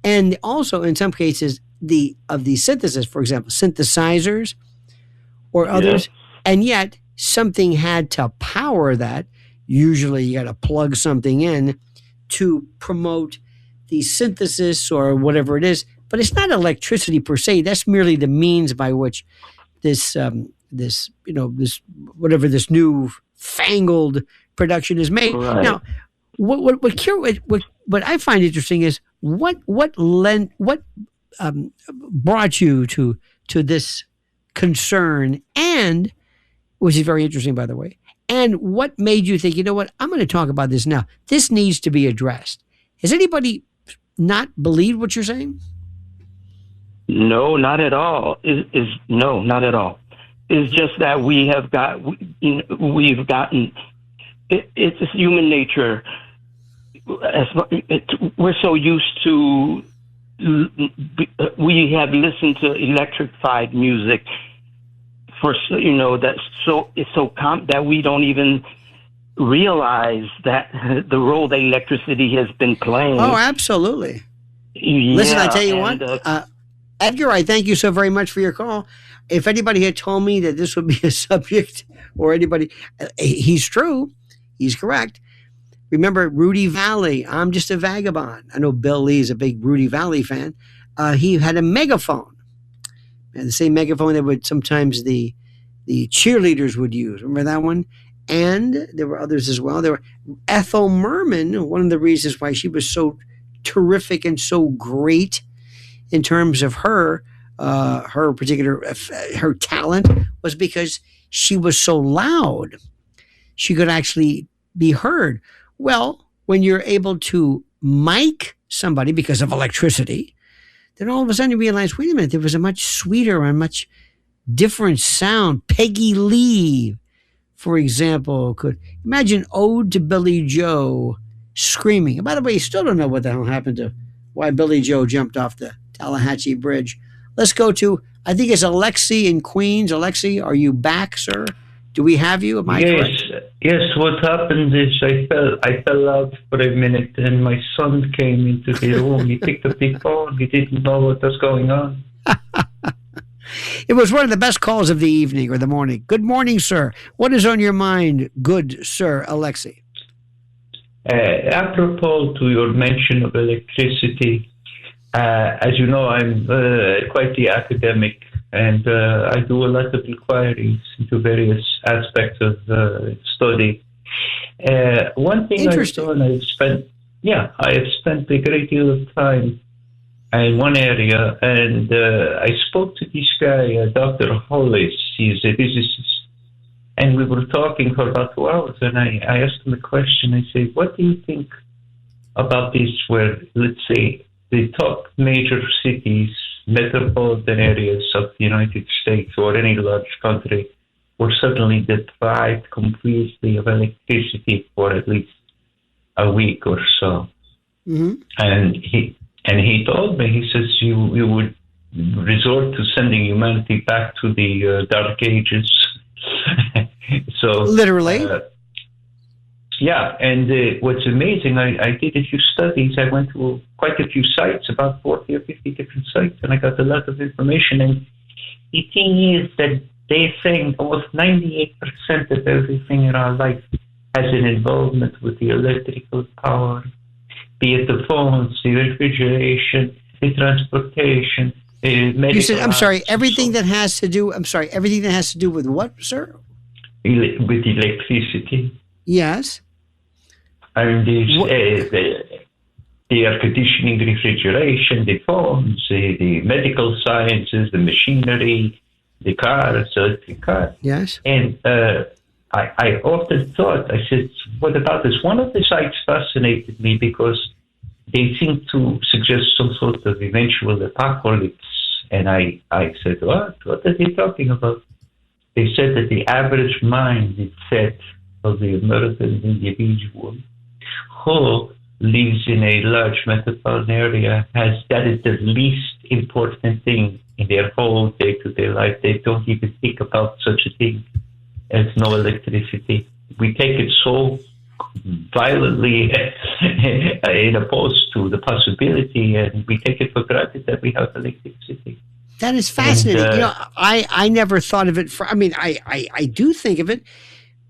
and also in some cases the synthesis. For example, synthesizers or others, and yet something had to power that. Usually, you got to plug something in to promote the synthesis or whatever it is, but it's not electricity per se. That's merely the means by which this new fangled production is made. Right. Now, what I find interesting is what brought you to this concern, and which is very interesting, by the way. And what made you think, you know what, I'm going to talk about this now. This needs to be addressed. Has anybody not believed what you're saying? No, not at all. No, not at all. It's just that we've gotten. It's human nature. We're so used to. We have listened to electrified music that we don't even realize that the role that electricity has been playing. Oh, absolutely. Yeah, listen, I tell you what, Edgar, I thank you so very much for your call. If anybody had told me that this would be a subject, or anybody, he's true, he's correct. Remember Rudy Valley, I'm Just a Vagabond. I know Bill Lee is a big Rudy Valley fan. He had a megaphone, and the same megaphone that would sometimes the cheerleaders would use. Remember that one? And there were others as well. There were Ethel Merman. One of the reasons why she was so terrific and so great in terms of her talent was because she was so loud. She could actually be heard. Well, when you're able to mic somebody because of electricity, then all of a sudden you realize, wait a minute, there was a much sweeter and much different sound. Peggy Lee, for example, could imagine Ode to Billy Joe screaming. And by the way, you still don't know what the hell happened to why Billy Joe jumped off the Tallahatchie Bridge. Let's go to, I think it's Alexi in Queens. Alexi, are you back, sir? Do we have you? Am I correct? Yes. What happened is I fell out for a minute, and my son came into the room. He picked up the phone. He didn't know what was going on. It was one of the best calls of the evening or the morning. Good morning, sir. What is on your mind, good sir, Alexi? Apropos to your mention of electricity, as you know, I'm quite the academic, and I do a lot of inquiries into various aspects of study. One thing I've done, I have spent a great deal of time in one area, and I spoke to this guy, Dr. Hollis. He's a physicist, and we were talking for about 2 hours. And I asked him a question. I said, "What do you think about this? Where, let's say, the top major cities, metropolitan areas of the United States or any large country, were suddenly deprived completely of electricity for at least a week or so." Mm-hmm. And he told me, he says, you would resort to sending humanity back to the Dark Ages. So literally. Yeah, and what's amazing, I did a few studies. I went to quite a few sites, about 40 or 50 different sites, and I got a lot of information. And the thing is that they're saying almost 98% of everything in our life has an involvement with the electrical power, be it the phones, the refrigeration, the transportation, medical. You said, I'm sorry, everything that has to do with what, sir? With electricity. Yes. And the air conditioning, refrigeration, the phones, the medical sciences, the machinery, the cars, electric cars. Yes. And I often thought, I said, what about this? One of the sites fascinated me because they seem to suggest some sort of eventual apocalypse. And I said, what are they talking about? They said that the average mind is set of the American individual who lives in a large metropolitan area that is the least important thing in their whole day-to-day life. They don't even think about such a thing as no electricity. We take it so violently opposed to the possibility, and we take it for granted that we have electricity. That is fascinating. And, I never thought of it. I do think of it,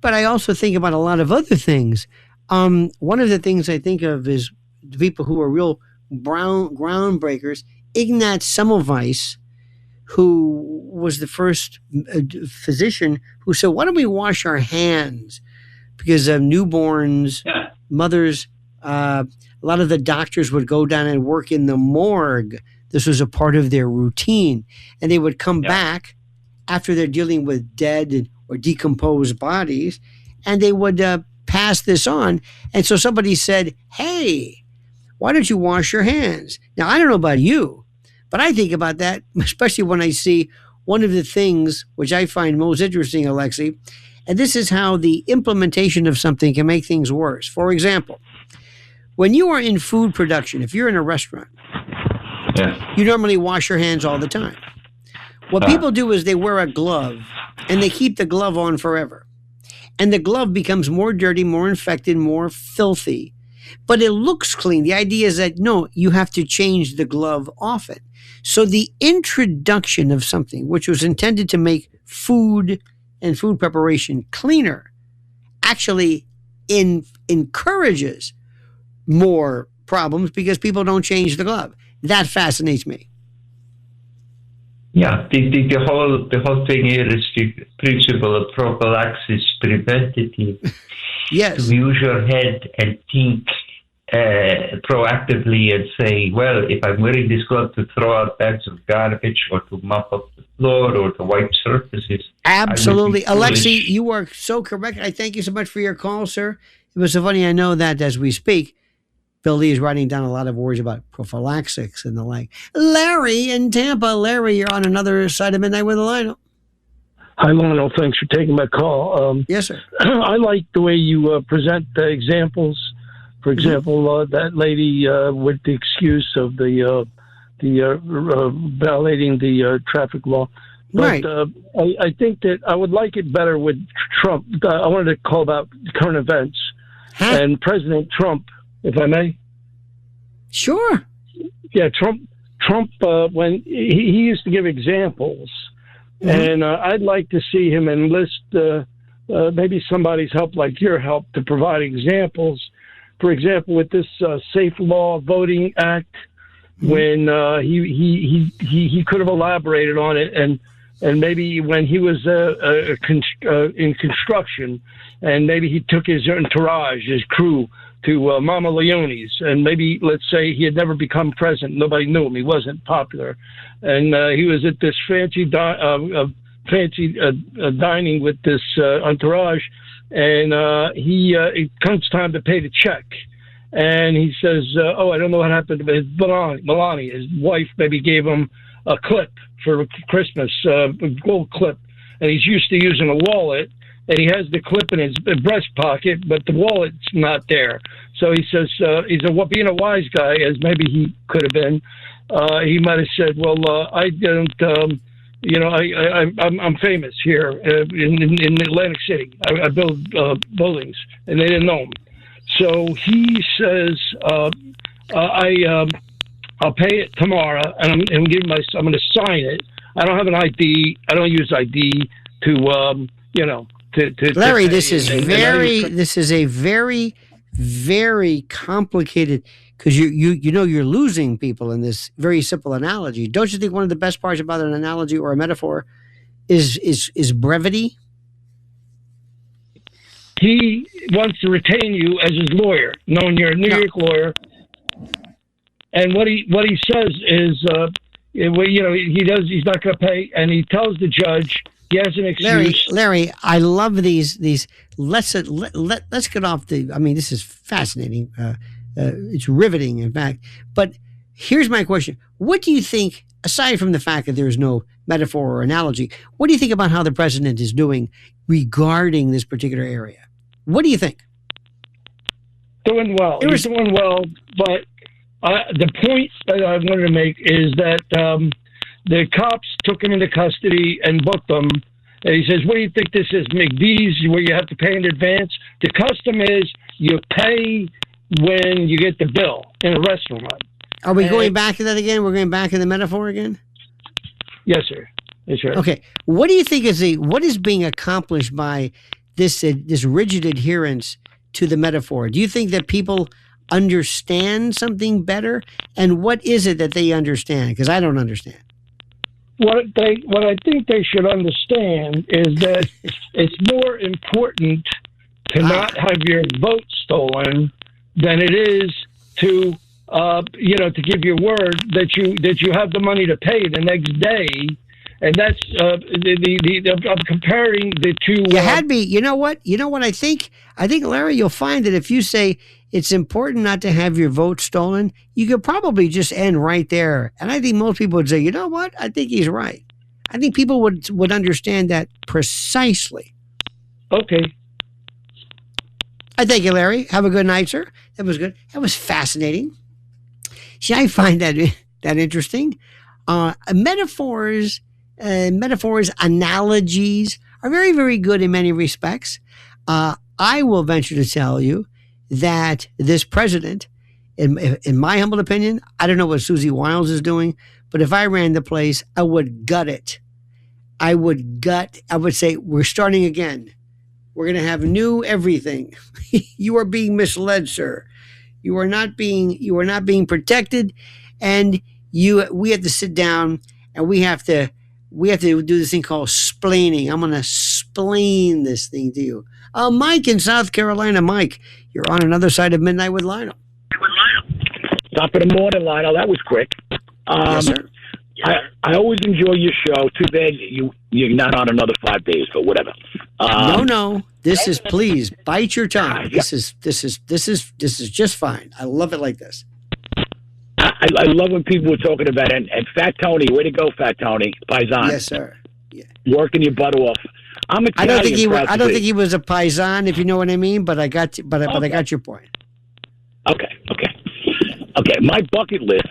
but I also think about a lot of other things. One of the things I think of is the people who are real groundbreakers. Ignaz Semmelweis, who was the first physician who said, why don't we wash our hands? Because of newborns, mothers, a lot of the doctors would go down and work in the morgue. This was a part of their routine. And they would come back after they're dealing with dead or decomposed bodies, and they would pass this on. And so somebody said, hey, why don't you wash your hands? Now, I don't know about you, but I think about that, especially when I see one of the things which I find most interesting, Alexei, and this is how the implementation of something can make things worse. For example, when you are in food production, if you're in a restaurant, you normally wash your hands all the time. What people do is they wear a glove, and they keep the glove on forever. And the glove becomes more dirty, more infected, more filthy. But it looks clean. The idea is that, no, you have to change the glove often. So the introduction of something which was intended to make food and food preparation cleaner actually encourages more problems because people don't change the glove. That fascinates me. Yeah, the whole thing here is the principle of prophylaxis, preventative. Yes. To use your head and think proactively and say, well, if I'm wearing this glove to throw out bags of garbage or to mop up the floor or to wipe surfaces. Absolutely. Alexei, you are so correct. I thank you so much for your call, sir. It was so funny. I know that as we speak, Bill Lee is writing down a lot of words about prophylaxis and the like. Larry in Tampa. Larry, you're on another side of Midnight with Lionel. Hi, Lionel. Thanks for taking my call. Yes, sir. I like the way you present the examples. For example, that lady with the excuse of the violating the traffic law. But, right. I think that I would like it better with Trump. I wanted to call about current events and President Trump, if I may. Sure. Yeah, Trump. When he used to give examples, and I'd like to see him enlist maybe somebody's help, like your help, to provide examples. For example, with this Safe Law Voting Act, when he could have elaborated on it, and maybe when he was in construction, and maybe he took his entourage, his crew, to Mama Leone's, and maybe, let's say, he had never become president. Nobody knew him. He wasn't popular. And he was at this fancy dining with this entourage, and it comes time to pay the check. And he says, I don't know what happened to his Melania. His wife maybe gave him a clip for Christmas, a gold clip. And he's used to using a wallet. And he has the clip in his breast pocket, but the wallet's not there. So he says, being a wise guy, as maybe he could have been, he might have said, well, I don't, I'm famous here in Atlantic City. I build buildings, and they didn't know him. So he says, I'll pay it tomorrow, and I'm going to sign it. I don't have an ID. I don't use ID to. Larry, this is a very, very complicated, because you're losing people in this very simple analogy. Don't you think one of the best parts about an analogy or a metaphor is brevity? He wants to retain you as his lawyer, knowing you're a New York lawyer. And what he says is, he's not going to pay, and he tells the judge. He has an excuse. Larry, I love these. Let's get off the. I mean, this is fascinating. It's riveting, in fact. But here's my question: what do you think, aside from the fact that there is no metaphor or analogy, what do you think about how the president is doing regarding this particular area? What do you think? Doing well. He's doing well, but the point that I wanted to make is that. The cops took him into custody and booked him. And he says, what do you think this is, McDee's, where you have to pay in advance? The custom is you pay when you get the bill in a restaurant. Are we going back to that again? We're going back to the metaphor again? Yes, sir. Yes, sir. Okay. What do you think what is being accomplished by this rigid adherence to the metaphor? Do you think that people understand something better? And what is it that they understand? Because I don't understand. What I think they should understand is that it's more important to not have your vote stolen than it is to to give your word that you have the money to pay the next day. And that's I'm comparing the two. You had me. You know what? I think Larry, you'll find that if you say it's important not to have your vote stolen, you could probably just end right there. And I think most people would say, you know what? I think he's right. I think people would understand that precisely. Okay. I thank you, Larry. Have a good night, sir. That was good. That was fascinating. See, I find that interesting. Metaphors, analogies are very, very good in many respects. I will venture to tell you that this president, in my humble opinion, I don't know what Susie Wiles is doing, but if I ran the place, I would gut it. I would say, we're starting again. We're going to have new everything. You are being misled, sir. You are not being protected, and we have to sit down and we have to do this thing called splaining. I'm going to splain this thing to you. Mike in South Carolina. Mike, you're on Another Side of Midnight with Lionel. Top of the morning, Lionel. That was quick. Yes, sir. I always enjoy your show. Too bad you're not on another 5 days, but whatever. No. This is, please bite your tongue. This is just fine. I love it like this. I love when people were talking about it. And Fat Tony, way to go, Fat Tony, Paisan. Yes, sir. Yeah. Working your butt off. I'm Italian. I don't think he was a Paisan, if you know what I mean. But I got your point. Okay. My bucket list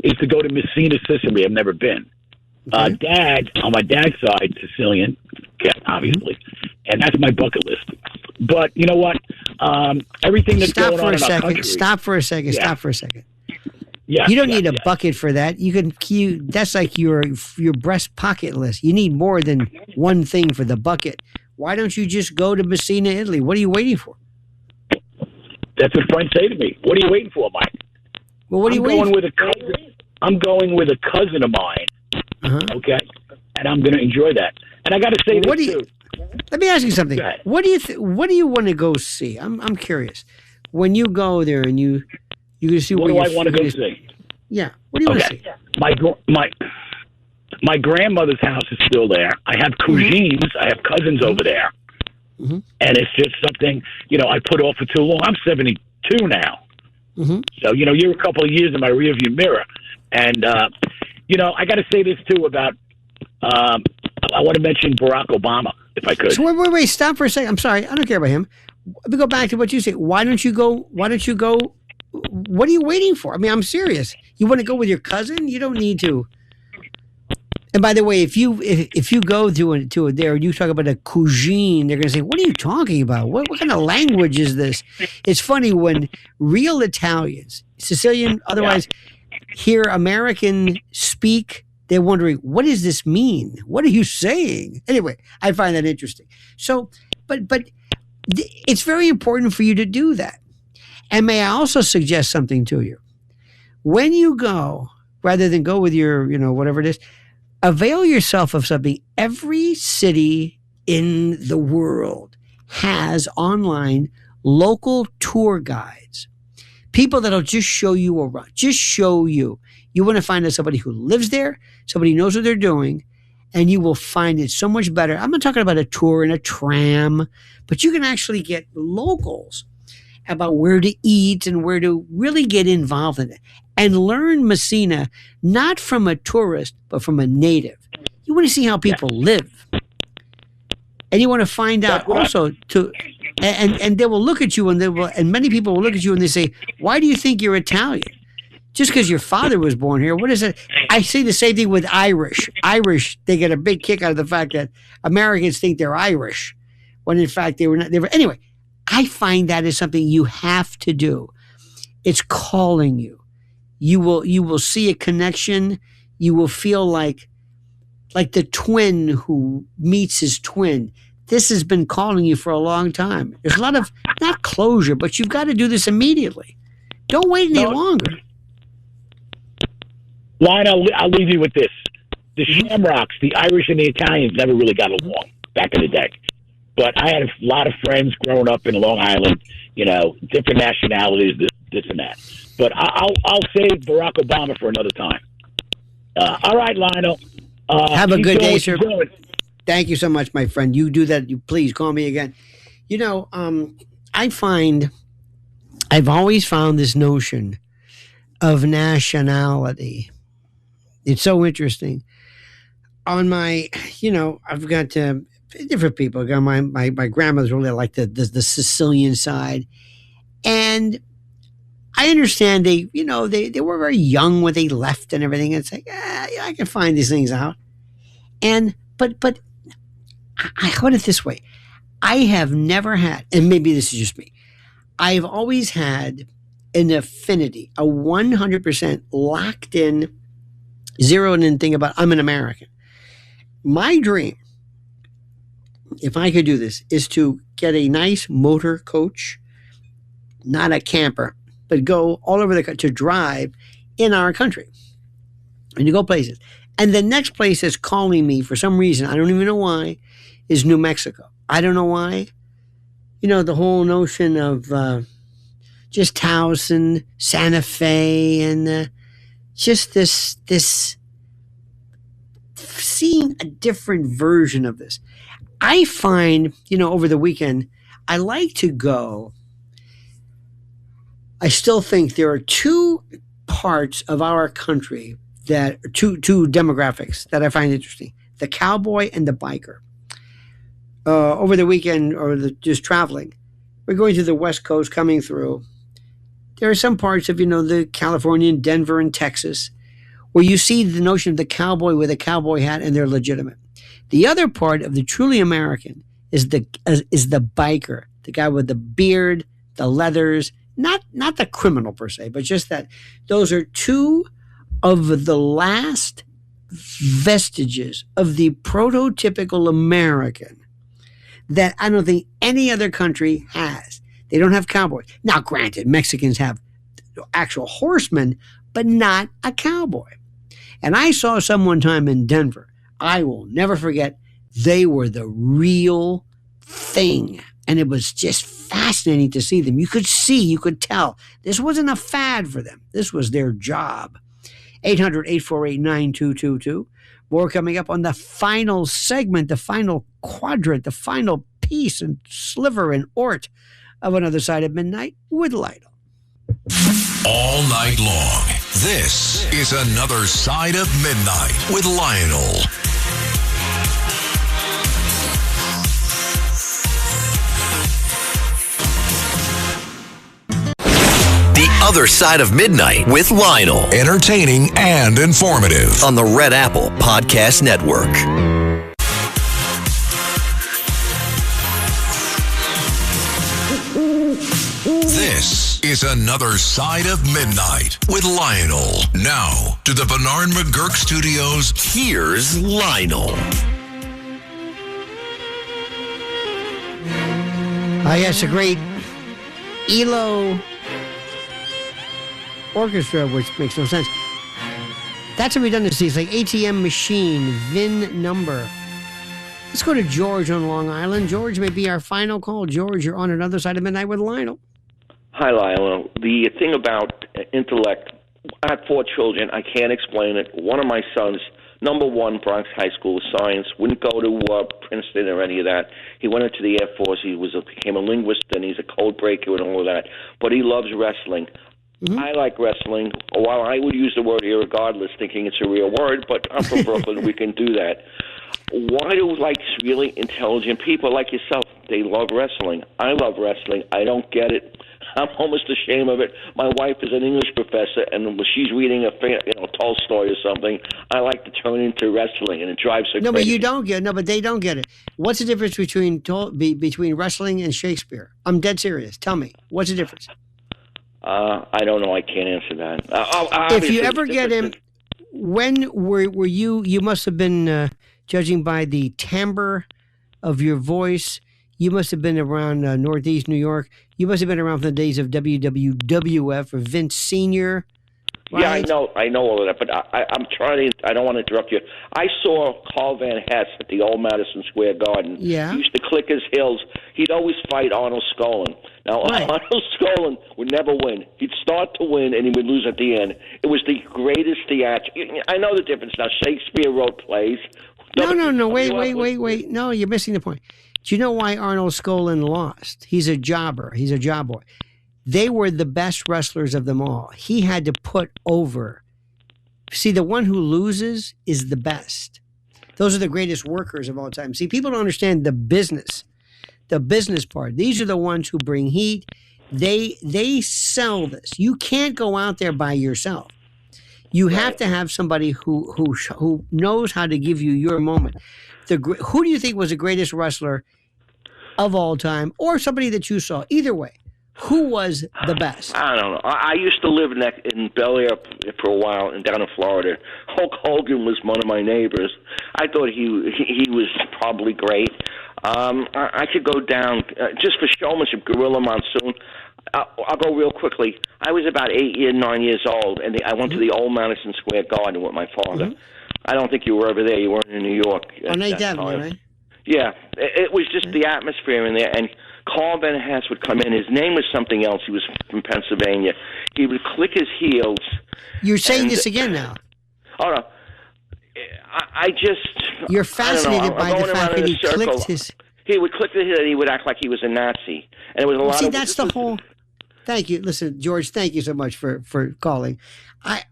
is to go to Messina, Sicily. I've never been. Okay. Dad, on my dad's side, Sicilian, obviously, and that's my bucket list. But you know what? Everything that's going on in our country. Stop for a second. Yeah. Stop for a second. Yeah, you don't need a bucket for that. That's like your breast pocket list. You need more than one thing for the bucket. Why don't you just go to Messina, Italy? What are you waiting for? That's what friends say to me. What are you waiting for, Mike? Well, what are you waiting for? I'm going with a cousin of mine. Uh-huh. Okay, and I'm going to enjoy that. And I got to say this too. Let me ask you something. What do you want to go see? I'm curious. when you go there and you can see what do I want to go see? Yeah. What do you want to see? My grandmother's house is still there. I have cousins. I have cousins over there. And it's just something, I put off for too long. I'm 72 now. So, you're a couple of years in my rearview mirror. And, I got to say this, too, about, I want to mention Barack Obama, if I could. So wait, stop for a second. I'm sorry. I don't care about him. Let me go back to what you say. Why don't you go? What are you waiting for? I mean, I'm serious. You want to go with your cousin? You don't need to. And by the way, if you go to it there and you talk about a cuisine, they're going to say, "What are you talking about? What kind of language is this?" It's funny when real Italians, Sicilian, otherwise, hear American speak, they're wondering, "What does this mean? What are you saying?" Anyway, I find that interesting. So, but it's very important for you to do that. And may I also suggest something to you? When you go, rather than go with your, whatever it is, avail yourself of something. Every city in the world has online local tour guides, people that'll just show you around, just show you. You want to find out somebody who lives there, somebody who knows what they're doing, and you will find it so much better. I'm not talking about a tour in a tram, but you can actually get locals about where to eat and where to really get involved in it and learn Messina, not from a tourist, but from a native. You want to see how people live. And you want to find out also and they will look at you and many people will look at you and they say, "Why do you think you're Italian? Just because your father was born here, what is it?" I say the same thing with Irish. Irish, they get a big kick out of the fact that Americans think they're Irish, when in fact they were not. Anyway, I find that is something you have to do. It's calling you. You will see a connection. You will feel like the twin who meets his twin. This has been calling you for a long time. There's a lot of, not closure, but you've got to do this immediately. Don't wait any longer. Lionel, I'll leave you with this. The Shamrocks, the Irish and the Italians never really got along back in the day. But I had a lot of friends growing up in Long Island, different nationalities, this and that. But I'll save Barack Obama for another time. All right, Lionel. Have a good day, sir. Thank you so much, my friend. You do that. You please call me again. I've always found this notion of nationality. It's so interesting. On my, I've got different people. I got my grandmother's really like the Sicilian side, and I understand they were very young when they left and everything. It's like, I can find these things out. But I put it this way. I have never had, and maybe this is just me, I've always had an affinity, a 100% locked in, zeroed in thing about I'm an American. My dream, if I could do this, is to get a nice motor coach, not a camper, but go all over the country to drive in our country and to go places. And the next place that's calling me for some reason, I don't even know why, is New Mexico. I don't know why. The whole notion of just Taos and Santa Fe and just this seeing a different version of this. I find, over the weekend, I like to go. I still think there are two parts of our country that two demographics that I find interesting: the cowboy and the biker. Over the weekend, just traveling, we're going to the West Coast, coming through. There are some parts of the California and Denver and Texas where you see the notion of the cowboy with a cowboy hat, and they're legitimate. The other part of the truly American is the biker, the guy with the beard, the leathers. Not the criminal per se, but just that those are two of the last vestiges of the prototypical American that I don't think any other country has. They don't have cowboys. Now, granted, Mexicans have actual horsemen, but not a cowboy. And I saw some one time in Denver. I will never forget. They were the real thing. And it was just fascinating to see them. You could tell. This wasn't a fad for them. This was their job. 800-848-9222. More coming up on the final segment, the final quadrant, the final piece and sliver and ort of Another Side of Midnight with Lionel. All night long, this is Another Side of Midnight with Lionel. The Other Side of Midnight with Lionel. Entertaining and informative. On the Red Apple Podcast Network. This is Another Side of Midnight with Lionel. Now, to the Bernard McGurk Studios, here's Lionel. Yes, a great ELO orchestra, which makes no sense. That's a redundancy. It's like ATM machine, VIN number. Let's go to George on Long Island. George may be our final call. George, you're on Another Side of Midnight with Lionel. Hi, Lionel. The thing about intellect, I have 4 children. I can't explain it. One of my sons, number 1, Bronx High School of Science, wouldn't go to Princeton or any of that. He went into the Air Force. He became a linguist, and he's a code breaker and all of that. But he loves wrestling. Mm-hmm. I like wrestling. While I would use the word irregardless, thinking it's a real word, but I'm from Brooklyn. We can do that. Why do really intelligent people like yourself, they love wrestling? I love wrestling. I don't get it. I'm almost ashamed of it. My wife is an English professor, and when she's reading Tolstoy or something, I like to turn into wrestling, and it drives her crazy. But you don't get it. No, but they don't get it. What's the difference between wrestling and Shakespeare? I'm dead serious. Tell me. What's the difference? I don't know. I can't answer that. If you ever get him, when were you must have been, judging by the timbre of your voice, you must have been around Northeast New York. You must have been around from the days of WWF or Vince Sr. Right? Yeah, I know all of that, but I'm trying to, I don't want to interrupt you. I saw Carl Van Hess at the old Madison Square Garden. Yeah. He used to click his heels. He'd always fight Arnold Skolin. Now, right. Arnold Skolin would never win. He'd start to win, and he would lose at the end. It was the greatest theatrical. I know the difference. Now, Shakespeare wrote plays. No. Wait. No, you're missing the point. Do you know why Arnold Skolin lost? He's a jobber. He's a job boy. They were the best wrestlers of them all. He had to put over. See, the one who loses is the best. Those are the greatest workers of all time. See, people don't understand the business part. These are the ones who bring heat. They sell this. You can't go out there by yourself. You have to have somebody who knows how to give you your moment. Who do you think was the greatest wrestler of all time, or somebody that you saw? Either way, who was the best? I don't know. I used to live in Bel Air for a while and down in Florida. Hulk Hogan was one of my neighbors. I thought he was probably great. I could go down just for showmanship. Gorilla Monsoon. I'll go real quickly. I was about 9 years old, and I went to the old Madison Square Garden with my father. Mm-hmm. I don't think you were over there. You weren't in New York. On 8th Avenue, right? Yeah. It was just the atmosphere in there. And Carl Van Hess would come in. His name was something else. He was from Pennsylvania. He would click his heels. You're saying this again now. Oh, no. I just... You're fascinated by the fact that he clicked his... He would click his heel and he would act like he was a Nazi. And it was a lot of... See, that's the whole... Thank you. Listen, George, thank you so much for calling. I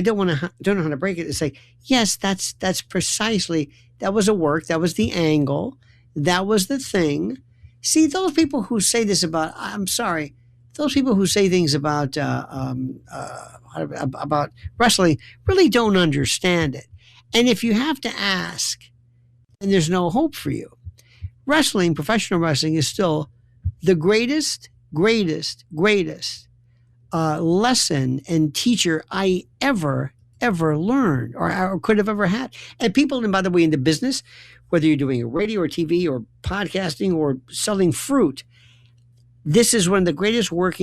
don't know how to break it. It's like, yes, that's precisely, that was a work. That was the angle. That was the thing. See, those people who say this about, I'm sorry, those people who say things about wrestling really don't understand it. And if you have to ask, then there's no hope for you. Wrestling, professional wrestling, is still the greatest lesson and teacher I ever learned or could have ever had. And people, and by the way, in the business, whether you're doing a radio or TV or podcasting or selling fruit, this is one of the greatest work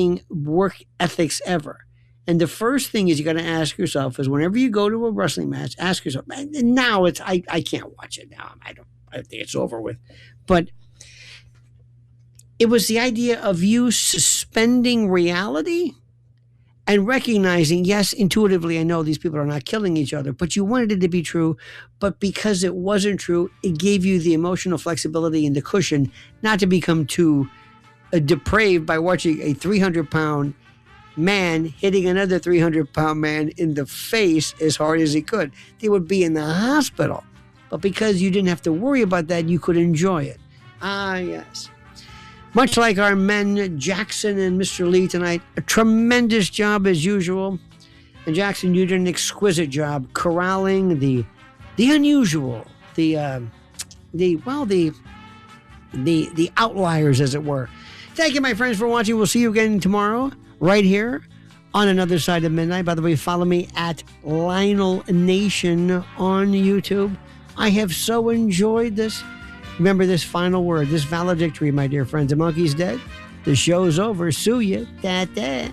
ethics ever. And the first thing is you got to ask yourself is whenever you go to a wrestling match, ask yourself, now I can't watch it now. I think it's over with. But It was the idea of you suspending reality and recognizing, yes, intuitively, I know these people are not killing each other, but you wanted it to be true. But because it wasn't true, it gave you the emotional flexibility and the cushion not to become too depraved by watching a 300-pound man hitting another 300-pound man in the face as hard as he could. They would be in the hospital. But because you didn't have to worry about that, you could enjoy it. Ah, yes. Much like our men, Jackson and Mr. Lee tonight, a tremendous job as usual. And Jackson, you did an exquisite job corralling the unusual, the outliers, as it were. Thank you, my friends, for watching. We'll see you again tomorrow, right here on Another Side of Midnight. By the way, follow me at Lionel Nation on YouTube. I have so enjoyed this. Remember this final word, this valedictory, my dear friends. The monkey's dead. The show's over. Sue ya. Da-da.